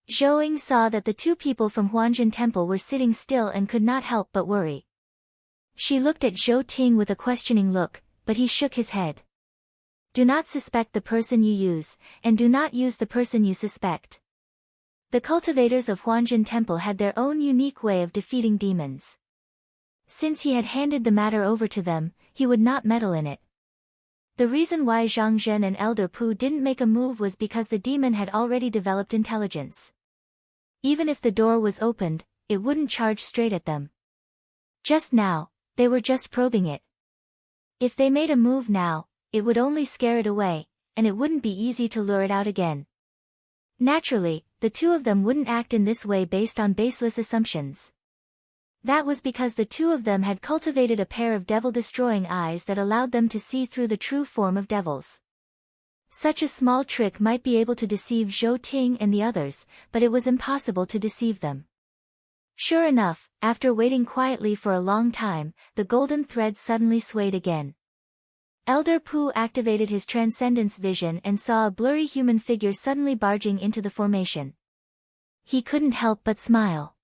Zhou saw that the 2 people from Huanjin Temple were sitting still and could not help but worry. She looked at Zhou Ting with a questioning look, but he shook his head. Do not suspect the person you use, and do not use the person you suspect. The cultivators of Huanjin Temple had their own unique way of defeating demons. Since he had handed the matter over to them, he would not meddle in it. The reason why Zhang Zhen and Elder Pu didn't make a move was because the demon had already developed intelligence. Even if the door was opened, it wouldn't charge straight at them. Just now, they were just probing it. If they made a move now, it would only scare it away, and it wouldn't be easy to lure it out again. Naturally, the two of them wouldn't act in this way based on baseless assumptions. That was because the two of them had cultivated a pair of devil-destroying eyes that allowed them to see through the true form of devils. Such a small trick might be able to deceive Zhou Ting and the others, but it was impossible to deceive them. Sure enough, after waiting quietly for a long time, the golden thread suddenly swayed again. Elder Pu activated his transcendence vision and saw a blurry human figure suddenly barging into the formation. He couldn't help but smile.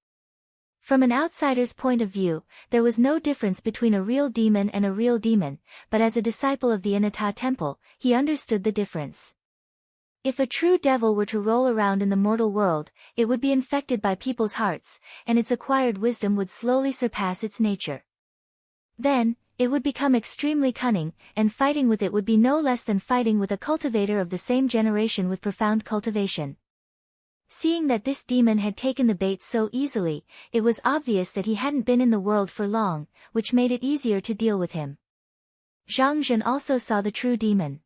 From an outsider's point of view, there was no difference between a real demon and a real demon, but as a disciple of the Inata Temple, he understood the difference. If a true devil were to roll around in the mortal world, it would be infected by people's hearts, and its acquired wisdom would slowly surpass its nature. Then, it would become extremely cunning, and fighting with it would be no less than fighting with a cultivator of the same generation with profound cultivation. Seeing that this demon had taken the bait so easily, it was obvious that he hadn't been in the world for long, which made it easier to deal with him. Zhang Zhen also saw the true demon.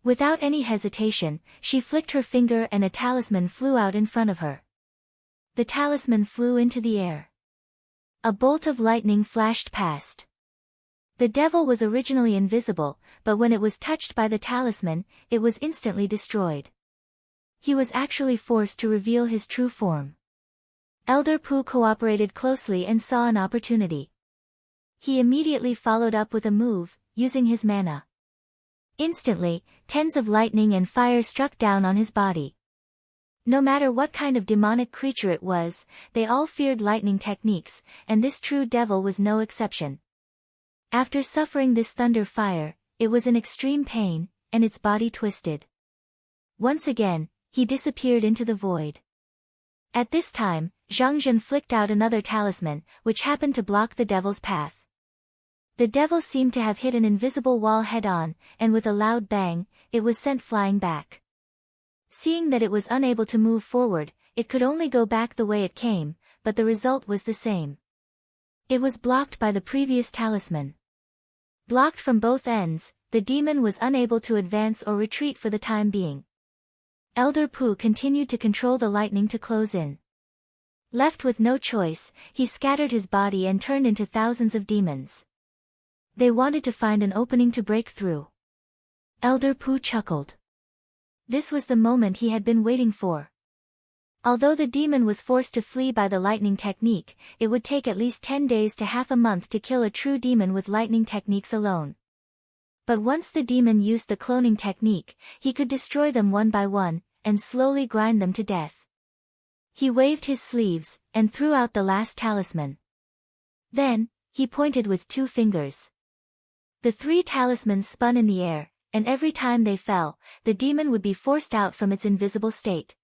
Without any hesitation, she flicked her finger and a talisman flew out in front of her. The talisman flew into the air. A bolt of lightning flashed past. The devil was originally invisible, but when it was touched by the talisman, it was instantly destroyed. He was actually forced to reveal his true form. Elder Pu cooperated closely and saw an opportunity. He immediately followed up with a move, using his mana. Instantly, tens of lightning and fire struck down on his body. No matter what kind of demonic creature it was, they all feared lightning techniques, and this true devil was no exception. After suffering this thunder fire, it was in extreme pain, and its body twisted. Once again, he disappeared into the void. At this time, Zhang Zhen flicked out another talisman, which happened to block the devil's path. The devil seemed to have hit an invisible wall head-on, and with a loud bang, it was sent flying back. Seeing that it was unable to move forward, it could only go back the way it came, but the result was the same. It was blocked by the previous talisman. Blocked from both ends, the demon was unable to advance or retreat for the time being. Elder Pu continued to control the lightning to close in. Left with no choice, he scattered his body and turned into thousands of demons. They wanted to find an opening to break through. Elder Pu chuckled. This was the moment he had been waiting for. Although the demon was forced to flee by the lightning technique, it would take at least 10 days to half a month to kill a true demon with lightning techniques alone. But once the demon used the cloning technique, he could destroy them one by one, and slowly grind them to death. He waved his sleeves, and threw out the last talisman. Then, he pointed with 2 fingers. The 3 talismans spun in the air, and every time they fell, the demon would be forced out from its invisible state.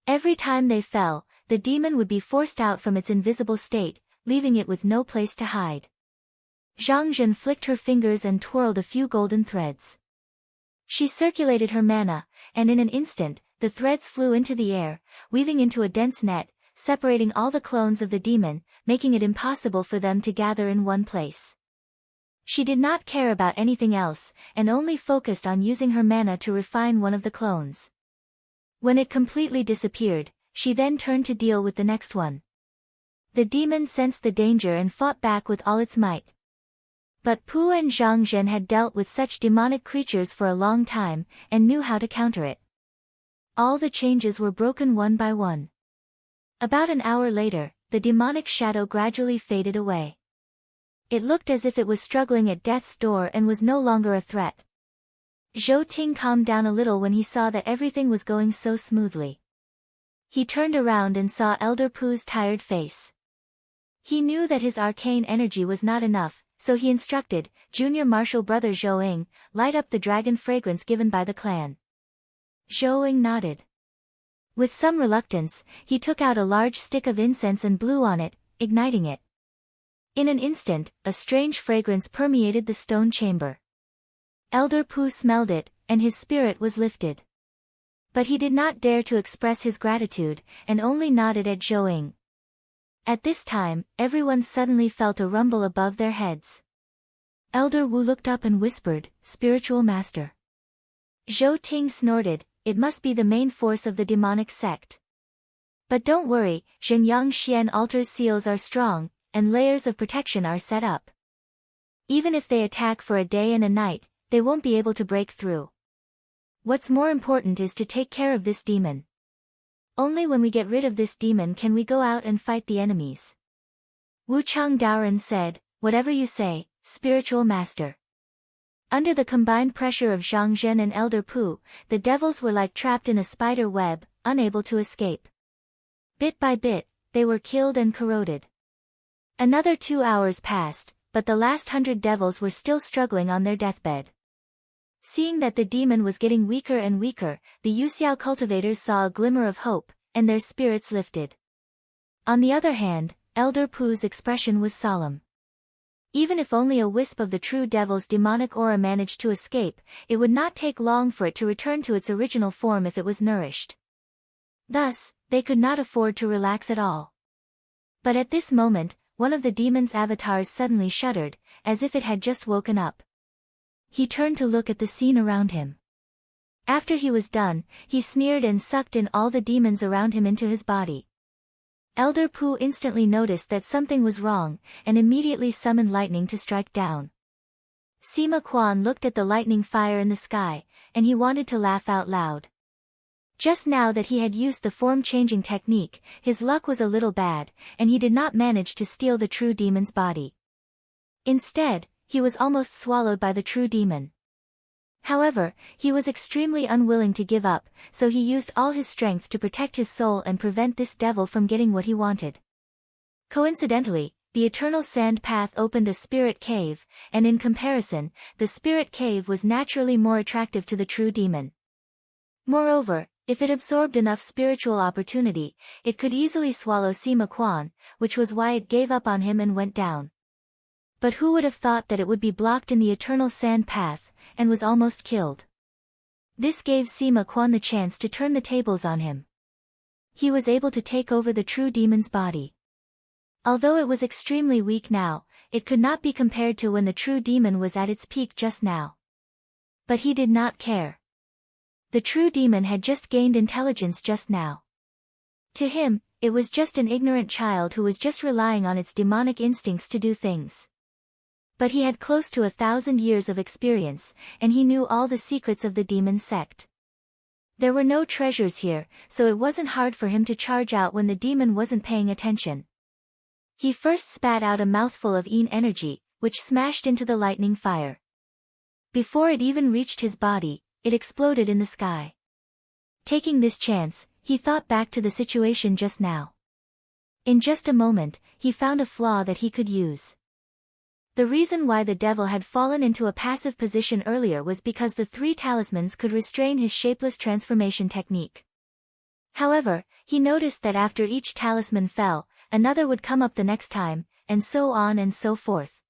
Every time they fell, the demon would be forced out from its invisible state, leaving it with no place to hide. Zhang Zhen flicked her fingers and twirled a few golden threads. She circulated her mana, and in an instant, the threads flew into the air, weaving into a dense net, separating all the clones of the demon, making it impossible for them to gather in one place. She did not care about anything else, and only focused on using her mana to refine one of the clones. When it completely disappeared, she then turned to deal with the next one. The demon sensed the danger and fought back with all its might. But Pu and Zhang Zhen had dealt with such demonic creatures for a long time, and knew how to counter it. All the changes were broken one by one. About an hour later, the demonic shadow gradually faded away. It looked as if it was struggling at death's door and was no longer a threat. Zhou Ting calmed down a little when he saw that everything was going so smoothly. He turned around and saw Elder Pu's tired face. He knew that his arcane energy was not enough, so he instructed, Junior Martial Brother Zhou, light up the dragon fragrance given by the clan. Zhou nodded. With some reluctance, he took out a large stick of incense and blew on it, igniting it. In an instant, a strange fragrance permeated the stone chamber. Elder Pu smelled it, and his spirit was lifted. But he did not dare to express his gratitude, and only nodded at Zhou. At this time, everyone suddenly felt a rumble above their heads. Elder Wu looked up and whispered, "Spiritual master." Zhou Ting snorted, "It must be the main force of the demonic sect. But don't worry, Zhenyang Xian altar's seals are strong, and layers of protection are set up. Even if they attack for a day and a night, they won't be able to break through. What's more important is to take care of this demon. Only when we get rid of this demon can we go out and fight the enemies." Wu Chang Daoren said, "Whatever you say, spiritual master." Under the combined pressure of Zhang Zhen and Elder Pu, the devils were like trapped in a spider web, unable to escape. Bit by bit, they were killed and corroded. Another 2 hours passed, but the last 100 devils were still struggling on their deathbed. Seeing that the demon was getting weaker and weaker, the Yuxiao cultivators saw a glimmer of hope, and their spirits lifted. On the other hand, Elder Pu's expression was solemn. Even if only a wisp of the true devil's demonic aura managed to escape, it would not take long for it to return to its original form if it was nourished. Thus, they could not afford to relax at all. But at this moment, one of the demon's avatars suddenly shuddered, as if it had just woken up. He turned to look at the scene around him. After he was done, he smeared and sucked in all the demons around him into his body. Elder Pu instantly noticed that something was wrong, and immediately summoned lightning to strike down. Sima Quan looked at the lightning fire in the sky, and he wanted to laugh out loud. Just now that he had used the form-changing technique, his luck was a little bad, and he did not manage to steal the true demon's body. Instead, he was almost swallowed by the true demon. However, he was extremely unwilling to give up, so he used all his strength to protect his soul and prevent this devil from getting what he wanted. Coincidentally, the eternal sand path opened a spirit cave, and in comparison, the spirit cave was naturally more attractive to the true demon. Moreover, if it absorbed enough spiritual opportunity, it could easily swallow Sima Quan, which was why it gave up on him and went down. But who would have thought that it would be blocked in the eternal sand path, and was almost killed? This gave Sima Quan the chance to turn the tables on him. He was able to take over the true demon's body. Although it was extremely weak now, it could not be compared to when the true demon was at its peak just now. But he did not care. The true demon had just gained intelligence just now. To him, it was just an ignorant child who was just relying on its demonic instincts to do things. But he had close to 1,000 years of experience, and he knew all the secrets of the demon sect. There were no treasures here, so it wasn't hard for him to charge out when the demon wasn't paying attention. He first spat out a mouthful of Yin energy, which smashed into the lightning fire. Before it even reached his body, it exploded in the sky. Taking this chance, he thought back to the situation just now. In just a moment, he found a flaw that he could use. The reason why the devil had fallen into a passive position earlier was because the 3 talismans could restrain his shapeless transformation technique. However, he noticed that after each talisman fell, another would come up the next time, and so on and so forth.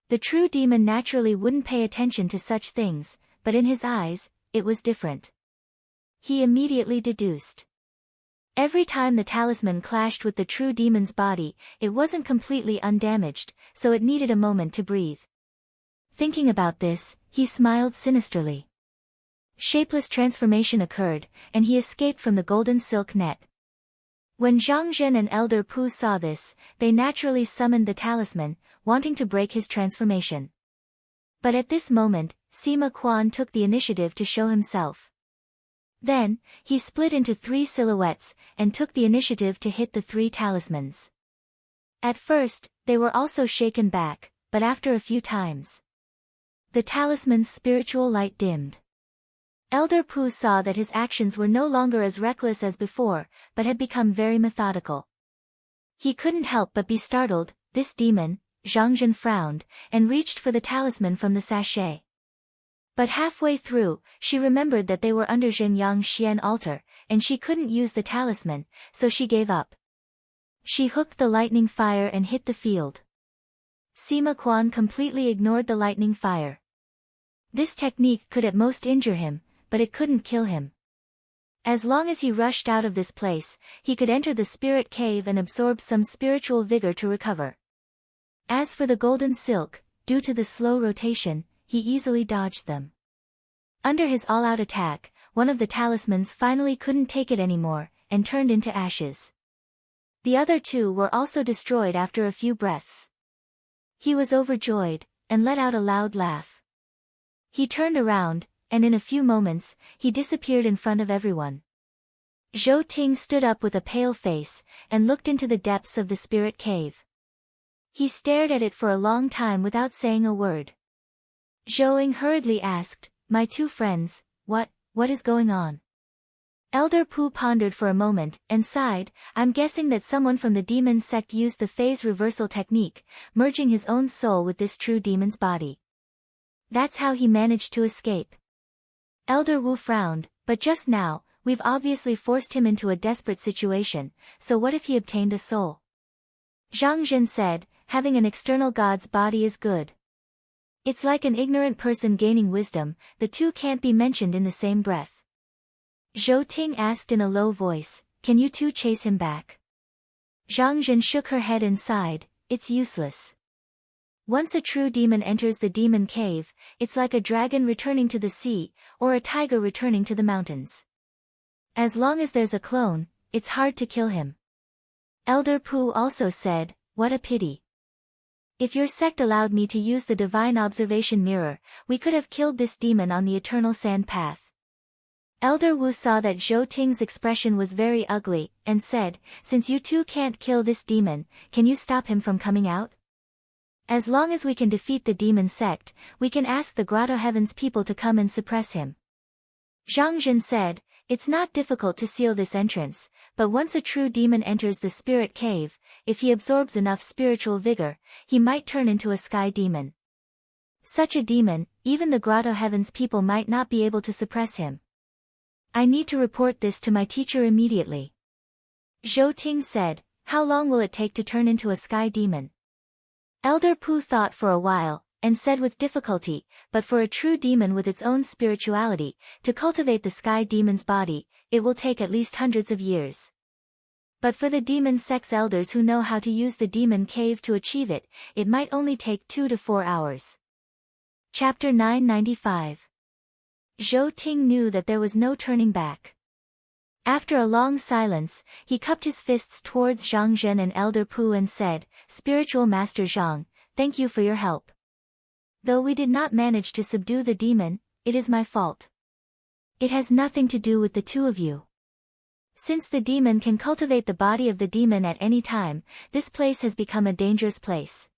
The true demon naturally wouldn't pay attention to such things, but in his eyes, it was different. He immediately deduced. Every time the talisman clashed with the true demon's body, it wasn't completely undamaged, so it needed a moment to breathe. Thinking about this, he smiled sinisterly. Shapeless transformation occurred, and he escaped from the golden silk net. When Zhang Zhen and Elder Pu saw this, they naturally summoned the talisman, wanting to break his transformation. But at this moment, Sima Quan took the initiative to show himself. Then, he split into 3 silhouettes, and took the initiative to hit the 3 talismans. At first, they were also shaken back, but after a few times, the talisman's spiritual light dimmed. Elder Pu saw that his actions were no longer as reckless as before, but had become very methodical. He couldn't help but be startled. This demon, Zhang Zhen frowned, and reached for the talisman from the sachet. But halfway through, she remembered that they were under Zhenyang Xian altar, and she couldn't use the talisman, so she gave up. She hooked the lightning fire and hit the field. Sima Quan completely ignored the lightning fire. This technique could at most injure him, but it couldn't kill him. As long as he rushed out of this place, he could enter the spirit cave and absorb some spiritual vigor to recover. As for the golden silk, due to the slow rotation, he easily dodged them. Under his all-out attack, one of the talismans finally couldn't take it anymore, and turned into ashes. The other two were also destroyed after a few breaths. He was overjoyed, and let out a loud laugh. He turned around, and in a few moments, he disappeared in front of everyone. Zhou Ting stood up with a pale face, and looked into the depths of the spirit cave. He stared at it for a long time without saying a word. Zhou Ying hurriedly asked, "My two friends, what is going on?" Elder Pu pondered for a moment, and sighed. "I'm guessing that someone from the demon sect used the phase reversal technique, merging his own soul with this true demon's body. That's how he managed to escape." Elder Wu frowned, "But just now, we've obviously forced him into a desperate situation, so what if he obtained a soul?" Zhang Zhen said, "Having an external god's body is good. It's like an ignorant person gaining wisdom, the two can't be mentioned in the same breath." Zhou Ting asked in a low voice, "Can you two chase him back?" Zhang Zhen shook her head and sighed, "It's useless. Once a true demon enters the demon cave, it's like a dragon returning to the sea, or a tiger returning to the mountains. As long as there's a clone, it's hard to kill him." Elder Pu also said, "What a pity. If your sect allowed me to use the divine observation mirror, we could have killed this demon on the eternal sand path." Elder Wu saw that Zhou Ting's expression was very ugly, and said, "Since you two can't kill this demon, can you stop him from coming out? As long as we can defeat the demon sect, we can ask the Grotto Heaven's people to come and suppress him." Zhang Zhen said, "It's not difficult to seal this entrance, but once a true demon enters the spirit cave, if he absorbs enough spiritual vigor, he might turn into a sky demon. Such a demon, even the Grotto Heaven's people might not be able to suppress him. I need to report this to my teacher immediately." Zhou Ting said, "How long will it take to turn into a sky demon?" Elder Pu thought for a while, and said with difficulty, "But for a true demon with its own spirituality, to cultivate the sky demon's body, it will take at least hundreds of years. But for the demon sect's elders who know how to use the demon cave to achieve it, it might only take 2 to 4 hours. Chapter 995. Zhou Ting knew that there was no turning back. After a long silence, he cupped his fists towards Zhang Zhen and Elder Pu and said, "Spiritual Master Zhang, thank you for your help. Though we did not manage to subdue the demon, it is my fault. It has nothing to do with the two of you. Since the demon can cultivate the body of the demon at any time, this place has become a dangerous place.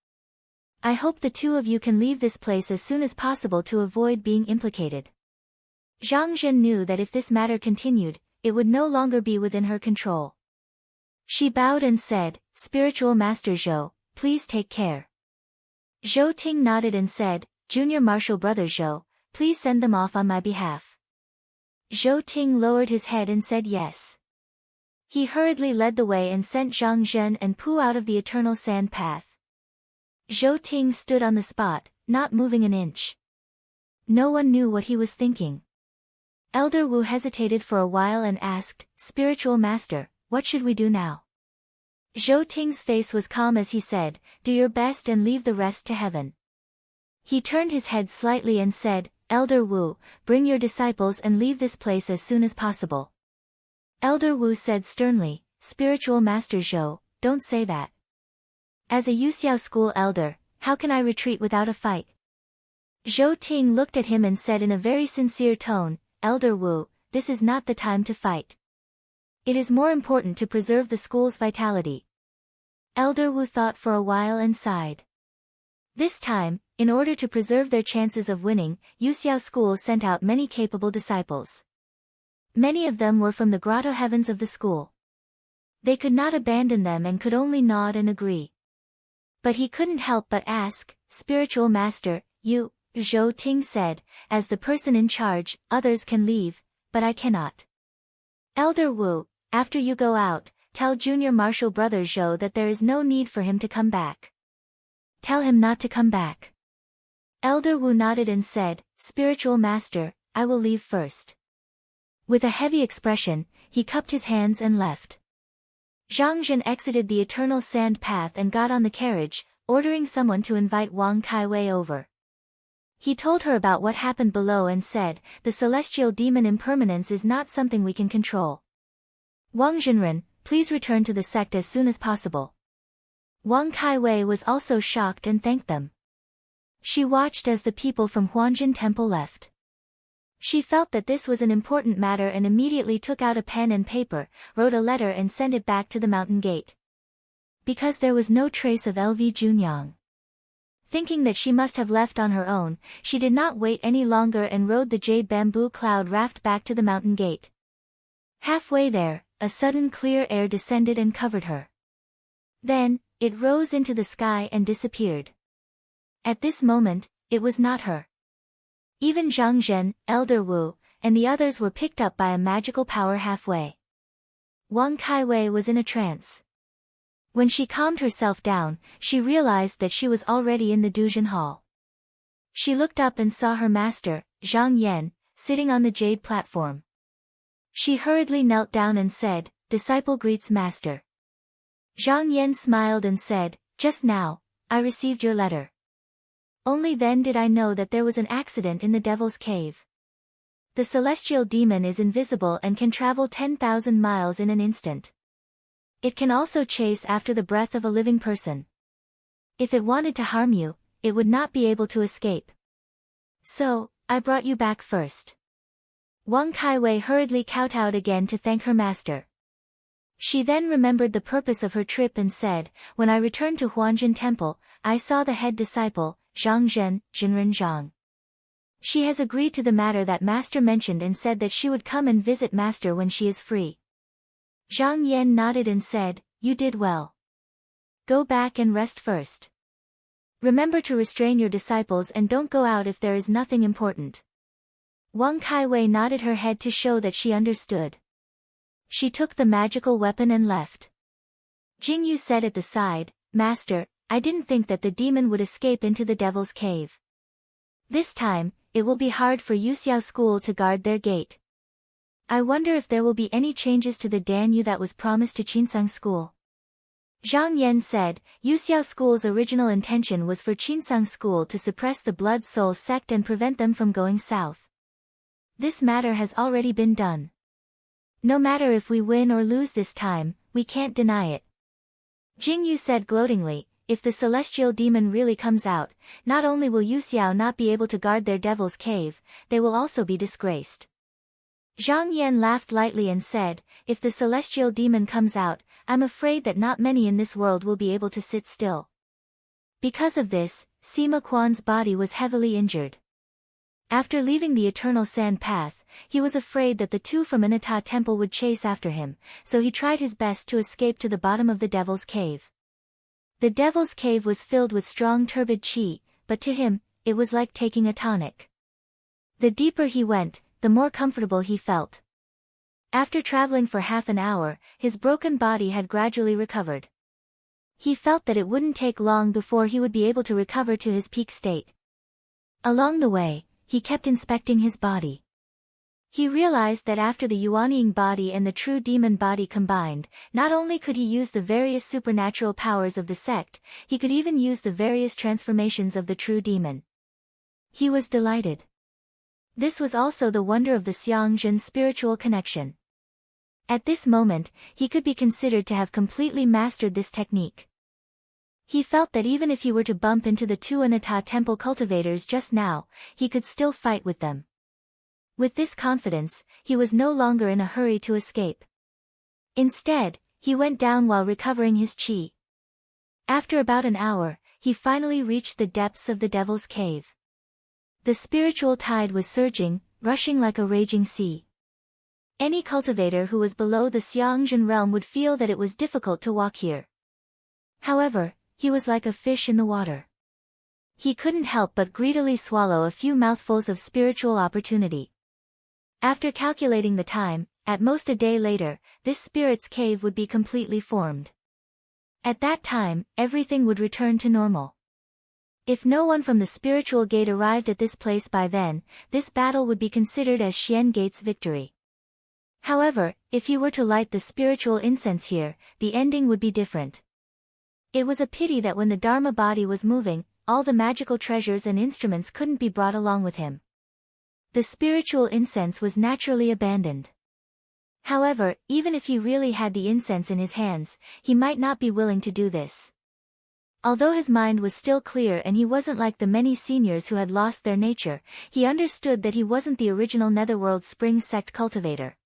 I hope the two of you can leave this place as soon as possible to avoid being implicated." Zhang Zhen knew that if this matter continued, it would no longer be within her control. She bowed and said, "Spiritual Master Zhou, please take care." Zhou Ting nodded and said, "Junior Martial Brother Zhou, please send them off on my behalf." Zhou Ting lowered his head and said yes. He hurriedly led the way and sent Zhang Zhen and Pu out of the eternal sand path. Zhou Ting stood on the spot, not moving an inch. No one knew what he was thinking. Elder Wu hesitated for a while and asked, "Spiritual Master, what should we do now?" Zhou Ting's face was calm as he said, "Do your best and leave the rest to heaven." He turned his head slightly and said, "Elder Wu, bring your disciples and leave this place as soon as possible." Elder Wu said sternly, "Spiritual Master Zhou, don't say that. As a Yuxiao school elder, how can I retreat without a fight?" Zhou Ting looked at him and said in a very sincere tone, "Elder Wu, this is not the time to fight. It is more important to preserve the school's vitality." Elder Wu thought for a while and sighed. This time, in order to preserve their chances of winning, Yuxiao School sent out many capable disciples. Many of them were from the Grotto Heavens of the school. They could not abandon them and could only nod and agree. But he couldn't help but ask, "Spiritual Master, you..." Zhou Ting said, "As the person in charge, others can leave, but I cannot." Elder Wu, after you go out, tell Junior Marshal Brother Zhou that there is no need for him to come back. Tell him not to come back. Elder Wu nodded and said, Spiritual Master, I will leave first. With a heavy expression, he cupped his hands and left. Zhang Zhen exited the eternal sand path and got on the carriage, ordering someone to invite Wang Kaiwei over. He told her about what happened below and said, the celestial demon impermanence is not something we can control. Wang Zhenren, please return to the sect as soon as possible. Wang Kaiwei was also shocked and thanked them. She watched as the people from Huanjin Temple left. She felt that this was an important matter and immediately took out a pen and paper, wrote a letter and sent it back to the mountain gate. Because there was no trace of LV Junyang. Thinking that she must have left on her own, she did not wait any longer and rode the jade bamboo cloud raft back to the mountain gate. Halfway there, a sudden clear air descended and covered her. Then, it rose into the sky and disappeared. At this moment, it was not her. Even Zhang Zhen, Elder Wu, and the others were picked up by a magical power halfway. Wang Kaiwei was in a trance. When she calmed herself down, she realized that she was already in the Dujin Hall. She looked up and saw her master, Zhang Yan, sitting on the jade platform. She hurriedly knelt down and said, Disciple greets master. Zhang Yan smiled and said, Just now, I received your letter. Only then did I know that there was an accident in the Devil's Cave. The celestial demon is invisible and can travel 10,000 miles in an instant. It can also chase after the breath of a living person. If it wanted to harm you, it would not be able to escape. So, I brought you back first. Wang Kaiwei hurriedly kowtowed again to thank her master. She then remembered the purpose of her trip and said, When I returned to Huanjin Temple, I saw the head disciple, Zhang Zhen, Zhenren Zhang. She has agreed to the matter that master mentioned and said that she would come and visit master when she is free. Zhang Yan nodded and said, You did well. Go back and rest first. Remember to restrain your disciples and don't go out if there is nothing important. Wang Kaiwei nodded her head to show that she understood. She took the magical weapon and left. Jingyu said at the side, Master, I didn't think that the demon would escape into the Devil's Cave. This time, it will be hard for Yuxiao School to guard their gate. I wonder if there will be any changes to the Danyu that was promised to Qinsang School. Zhang Yan said, Yuxiao School's original intention was for Qinsang School to suppress the Blood Soul sect and prevent them from going south. This matter has already been done. No matter if we win or lose this time, we can't deny it. Jingyu said gloatingly, If the celestial demon really comes out, not only will Yuxiao not be able to guard their Devil's Cave, they will also be disgraced. Zhang Yan laughed lightly and said, If the celestial demon comes out, I'm afraid that not many in this world will be able to sit still. Because of this, Sima Quan's body was heavily injured. After leaving the eternal sand path, he was afraid that the two from Inata Temple would chase after him, so he tried his best to escape to the bottom of the Devil's Cave. The Devil's Cave was filled with strong turbid qi, but to him, it was like taking a tonic. The deeper he went, the more comfortable he felt. After traveling for half an hour, his broken body had gradually recovered. He felt that it wouldn't take long before he would be able to recover to his peak state. Along the way, he kept inspecting his body. He realized that after the Yuanying body and the true demon body combined, not only could he use the various supernatural powers of the sect, he could even use the various transformations of the true demon. He was delighted. This was also the wonder of the Xiangjin spiritual connection. At this moment, he could be considered to have completely mastered this technique. He felt that even if he were to bump into the two Inata Temple cultivators just now, he could still fight with them. With this confidence, he was no longer in a hurry to escape. Instead, he went down while recovering his qi. After about an hour, he finally reached the depths of the Devil's Cave. The spiritual tide was surging, rushing like a raging sea. Any cultivator who was below the Xiangjin realm would feel that it was difficult to walk here. However, he was like a fish in the water. He couldn't help but greedily swallow a few mouthfuls of spiritual opportunity. After calculating the time, at most a day later, this spirit's cave would be completely formed. At that time, everything would return to normal. If no one from the spiritual gate arrived at this place by then, this battle would be considered as Xian Gate's victory. However, if he were to light the spiritual incense here, the ending would be different. It was a pity that when the Dharma body was moving, all the magical treasures and instruments couldn't be brought along with him. The spiritual incense was naturally abandoned. However, even if he really had the incense in his hands, he might not be willing to do this. Although his mind was still clear and he wasn't like the many seniors who had lost their nature, he understood that he wasn't the original Netherworld Spring sect cultivator.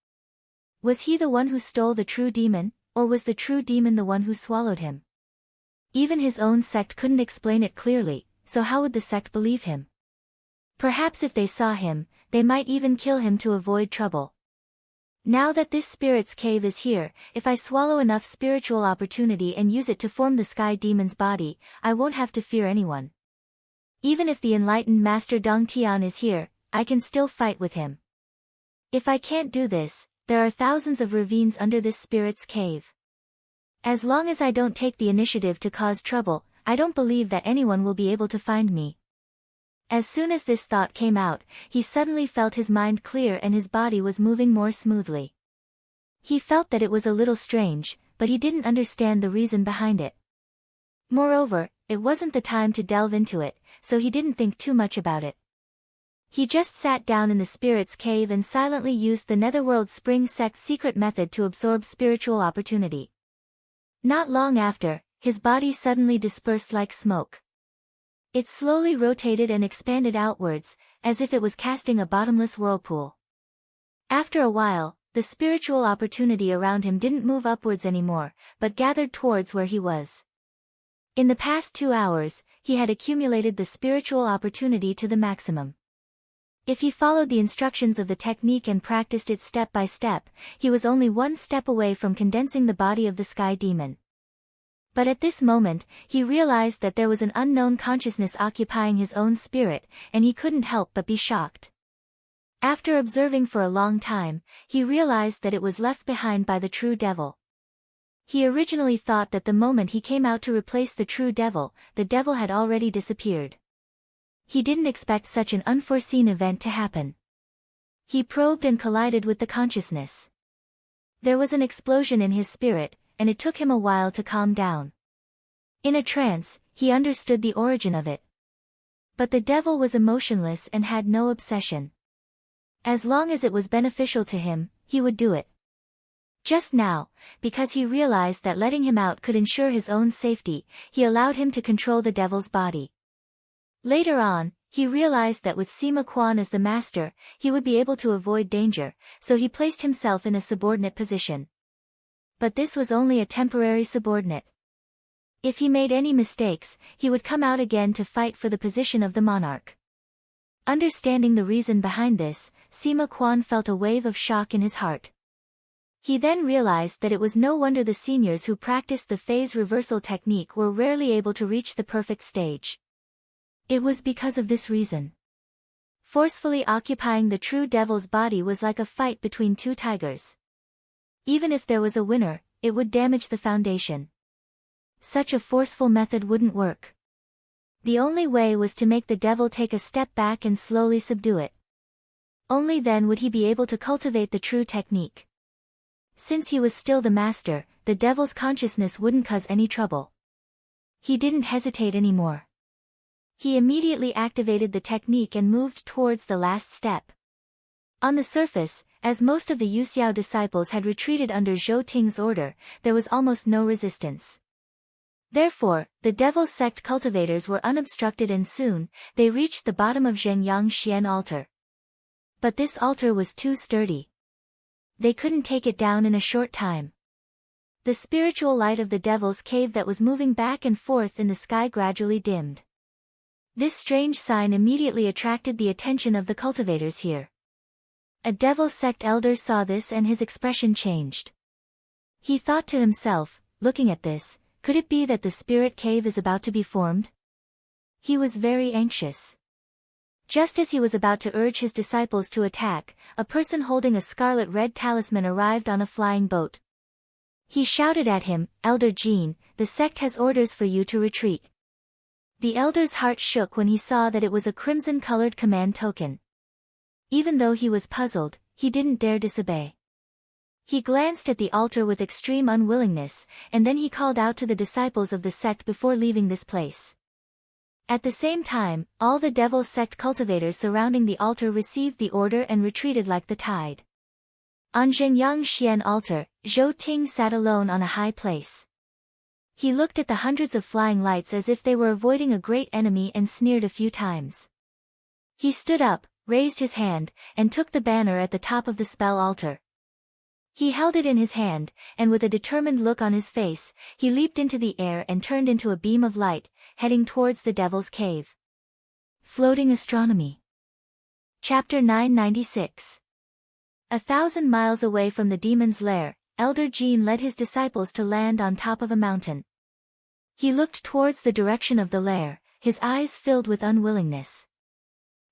Was he the one who stole the true demon, or was the true demon the one who swallowed him? Even his own sect couldn't explain it clearly, so how would the sect believe him? Perhaps if they saw him, they might even kill him to avoid trouble. Now that this spirit's cave is here, if I swallow enough spiritual opportunity and use it to form the sky demon's body, I won't have to fear anyone. Even if the enlightened Master Dong Tian is here, I can still fight with him. If I can't do this, there are thousands of ravines under this spirit's cave. As long as I don't take the initiative to cause trouble, I don't believe that anyone will be able to find me. As soon as this thought came out, he suddenly felt his mind clear and his body was moving more smoothly. He felt that it was a little strange, but he didn't understand the reason behind it. Moreover, it wasn't the time to delve into it, so he didn't think too much about it. He just sat down in the spirit's cave and silently used the Netherworld Spring sect's secret method to absorb spiritual opportunity. Not long after, his body suddenly dispersed like smoke. It slowly rotated and expanded outwards, as if it was casting a bottomless whirlpool. After a while, the spiritual opportunity around him didn't move upwards anymore, but gathered towards where he was. In the past 2 hours, he had accumulated the spiritual opportunity to the maximum. If he followed the instructions of the technique and practiced it step by step, he was only one step away from condensing the body of the sky demon. But at this moment, he realized that there was an unknown consciousness occupying his own spirit, and he couldn't help but be shocked. After observing for a long time, he realized that it was left behind by the true devil. He originally thought that the moment he came out to replace the true devil, the devil had already disappeared. He didn't expect such an unforeseen event to happen. He probed and collided with the consciousness. There was an explosion in his spirit, and it took him a while to calm down. In a trance, he understood the origin of it. But the devil was emotionless and had no obsession. As long as it was beneficial to him, he would do it. Just now, because he realized that letting him out could ensure his own safety, he allowed him to control the devil's body. Later on, he realized that with Sima Quan as the master, he would be able to avoid danger, so he placed himself in a subordinate position. But this was only a temporary subordinate. If he made any mistakes, he would come out again to fight for the position of the monarch. Understanding the reason behind this, Sima Quan felt a wave of shock in his heart. He then realized that it was no wonder the seniors who practiced the phase reversal technique were rarely able to reach the perfect stage. It was because of this reason. Forcefully occupying the true devil's body was like a fight between two tigers. Even if there was a winner, it would damage the foundation. Such a forceful method wouldn't work. The only way was to make the devil take a step back and slowly subdue it. Only then would he be able to cultivate the true technique. Since he was still the master, the devil's consciousness wouldn't cause any trouble. He didn't hesitate anymore. He immediately activated the technique and moved towards the last step. On the surface, as most of the Yuxiao disciples had retreated under Zhou Ting's order, there was almost no resistance. Therefore, the Devil's Sect cultivators were unobstructed and soon, they reached the bottom of Zhengyang Xian altar. But this altar was too sturdy. They couldn't take it down in a short time. The spiritual light of the Devil's Cave that was moving back and forth in the sky gradually dimmed. This strange sign immediately attracted the attention of the cultivators here. A Devil's Sect elder saw this and his expression changed. He thought to himself, looking at this, could it be that the spirit cave is about to be formed? He was very anxious. Just as he was about to urge his disciples to attack, a person holding a scarlet-red talisman arrived on a flying boat. He shouted at him, "Elder Jean, the sect has orders for you to retreat." The elder's heart shook when he saw that it was a crimson-colored command token. Even though he was puzzled, he didn't dare disobey. He glanced at the altar with extreme unwillingness, and then he called out to the disciples of the sect before leaving this place. At the same time, all the devil sect cultivators surrounding the altar received the order and retreated like the tide. On Zhengyang Xian altar, Zhou Ting sat alone on a high place. He looked at the hundreds of flying lights as if they were avoiding a great enemy and sneered a few times. He stood up, raised his hand, and took the banner at the top of the spell altar. He held it in his hand, and with a determined look on his face, he leaped into the air and turned into a beam of light, heading towards the Devil's Cave. Floating Astronomy. Chapter 996. 1,000 miles away from the demon's lair, Elder Jean led his disciples to land on top of a mountain. He looked towards the direction of the lair, his eyes filled with unwillingness.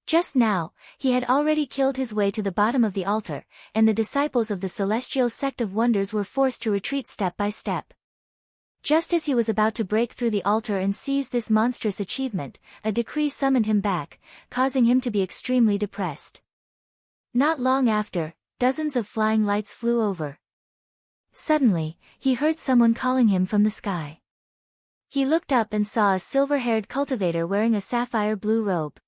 Just now, he had already killed his way to the bottom of the altar, and the disciples of the Celestial Sect of Wonders were forced to retreat step by step. Just as he was about to break through the altar and seize this monstrous achievement, a decree summoned him back, causing him to be extremely depressed. Not long after, dozens of flying lights flew over. Suddenly, he heard someone calling him from the sky. He looked up and saw a silver-haired cultivator wearing a sapphire blue robe.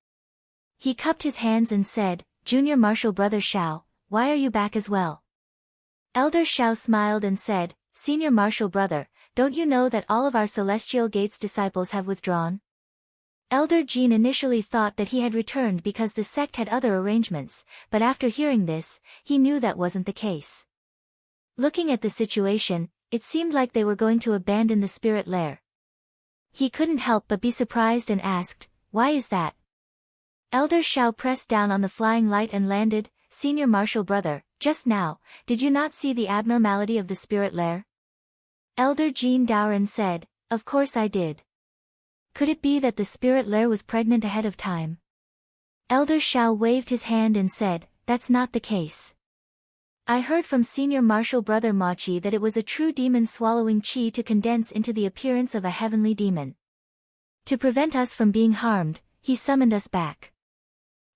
He cupped his hands and said, "Junior Marshal Brother Shao, why are you back as well?" Elder Shao smiled and said, "Senior Marshal Brother, don't you know that all of our Celestial Gates disciples have withdrawn?" Elder Jean initially thought that he had returned because the sect had other arrangements, but after hearing this, he knew that wasn't the case. Looking at the situation, it seemed like they were going to abandon the spirit lair. He couldn't help but be surprised and asked, "Why is that?" Elder Shao pressed down on the flying light and landed, "Senior Marshal Brother, just now, did you not see the abnormality of the spirit lair?" Elder Jean Daoran said, "Of course I did." Could it be that the spirit lair was pregnant ahead of time? Elder Shao waved his hand and said, "That's not the case. I heard from Senior Marshal Brother Machi that it was a true demon swallowing chi to condense into the appearance of a heavenly demon. To prevent us from being harmed, he summoned us back."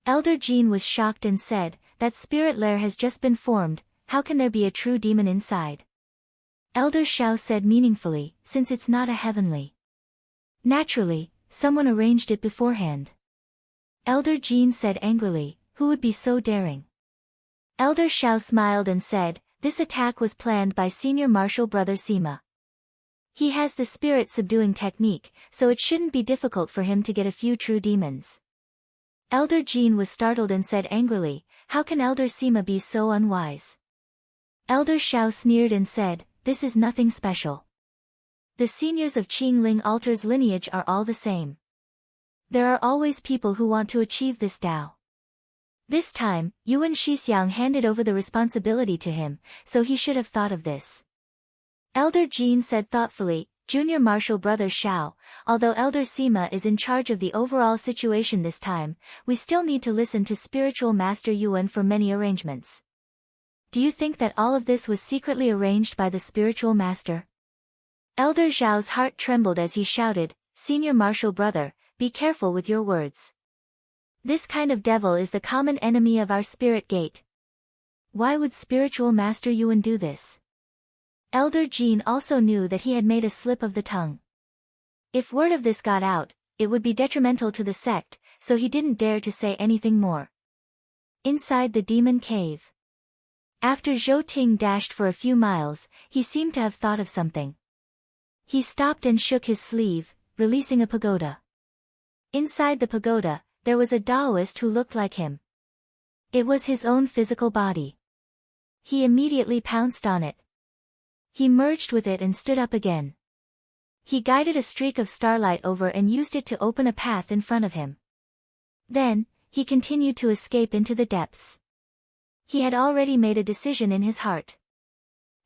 Elder Jean was shocked and said, "That spirit lair has just been formed, how can there be a true demon inside?" Elder Shao said meaningfully, "Since it's not a heavenly. Naturally, someone arranged it beforehand." Elder Jean said angrily, "Who would be so daring?" Elder Shao smiled and said, "This attack was planned by Senior Marshal Brother Sima. He has the spirit-subduing technique, so it shouldn't be difficult for him to get a few true demons." Elder Jean was startled and said angrily, "How can Elder Sima be so unwise?" Elder Shao sneered and said, "This is nothing special. The seniors of Qingling Altar's lineage are all the same. There are always people who want to achieve this Tao. This time, Yuan Shixiang handed over the responsibility to him, so he should have thought of this." Elder Jean said thoughtfully, "Junior Marshal Brother Shao, although Elder Sima is in charge of the overall situation this time, we still need to listen to Spiritual Master Yuan for many arrangements. Do you think that all of this was secretly arranged by the Spiritual Master?" Elder Zhao's heart trembled as he shouted, "Senior Marshal Brother, be careful with your words. This kind of devil is the common enemy of our spirit gate. Why would Spiritual Master Yuan do this?" Elder Jean also knew that he had made a slip of the tongue. If word of this got out, it would be detrimental to the sect, so he didn't dare to say anything more. Inside the demon cave. After Zhou Ting dashed for a few miles, he seemed to have thought of something. He stopped and shook his sleeve, releasing a pagoda. Inside the pagoda, there was a Taoist who looked like him. It was his own physical body. He immediately pounced on it. He merged with it and stood up again. He guided a streak of starlight over and used it to open a path in front of him. Then, he continued to escape into the depths. He had already made a decision in his heart.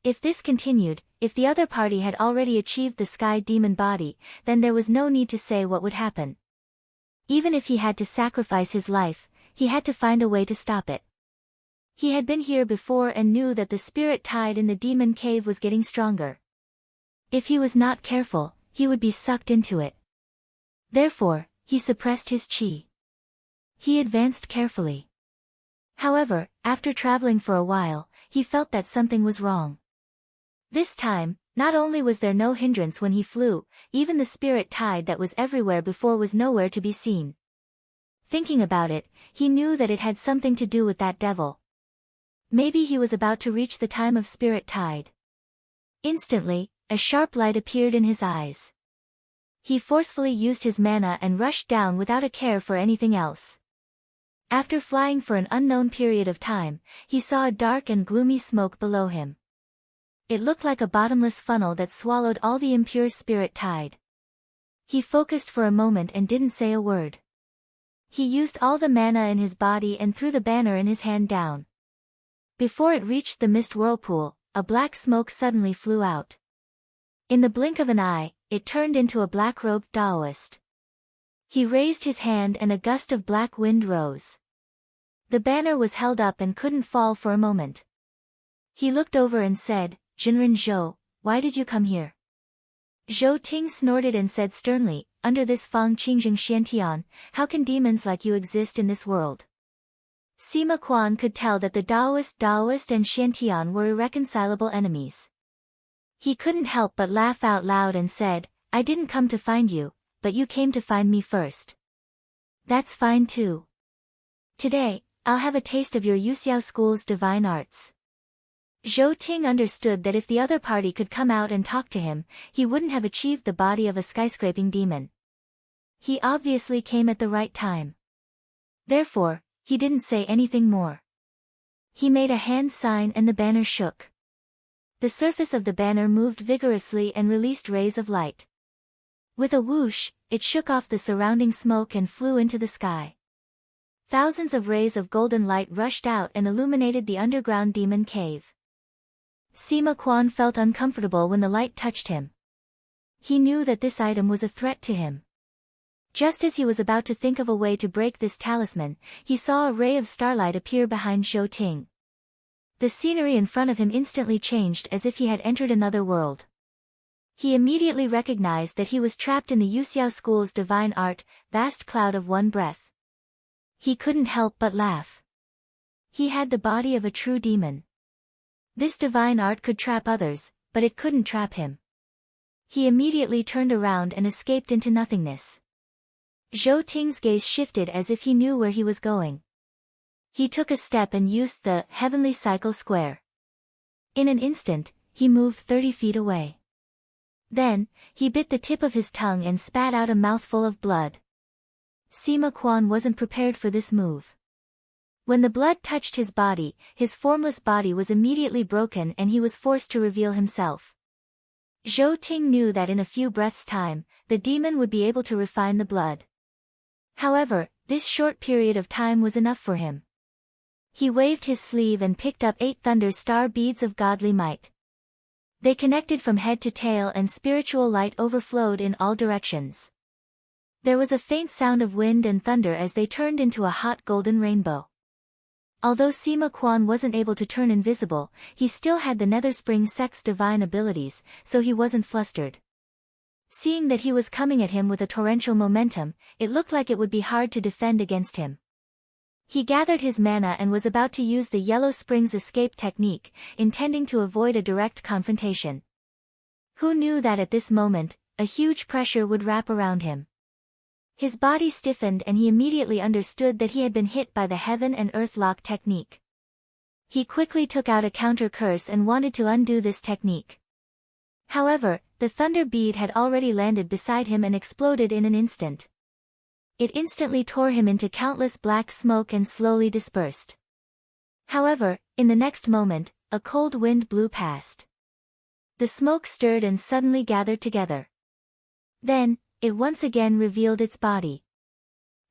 If this continued, if the other party had already achieved the sky demon body, then there was no need to say what would happen. Even if he had to sacrifice his life, he had to find a way to stop it. He had been here before and knew that the spirit tide in the demon cave was getting stronger. If he was not careful, he would be sucked into it. Therefore, he suppressed his chi. He advanced carefully. However, after traveling for a while, he felt that something was wrong. This time, not only was there no hindrance when he flew, even the spirit tide that was everywhere before was nowhere to be seen. Thinking about it, he knew that it had something to do with that devil. Maybe he was about to reach the time of spirit tide. Instantly, a sharp light appeared in his eyes. He forcefully used his mana and rushed down without a care for anything else. After flying for an unknown period of time, he saw a dark and gloomy smoke below him. It looked like a bottomless funnel that swallowed all the impure spirit tide. He focused for a moment and didn't say a word. He used all the mana in his body and threw the banner in his hand down. Before it reached the mist whirlpool, a black smoke suddenly flew out. In the blink of an eye, it turned into a black-robed Taoist. He raised his hand and a gust of black wind rose. The banner was held up and couldn't fall for a moment. He looked over and said, "Jinren Zhou, why did you come here?" Zhou Ting snorted and said sternly, "Under this Fang Qingjing Xiantian, how can demons like you exist in this world?" Sima Quan could tell that the Taoist and Xiantian were irreconcilable enemies. He couldn't help but laugh out loud and said, "I didn't come to find you, but you came to find me first. That's fine too. Today, I'll have a taste of your Yuxiao school's divine arts." Zhou Ting understood that if the other party could come out and talk to him, he wouldn't have achieved the body of a skyscraping demon. He obviously came at the right time. Therefore, he didn't say anything more. He made a hand sign and the banner shook. The surface of the banner moved vigorously and released rays of light. With a whoosh, it shook off the surrounding smoke and flew into the sky. Thousands of rays of golden light rushed out and illuminated the underground demon cave. Sima Quan felt uncomfortable when the light touched him. He knew that this item was a threat to him. Just as he was about to think of a way to break this talisman, he saw a ray of starlight appear behind Zhou Ting. The scenery in front of him instantly changed as if he had entered another world. He immediately recognized that he was trapped in the Yuxiao school's divine art, vast cloud of one breath. He couldn't help but laugh. He had the body of a true demon. This divine art could trap others, but it couldn't trap him. He immediately turned around and escaped into nothingness. Zhou Ting's gaze shifted as if he knew where he was going. He took a step and used the heavenly cycle square. In an instant, he moved 30 feet away. Then, he bit the tip of his tongue and spat out a mouthful of blood. Sima Quan wasn't prepared for this move. When the blood touched his body, his formless body was immediately broken and he was forced to reveal himself. Zhou Ting knew that in a few breaths' time, the demon would be able to refine the blood. However, this short period of time was enough for him. He waved his sleeve and picked up 8 thunder star beads of godly might. They connected from head to tail and spiritual light overflowed in all directions. There was a faint sound of wind and thunder as they turned into a hot golden rainbow. Although Sima Quan wasn't able to turn invisible, he still had the Nether Spring Sect's divine abilities, so he wasn't flustered. Seeing that he was coming at him with a torrential momentum, it looked like it would be hard to defend against him. He gathered his mana and was about to use the Yellow Springs escape technique, intending to avoid a direct confrontation. Who knew that at this moment, a huge pressure would wrap around him? His body stiffened and he immediately understood that he had been hit by the Heaven and Earth Lock technique. He quickly took out a counter curse and wanted to undo this technique. However, the thunder bead had already landed beside him and exploded in an instant. It instantly tore him into countless black smoke and slowly dispersed. However, in the next moment, a cold wind blew past. The smoke stirred and suddenly gathered together. Then, it once again revealed its body.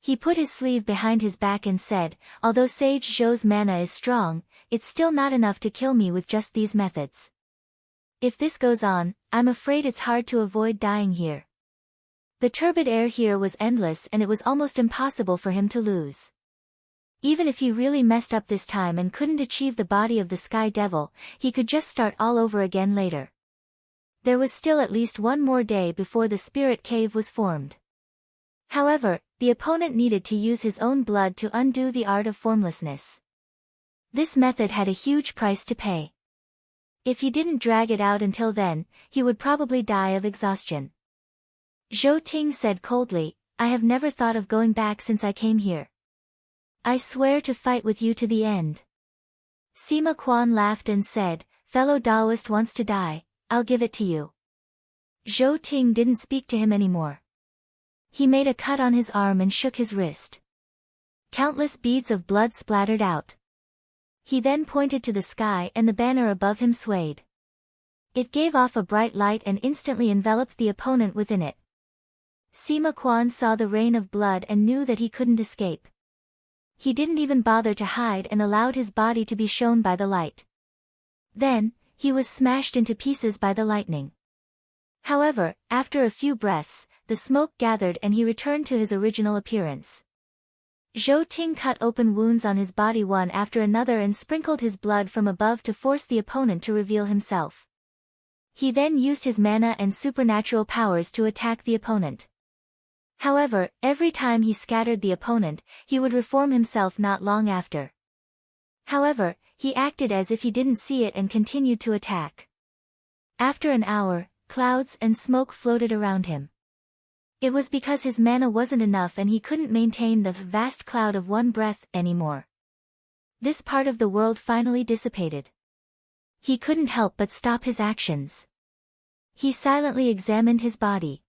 He put his sleeve behind his back and said, "Although Sage Zhou's mana is strong, it's still not enough to kill me with just these methods. If this goes on, I'm afraid it's hard to avoid dying here." The turbid air here was endless and it was almost impossible for him to lose. Even if he really messed up this time and couldn't achieve the body of the Sky Devil, he could just start all over again later. There was still at least one more day before the spirit cave was formed. However, the opponent needed to use his own blood to undo the art of formlessness. This method had a huge price to pay. If he didn't drag it out until then, he would probably die of exhaustion. Zhou Ting said coldly, "I have never thought of going back since I came here. I swear to fight with you to the end." Sima Quan laughed and said, "Fellow Taoist wants to die, I'll give it to you." Zhou Ting didn't speak to him anymore. He made a cut on his arm and shook his wrist. Countless beads of blood splattered out. He then pointed to the sky and the banner above him swayed. It gave off a bright light and instantly enveloped the opponent within it. Sima Quan saw the rain of blood and knew that he couldn't escape. He didn't even bother to hide and allowed his body to be shown by the light. Then, he was smashed into pieces by the lightning. However, after a few breaths, the smoke gathered and he returned to his original appearance. Zhou Ting cut open wounds on his body one after another and sprinkled his blood from above to force the opponent to reveal himself. He then used his mana and supernatural powers to attack the opponent. However, every time he scattered the opponent, he would reform himself not long after. However, he acted as if he didn't see it and continued to attack. After an hour, clouds and smoke floated around him. It was because his mana wasn't enough and he couldn't maintain the vast cloud of one breath anymore. This part of the world finally dissipated. He couldn't help but stop his actions. He silently examined his body.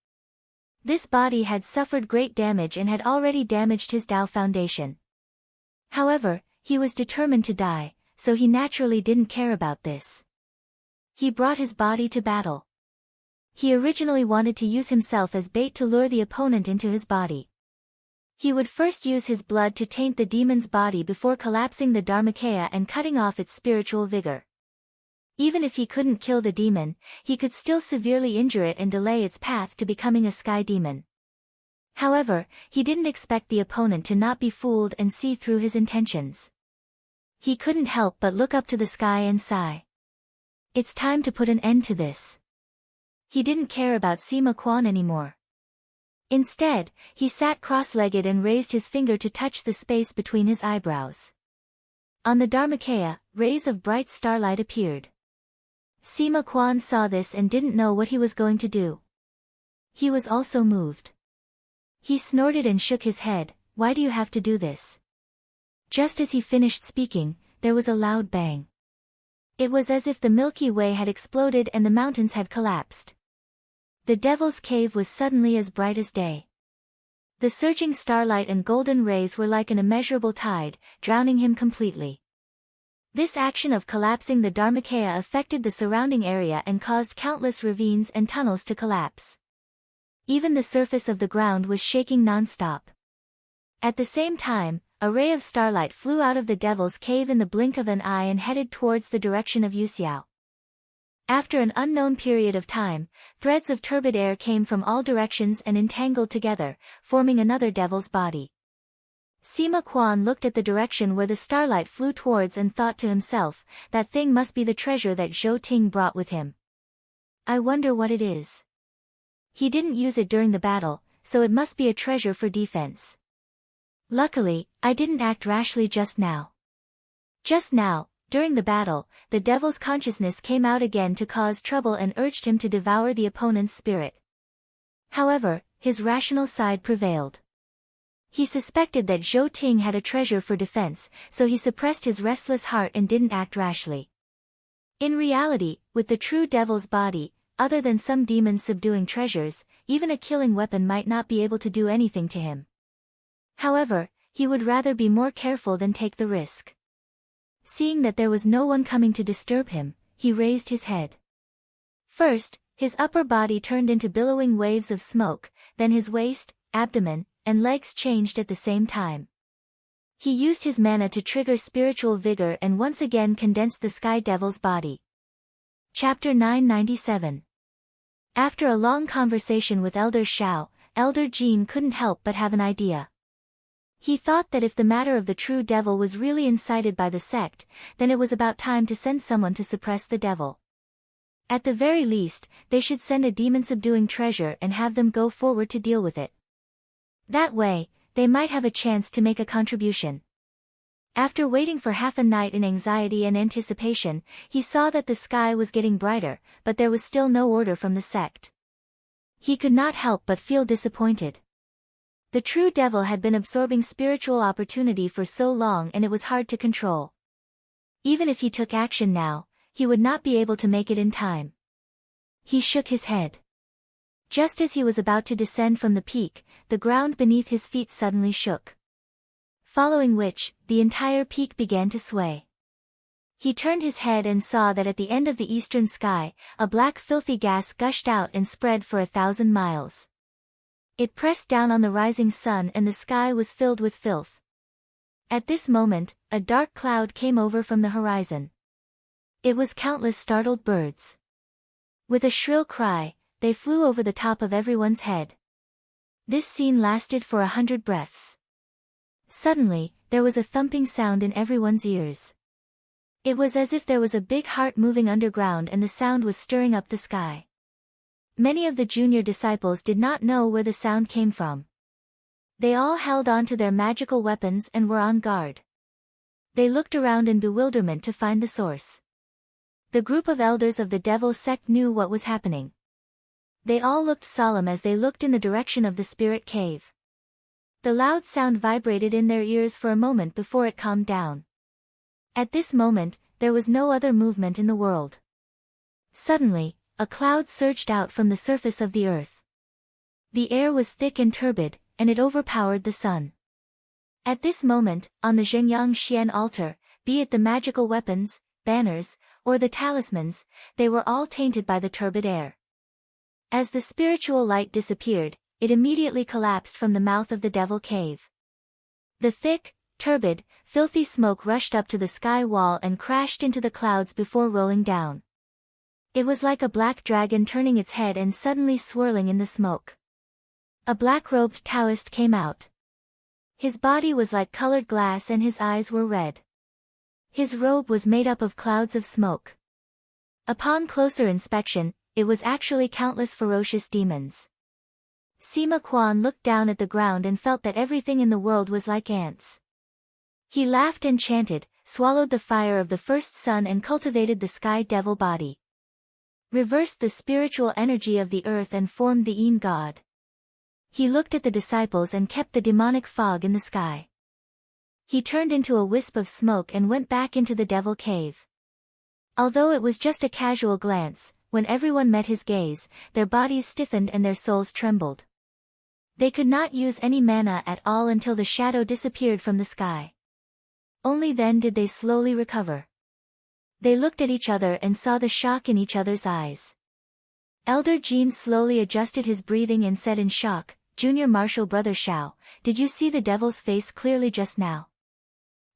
This body had suffered great damage and had already damaged his Tao foundation. However, he was determined to die, so he naturally didn't care about this. He brought his body to battle. He originally wanted to use himself as bait to lure the opponent into his body. He would first use his blood to taint the demon's body before collapsing the Dharmakaya and cutting off its spiritual vigor. Even if he couldn't kill the demon, he could still severely injure it and delay its path to becoming a sky demon. However, he didn't expect the opponent to not be fooled and see through his intentions. He couldn't help but look up to the sky and sigh. It's time to put an end to this. He didn't care about Sima Quan anymore. Instead, he sat cross-legged and raised his finger to touch the space between his eyebrows. On the Dharmakaya, rays of bright starlight appeared. Sima Quan saw this and didn't know what he was going to do. He was also moved. He snorted and shook his head, "Why do you have to do this?" Just as he finished speaking, there was a loud bang. It was as if the Milky Way had exploded and the mountains had collapsed. The Devil's Cave was suddenly as bright as day. The surging starlight and golden rays were like an immeasurable tide, drowning him completely. This action of collapsing the Dharmakaya affected the surrounding area and caused countless ravines and tunnels to collapse. Even the surface of the ground was shaking non-stop. At the same time, a ray of starlight flew out of the Devil's Cave in the blink of an eye and headed towards the direction of Yuxiao. After an unknown period of time, threads of turbid air came from all directions and entangled together, forming another devil's body. Sima Quan looked at the direction where the starlight flew towards and thought to himself, that thing must be the treasure that Zhou Ting brought with him. I wonder what it is. He didn't use it during the battle, so it must be a treasure for defense. Luckily, I didn't act rashly just now. Just now, during the battle, the devil's consciousness came out again to cause trouble and urged him to devour the opponent's spirit. However, his rational side prevailed. He suspected that Zhou Ting had a treasure for defense, so he suppressed his restless heart and didn't act rashly. In reality, with the true devil's body, other than some demons subduing treasures, even a killing weapon might not be able to do anything to him. However, he would rather be more careful than take the risk. Seeing that there was no one coming to disturb him, he raised his head. First, his upper body turned into billowing waves of smoke, then his waist, abdomen, and legs changed at the same time. He used his mana to trigger spiritual vigor and once again condensed the Sky Devil's body. Chapter 997. After a long conversation with Elder Shao, Elder Jean couldn't help but have an idea. He thought that if the matter of the true devil was really incited by the sect, then it was about time to send someone to suppress the devil. At the very least, they should send a demon-subduing treasure and have them go forward to deal with it. That way, they might have a chance to make a contribution. After waiting for half a night in anxiety and anticipation, he saw that the sky was getting brighter, but there was still no order from the sect. He could not help but feel disappointed. The true devil had been absorbing spiritual opportunity for so long and it was hard to control. Even if he took action now, he would not be able to make it in time. He shook his head. Just as he was about to descend from the peak, the ground beneath his feet suddenly shook. Following which, the entire peak began to sway. He turned his head and saw that at the end of the eastern sky, a black filthy gas gushed out and spread for 1,000 miles. It pressed down on the rising sun and the sky was filled with filth. At this moment, a dark cloud came over from the horizon. It was countless startled birds. With a shrill cry, they flew over the top of everyone's head. This scene lasted for 100 breaths. Suddenly, there was a thumping sound in everyone's ears. It was as if there was a big heart moving underground and the sound was stirring up the sky. Many of the junior disciples did not know where the sound came from. They all held on to their magical weapons and were on guard. They looked around in bewilderment to find the source. The group of elders of the devil's sect knew what was happening. They all looked solemn as they looked in the direction of the spirit cave. The loud sound vibrated in their ears for a moment before it calmed down. At this moment, there was no other movement in the world. Suddenly, a cloud surged out from the surface of the earth. The air was thick and turbid, and it overpowered the sun. At this moment, on the Zhengyang Xian altar, be it the magical weapons, banners, or the talismans, they were all tainted by the turbid air. As the spiritual light disappeared, it immediately collapsed from the mouth of the devil cave. The thick, turbid, filthy smoke rushed up to the sky wall and crashed into the clouds before rolling down. It was like a black dragon turning its head and suddenly swirling in the smoke. A black-robed Taoist came out. His body was like colored glass and his eyes were red. His robe was made up of clouds of smoke. Upon closer inspection, it was actually countless ferocious demons. Sima Quan looked down at the ground and felt that everything in the world was like ants. He laughed and chanted, swallowed the fire of the first sun and cultivated the sky devil body. Reversed the spiritual energy of the earth and formed the Yin god. He looked at the disciples and kept the demonic fog in the sky. He turned into a wisp of smoke and went back into the devil cave. Although it was just a casual glance, when everyone met his gaze, their bodies stiffened and their souls trembled. They could not use any mana at all until the shadow disappeared from the sky. Only then did they slowly recover. They looked at each other and saw the shock in each other's eyes. Elder Jean slowly adjusted his breathing and said in shock, "Junior Marshal Brother Xiao, did you see the devil's face clearly just now?"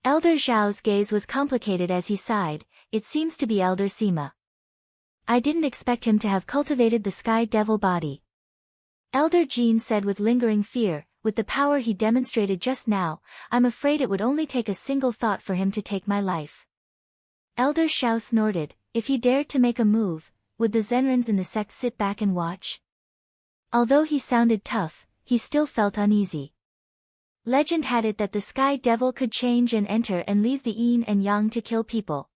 Elder Xiao's gaze was complicated as he sighed, "It seems to be Elder Sima. I didn't expect him to have cultivated the sky devil body." Elder Jean said with lingering fear, "With the power he demonstrated just now, I'm afraid it would only take a single thought for him to take my life." Elder Xiao snorted, "If he dared to make a move, would the Zenrins in the sect sit back and watch?" Although he sounded tough, he still felt uneasy. Legend had it that the sky devil could change and enter and leave the yin and yang to kill people.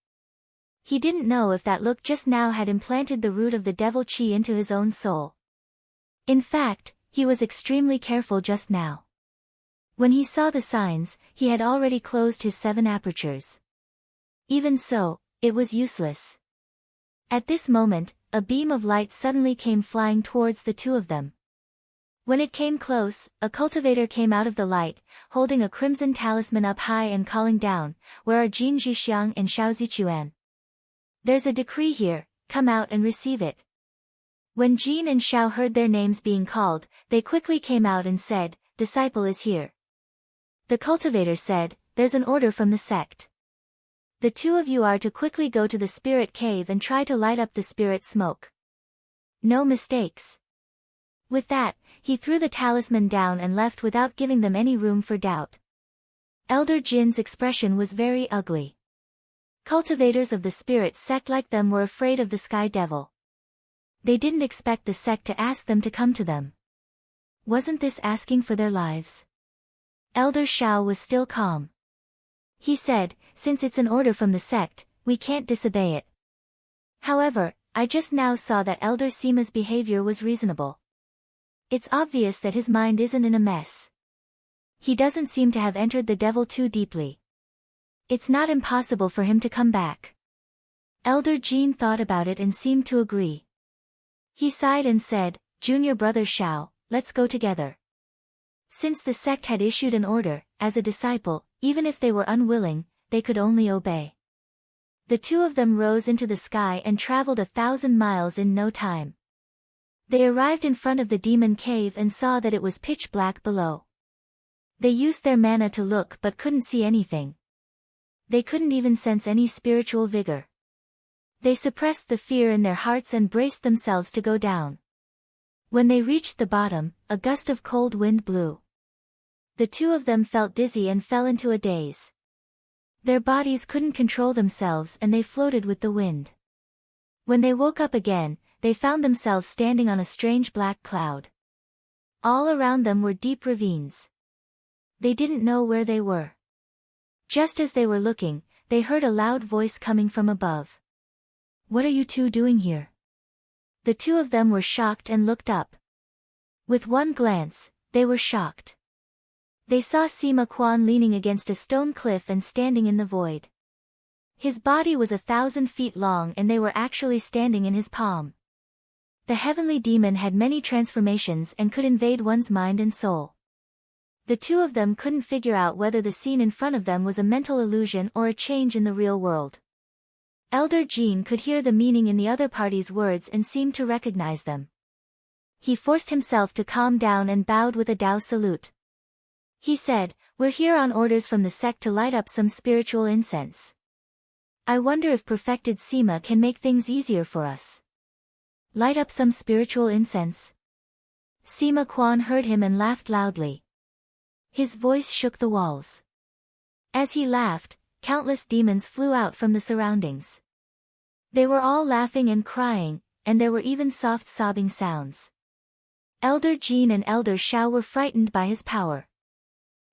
He didn't know if that look just now had implanted the root of the devil chi into his own soul. In fact, he was extremely careful just now. When he saw the signs, he had already closed his 7 apertures. Even so, it was useless. At this moment, a beam of light suddenly came flying towards the two of them. When it came close, a cultivator came out of the light, holding a crimson talisman up high and calling down, "Where are Jin Zhixiang and Xiao Zichuan? There's a decree here, come out and receive it." When Jin and Xiao heard their names being called, they quickly came out and said, "Disciple is here." The cultivator said, "There's an order from the sect. The two of you are to quickly go to the spirit cave and try to light up the spirit smoke. No mistakes. With that, he threw the talisman down and left without giving them any room for doubt. Elder Jin's expression was very ugly. Cultivators of the spirit sect like them were afraid of the Sky Devil. They didn't expect the sect to ask them to come to them. Wasn't this asking for their lives? Elder Shao was still calm. He said, since it's an order from the sect, we can't disobey it. However, I just now saw that Elder Sima's behavior was reasonable. It's obvious that his mind isn't in a mess. He doesn't seem to have entered the devil too deeply. It's not impossible for him to come back. Elder Jin thought about it and seemed to agree. He sighed and said, Junior brother Shao, let's go together. Since the sect had issued an order, as a disciple, even if they were unwilling, they could only obey. The two of them rose into the sky and traveled 1,000 miles in no time. They arrived in front of the demon cave and saw that it was pitch black below. They used their mana to look but couldn't see anything. They couldn't even sense any spiritual vigor. They suppressed the fear in their hearts and braced themselves to go down. When they reached the bottom, a gust of cold wind blew. The two of them felt dizzy and fell into a daze. Their bodies couldn't control themselves and they floated with the wind. When they woke up again, they found themselves standing on a strange black cloud. All around them were deep ravines. They didn't know where they were. Just as they were looking, they heard a loud voice coming from above. What are you two doing here? The two of them were shocked and looked up. With one glance, they were shocked. They saw Sima Quan leaning against a stone cliff and standing in the void. His body was 1,000 feet long and they were actually standing in his palm. The heavenly demon had many transformations and could invade one's mind and soul. The two of them couldn't figure out whether the scene in front of them was a mental illusion or a change in the real world. Elder Jin could hear the meaning in the other party's words and seemed to recognize them. He forced himself to calm down and bowed with a Dao salute. He said, we're here on orders from the sect to light up some spiritual incense. I wonder if perfected Sima can make things easier for us. Light up some spiritual incense? Sima Quan heard him and laughed loudly. His voice shook the walls. As he laughed, countless demons flew out from the surroundings. They were all laughing and crying, and there were even soft sobbing sounds. Elder Jin and Elder Shao were frightened by his power.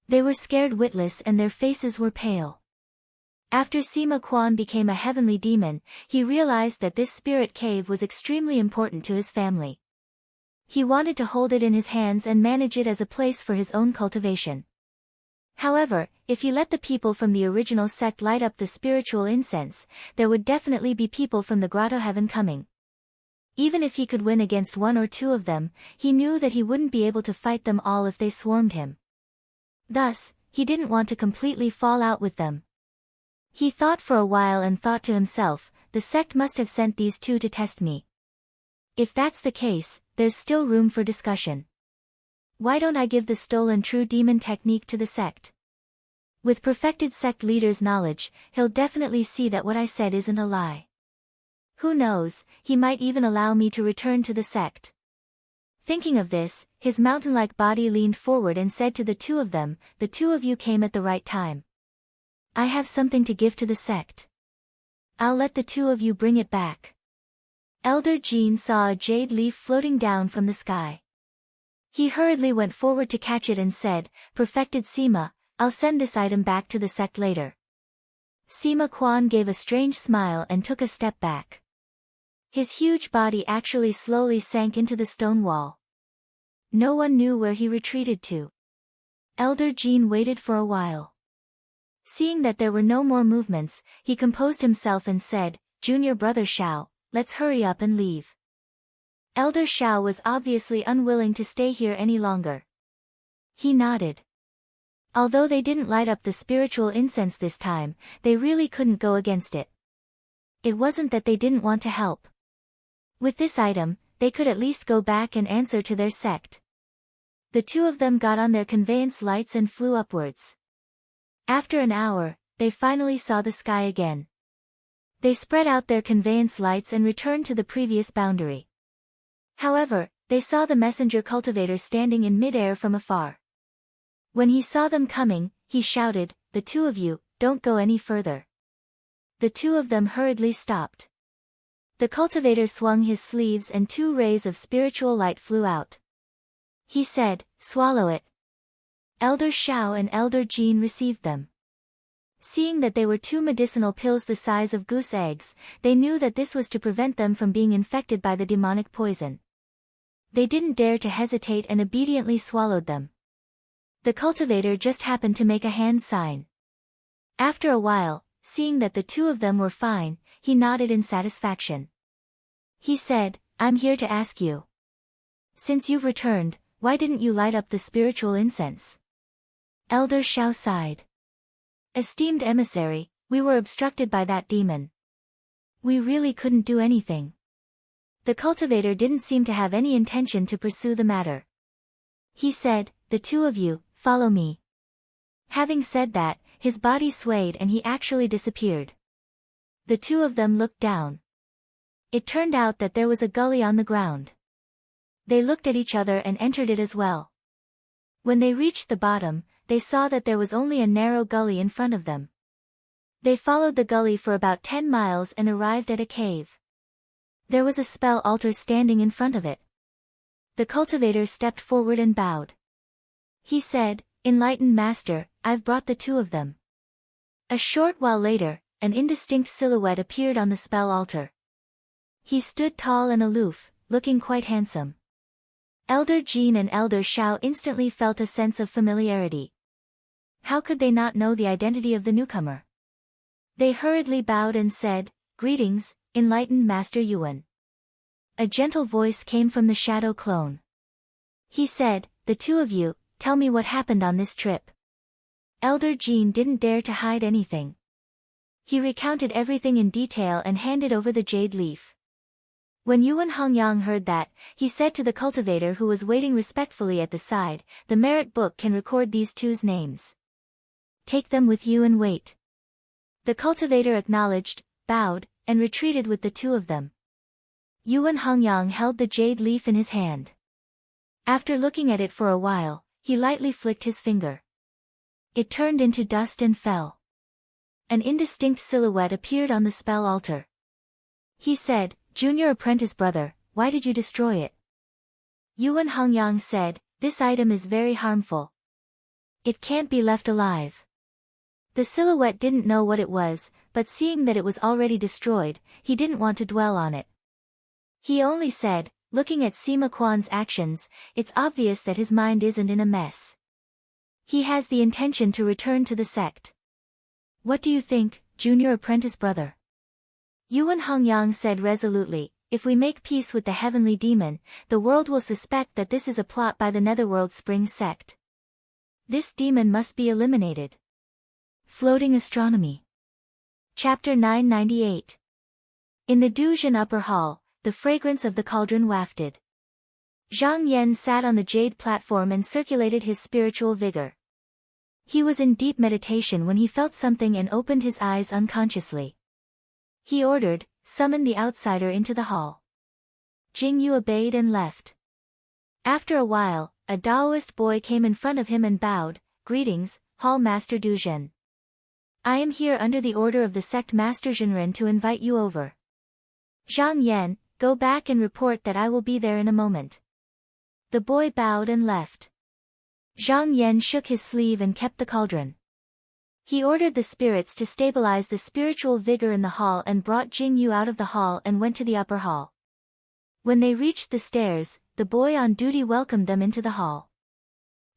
They were scared witless and their faces were pale. After Sima Quan became a heavenly demon, he realized that this spirit cave was extremely important to his family. He wanted to hold it in his hands and manage it as a place for his own cultivation. However, if he let the people from the original sect light up the spiritual incense, there would definitely be people from the grotto heaven coming. Even if he could win against one or two of them, he knew that he wouldn't be able to fight them all if they swarmed him. Thus, he didn't want to completely fall out with them. He thought for a while and thought to himself, the sect must have sent these two to test me. If that's the case, there's still room for discussion. Why don't I give the stolen true demon technique to the sect? With perfected sect leader's knowledge, he'll definitely see that what I said isn't a lie. Who knows, he might even allow me to return to the sect. Thinking of this, his mountain-like body leaned forward and said to the two of them, the two of you came at the right time. I have something to give to the sect. I'll let the two of you bring it back. Elder Jin saw a jade leaf floating down from the sky. He hurriedly went forward to catch it and said, Perfected Sima, I'll send this item back to the sect later. Sima Quan gave a strange smile and took a step back. His huge body actually slowly sank into the stone wall. No one knew where he retreated to. Elder Jin waited for a while. Seeing that there were no more movements, he composed himself and said, Junior brother Shao, let's hurry up and leave. Elder Shao was obviously unwilling to stay here any longer. He nodded. Although they didn't light up the spiritual incense this time, they really couldn't go against it. It wasn't that they didn't want to help. With this item, they could at least go back and answer to their sect. The two of them got on their conveyance lights and flew upwards. After an hour, they finally saw the sky again. They spread out their conveyance lights and returned to the previous boundary. However, They saw the messenger cultivator standing in mid-air from afar. When he saw them coming, he shouted, "The two of you, don't go any further." The two of them hurriedly stopped. The cultivator swung his sleeves and 2 rays of spiritual light flew out. He said, "Swallow it." Elder Shao and Elder Jean received them. Seeing that they were 2 medicinal pills the size of goose eggs, they knew that this was to prevent them from being infected by the demonic poison. They didn't dare to hesitate and obediently swallowed them. The cultivator just happened to make a hand sign. After a while, seeing that the 2 of them were fine, he nodded in satisfaction. He said, "I'm here to ask you. Since you've returned, why didn't you light up the spiritual incense?" Elder Shao sighed. "Esteemed emissary, we were obstructed by that demon. We really couldn't do anything." The cultivator didn't seem to have any intention to pursue the matter. He said, "The 2 of you, follow me." Having said that, his body swayed and he actually disappeared. The 2 of them looked down. It turned out that there was a gully on the ground. They looked at each other and entered it as well. When they reached the bottom, they saw that there was only a narrow gully in front of them. They followed the gully for about 10 miles and arrived at a cave. There was a spell altar standing in front of it. The cultivator stepped forward and bowed. He said, "Enlightened Master, I've brought the 2 of them." A short while later, an indistinct silhouette appeared on the spell altar. He stood tall and aloof, looking quite handsome. Elder Jean and Elder Shao instantly felt a sense of familiarity. How could they not know the identity of the newcomer? They hurriedly bowed and said, "Greetings, Enlightened Master Yuan." A gentle voice came from the shadow clone. He said, "The 2 of you, tell me what happened on this trip." Elder Jean didn't dare to hide anything. He recounted everything in detail and handed over the jade leaf. When Yuan Hongyang heard that, he said to the cultivator who was waiting respectfully at the side, "The merit book can record these 2's names. Take them with you and wait." The cultivator acknowledged, bowed, and retreated with the 2 of them. Yuan Hongyang held the jade leaf in his hand. After looking at it for a while, he lightly flicked his finger. It turned into dust and fell. An indistinct silhouette appeared on the spell altar. He said, "Junior apprentice brother, why did you destroy it?" Yuan Hongyang said, "This item is very harmful. It can't be left alive." The silhouette didn't know what it was, but seeing that it was already destroyed, he didn't want to dwell on it. He only said, looking at Sima Quan's actions, "It's obvious that his mind isn't in a mess. He has the intention to return to the sect. What do you think, junior apprentice brother?" Yuan Hongyang said resolutely, "If we make peace with the heavenly demon, the world will suspect that this is a plot by the Netherworld Spring sect. This demon must be eliminated." Floating Astronomy. Chapter 998. In the Duzhen upper hall, the fragrance of the cauldron wafted. Zhang Yan sat on the jade platform and circulated his spiritual vigor. He was in deep meditation when he felt something and opened his eyes unconsciously. He ordered, "Summon the outsider into the hall." Jing Yu obeyed and left. After a while, a Taoist boy came in front of him and bowed, "Greetings, Hall Master Duzhen. I am here under the order of the sect Master Zhenren to invite you over." "Zhang Yan, go back and report that I will be there in a moment." The boy bowed and left. Zhang Yan shook his sleeve and kept the cauldron. He ordered the spirits to stabilize the spiritual vigor in the hall and brought Jing Yu out of the hall and went to the upper hall. When they reached the stairs, the boy on duty welcomed them into the hall.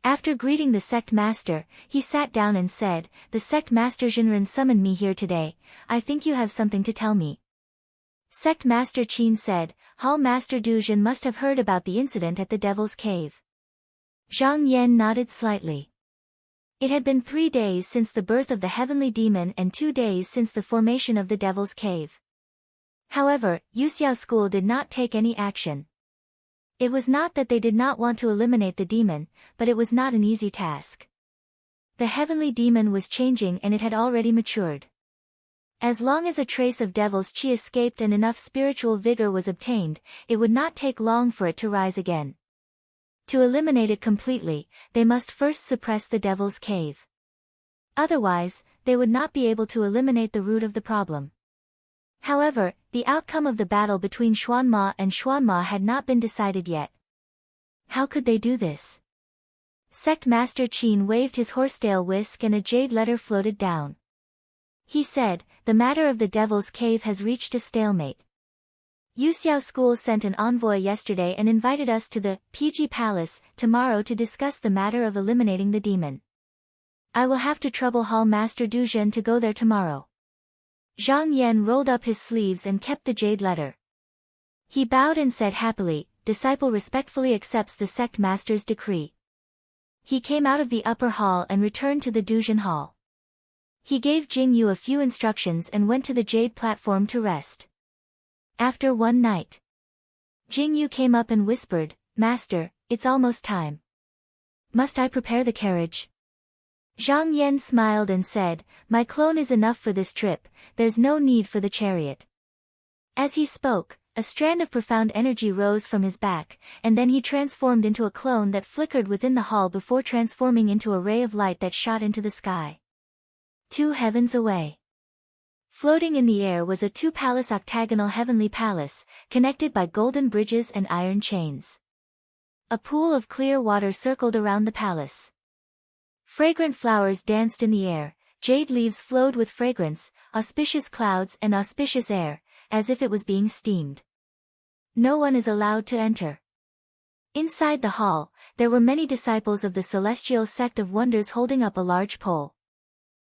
After greeting the sect master, he sat down and said, "The sect master Zhenren summoned me here today. I think you have something to tell me." Sect master Qin said, "Hall master Duzhen must have heard about the incident at the Devil's Cave." Zhang Yan nodded slightly. It had been 3 days since the birth of the heavenly demon and 2 days since the formation of the Devil's Cave. However, Yuxiao School did not take any action. It was not that they did not want to eliminate the demon, but it was not an easy task. The heavenly demon was changing and it had already matured. As long as a trace of devil's chi escaped and enough spiritual vigor was obtained, it would not take long for it to rise again. To eliminate it completely, they must first suppress the devil's cave. Otherwise, they would not be able to eliminate the root of the problem. However, the outcome of the battle between Xuanma and Xuanma had not been decided yet. How could they do this? Sect Master Qin waved his horsetail whisk and a jade letter floated down. He said, "The matter of the Devil's Cave has reached a stalemate. Yuxiao School sent an envoy yesterday and invited us to the PG Palace tomorrow to discuss the matter of eliminating the demon. I will have to trouble Hall Master Du Zhen to go there tomorrow." Zhang Yan rolled up his sleeves and kept the jade letter. He bowed and said happily, "Disciple respectfully accepts the sect master's decree." He came out of the upper hall and returned to the Duzhen Hall. He gave Jing Yu a few instructions and went to the jade platform to rest. After one night, Jing Yu came up and whispered, "Master, it's almost time. Must I prepare the carriage?" Zhang Yan smiled and said, "My clone is enough for this trip, there's no need for the chariot." As he spoke, a strand of profound energy rose from his back, and then he transformed into a clone that flickered within the hall before transforming into a ray of light that shot into the sky. 2 heavens away. Floating in the air was a 2-palace octagonal heavenly palace, connected by golden bridges and iron chains. A pool of clear water circled around the palace. Fragrant flowers danced in the air, jade leaves flowed with fragrance, auspicious clouds and auspicious air, as if it was being steamed. No one is allowed to enter. Inside the hall, there were many disciples of the Celestial Sect of Wonders holding up a large pole.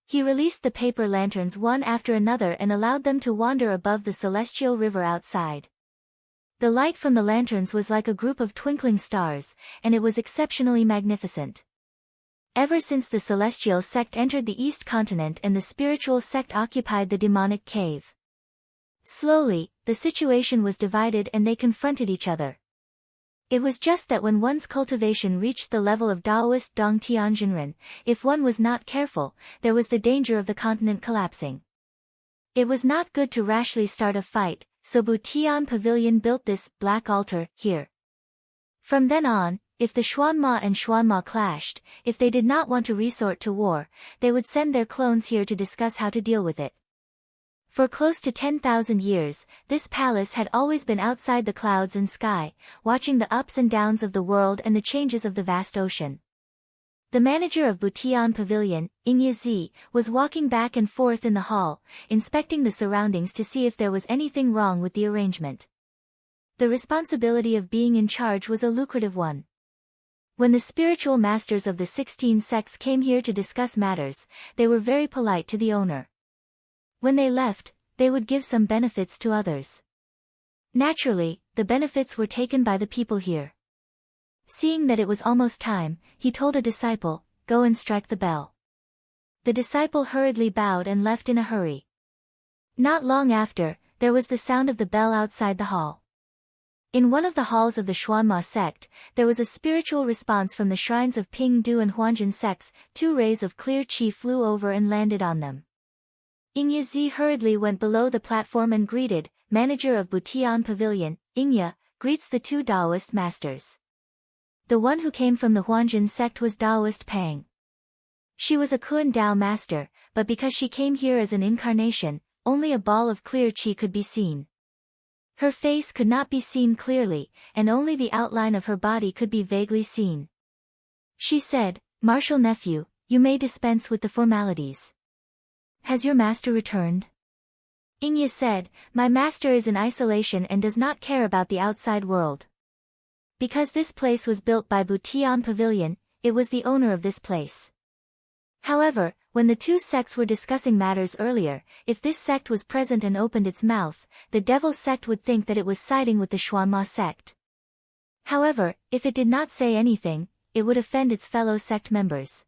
He released the paper lanterns one after another and allowed them to wander above the celestial river outside. The light from the lanterns was like a group of twinkling stars, and it was exceptionally magnificent. Ever since the Celestial Sect entered the East Continent and the Spiritual Sect occupied the demonic cave. Slowly, the situation was divided and they confronted each other. It was just that when one's cultivation reached the level of Daoist Dong Tianjinren, if one was not careful, there was the danger of the continent collapsing. It was not good to rashly start a fight, so Butian Pavilion built this black altar here. From then on, if the Xuanma and Xuanma clashed, if they did not want to resort to war, they would send their clones here to discuss how to deal with it. For close to 10,000 years, this palace had always been outside the clouds and sky, watching the ups and downs of the world and the changes of the vast ocean. The manager of Butian Pavilion, Ingye Zi, was walking back and forth in the hall, inspecting the surroundings to see if there was anything wrong with the arrangement. The responsibility of being in charge was a lucrative one. When the spiritual masters of the 16 sects came here to discuss matters, they were very polite to the owner. When they left, they would give some benefits to others. Naturally, the benefits were taken by the people here. Seeing that it was almost time, he told a disciple, "Go and strike the bell." The disciple hurriedly bowed and left in a hurry. Not long after, there was the sound of the bell outside the hall. In one of the halls of the Xuanma sect, there was a spiritual response from the shrines of Pingdu and Huanjin sects. 2 rays of clear qi flew over and landed on them. Ingye Zi hurriedly went below the platform and greeted, "Manager of Butian Pavilion, Ingye, greets the 2 Taoist masters." The one who came from the Huanjin sect was Taoist Pang. She was a Kun Dao master, but because she came here as an incarnation, only a ball of clear qi could be seen. Her face could not be seen clearly, and only the outline of her body could be vaguely seen. She said, "Martial nephew, you may dispense with the formalities. Has your master returned?" Ingye said, "My master is in isolation and does not care about the outside world." Because this place was built by Butian Pavilion, it was the owner of this place. However, when the 2 sects were discussing matters earlier, if this sect was present and opened its mouth, the Devil's sect would think that it was siding with the Xuanma sect. However, if it did not say anything, it would offend its fellow sect members.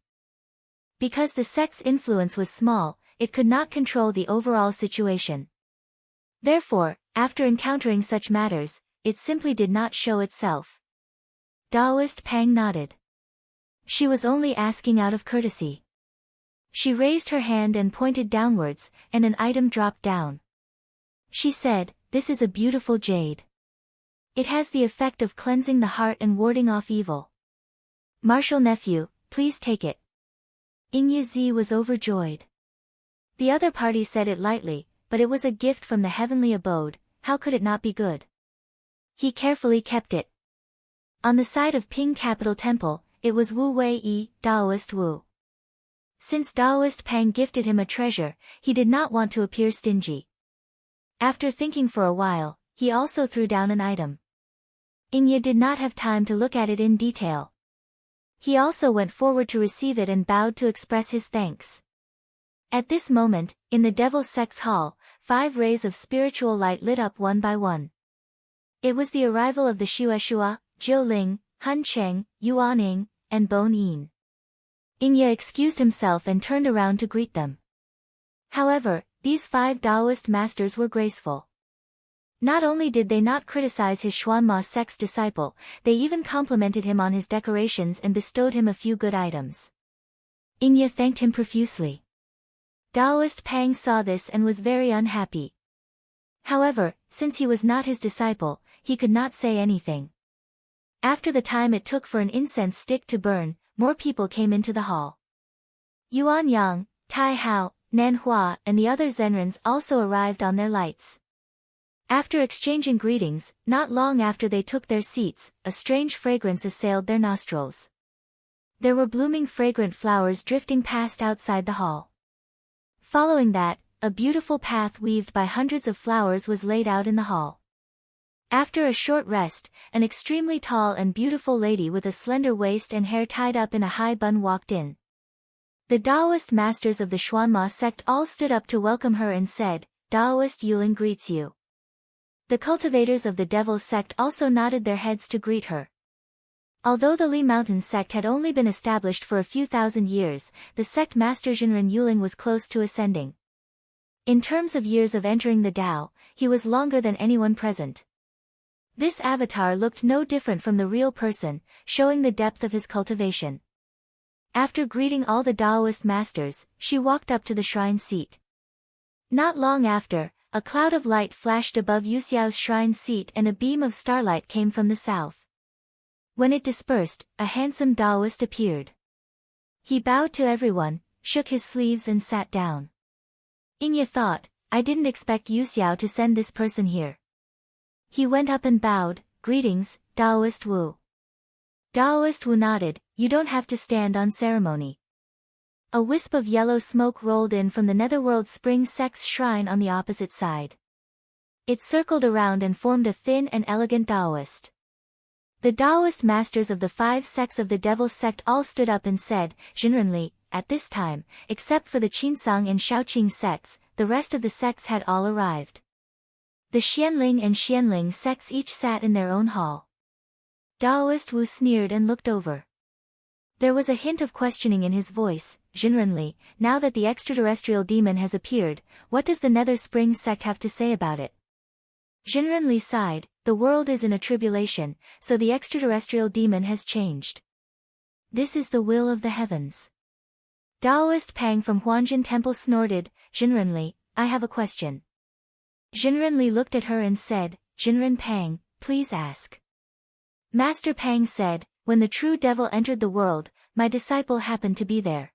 Because the sect's influence was small, it could not control the overall situation. Therefore, after encountering such matters, it simply did not show itself. Taoist Pang nodded. She was only asking out of courtesy. She raised her hand and pointed downwards, and an item dropped down. She said, "This is a beautiful jade. It has the effect of cleansing the heart and warding off evil. Martial nephew, please take it." Ingye was overjoyed. The other party said it lightly, but it was a gift from the heavenly abode, how could it not be good? He carefully kept it. On the side of Ping Capital Temple, it was Wu Wei, Daoist Wu. Since Daoist Pang gifted him a treasure, he did not want to appear stingy. After thinking for a while, he also threw down an item. Ingye did not have time to look at it in detail. He also went forward to receive it and bowed to express his thanks. At this moment, in the Devil's Sex Hall, 5 rays of spiritual light lit up one by one. It was the arrival of the Shueshua, Jiu Ling, Han Cheng, Yuaning, and Bon Yin. Ingye excused himself and turned around to greet them. However, these 5 Taoist masters were graceful. Not only did they not criticize his Xuanma sect's disciple, they even complimented him on his decorations and bestowed him a few good items. Ingye thanked him profusely. Taoist Pang saw this and was very unhappy. However, since he was not his disciple, he could not say anything. After the time it took for an incense stick to burn, more people came into the hall. Yuan Yang, Tai Hao, Nan Hua and the other Zenrins also arrived on their lights. After exchanging greetings, not long after they took their seats, a strange fragrance assailed their nostrils. There were blooming fragrant flowers drifting past outside the hall. Following that, a beautiful path weaved by hundreds of flowers was laid out in the hall. After a short rest, an extremely tall and beautiful lady with a slender waist and hair tied up in a high bun walked in. The Taoist masters of the Xuanma sect all stood up to welcome her and said, "Taoist Yuling greets you." The cultivators of the Devil's sect also nodded their heads to greet her. Although the Li Mountain sect had only been established for a few thousand years, the sect master Jinren Yuling was close to ascending. In terms of years of entering the Tao, he was longer than anyone present. This avatar looked no different from the real person, showing the depth of his cultivation. After greeting all the Taoist masters, she walked up to the shrine seat. Not long after, a cloud of light flashed above Yu Xiao's shrine seat and a beam of starlight came from the south. When it dispersed, a handsome Taoist appeared. He bowed to everyone, shook his sleeves and sat down. Ingye thought, "I didn't expect Yu Xiao to send this person here." He went up and bowed, "Greetings, Taoist Wu." Taoist Wu nodded, "You don't have to stand on ceremony." A wisp of yellow smoke rolled in from the Netherworld Spring Sect's shrine on the opposite side. It circled around and formed a thin and elegant Taoist. The Taoist masters of the 5 sects of the Devil's sect all stood up and said, "Jinrenli," at this time, except for the Qinsang and Shaoqing sects, the rest of the sects had all arrived. The Xianling and Xianling sects each sat in their own hall. Taoist Wu sneered and looked over. There was a hint of questioning in his voice. "Jinrenli, now that the extraterrestrial demon has appeared, what does the Nether Spring sect have to say about it?" Jinrenli sighed, "The world is in a tribulation, so the extraterrestrial demon has changed. This is the will of the heavens." Taoist Pang from Huanjin Temple snorted, "Jinrenli, I have a question." Jinrenli looked at her and said, "Jinren Pang, please ask." Master Pang said, "When the true devil entered the world, my disciple happened to be there.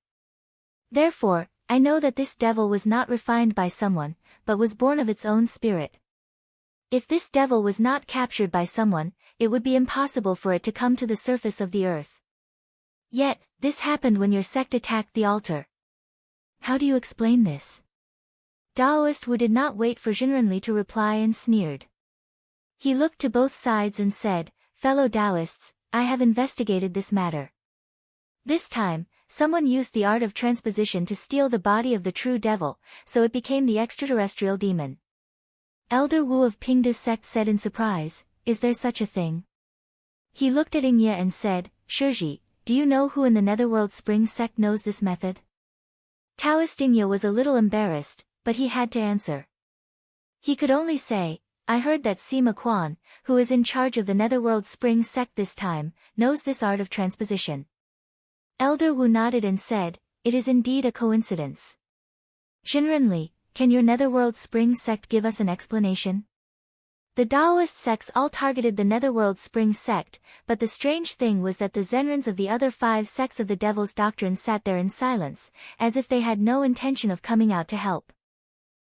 Therefore, I know that this devil was not refined by someone, but was born of its own spirit. If this devil was not captured by someone, it would be impossible for it to come to the surface of the earth. Yet, this happened when your sect attacked the altar. How do you explain this?" Taoist Wu did not wait for Jinrenli to reply and sneered. He looked to both sides and said, "Fellow Taoists, I have investigated this matter. This time, someone used the art of transposition to steal the body of the true devil, so it became the extraterrestrial demon." Elder Wu of Pingdu's sect said in surprise, "Is there such a thing?" He looked at Ingye and said, "Shiji, do you know who in the Netherworld Spring sect knows this method?" Taoist Ingye was a little embarrassed, but he had to answer. He could only say, "I heard that Sima Quan, who is in charge of the Netherworld Spring sect this time, knows this art of transposition." Elder Wu nodded and said, it is indeed a coincidence. Jinrenli, can your Netherworld Spring sect give us an explanation? The Taoist sects all targeted the Netherworld Spring sect, but the strange thing was that the Zenrons of the other 5 sects of the Devil's Doctrine sat there in silence, as if they had no intention of coming out to help.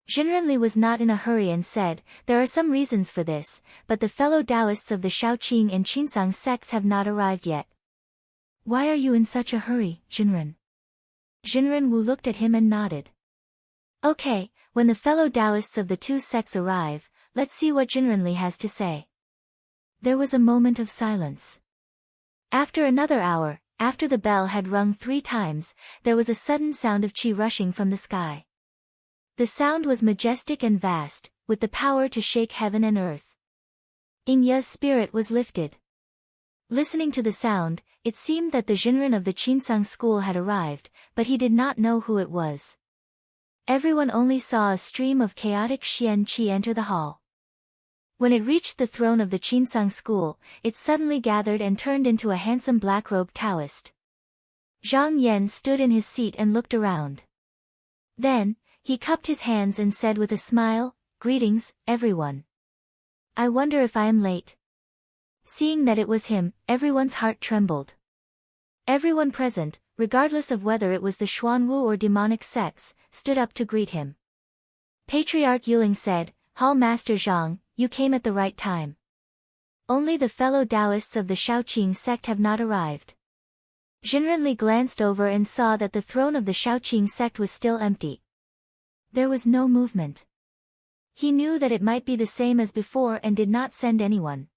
Jinrenli was not in a hurry and said, there are some reasons for this, but the fellow Taoists of the Shaoqing and Qinsang sects have not arrived yet. Why are you in such a hurry, Jinren? Jinren Wu looked at him and nodded. Okay, when the fellow Taoists of the 2 sects arrive, let's see what Jinrenli has to say. There was a moment of silence. After another hour, after the bell had rung 3 times, there was a sudden sound of qi rushing from the sky. The sound was majestic and vast, with the power to shake heaven and earth. Ying Ye's spirit was lifted. Listening to the sound, it seemed that the Jinren of the Qinsang school had arrived, but he did not know who it was. Everyone only saw a stream of chaotic Xian qi enter the hall. When it reached the throne of the Qinsang school, it suddenly gathered and turned into a handsome black-robed Taoist. Zhang Yan stood in his seat and looked around. Then, he cupped his hands and said with a smile, "Greetings, everyone. I wonder if I am late." Seeing that it was him, everyone's heart trembled. Everyone present, regardless of whether it was the Xuanwu or demonic sects, stood up to greet him. Patriarch Yuling said, "Hall Master Zhang, you came at the right time. Only the fellow Taoists of the Shaoqing sect have not arrived." Jinrenli glanced over and saw that the throne of the Shaoqing sect was still empty. There was no movement. He knew that it might be the same as before and did not send anyone.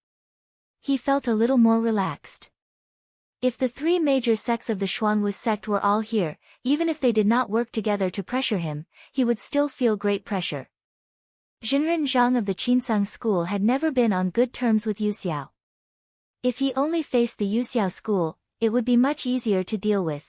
He felt a little more relaxed. If the 3 major sects of the Xuanwu sect were all here, even if they did not work together to pressure him, he would still feel great pressure. Jinren Zhang of the Qinsang school had never been on good terms with Yuxiao. If he only faced the Yuxiao school, it would be much easier to deal with.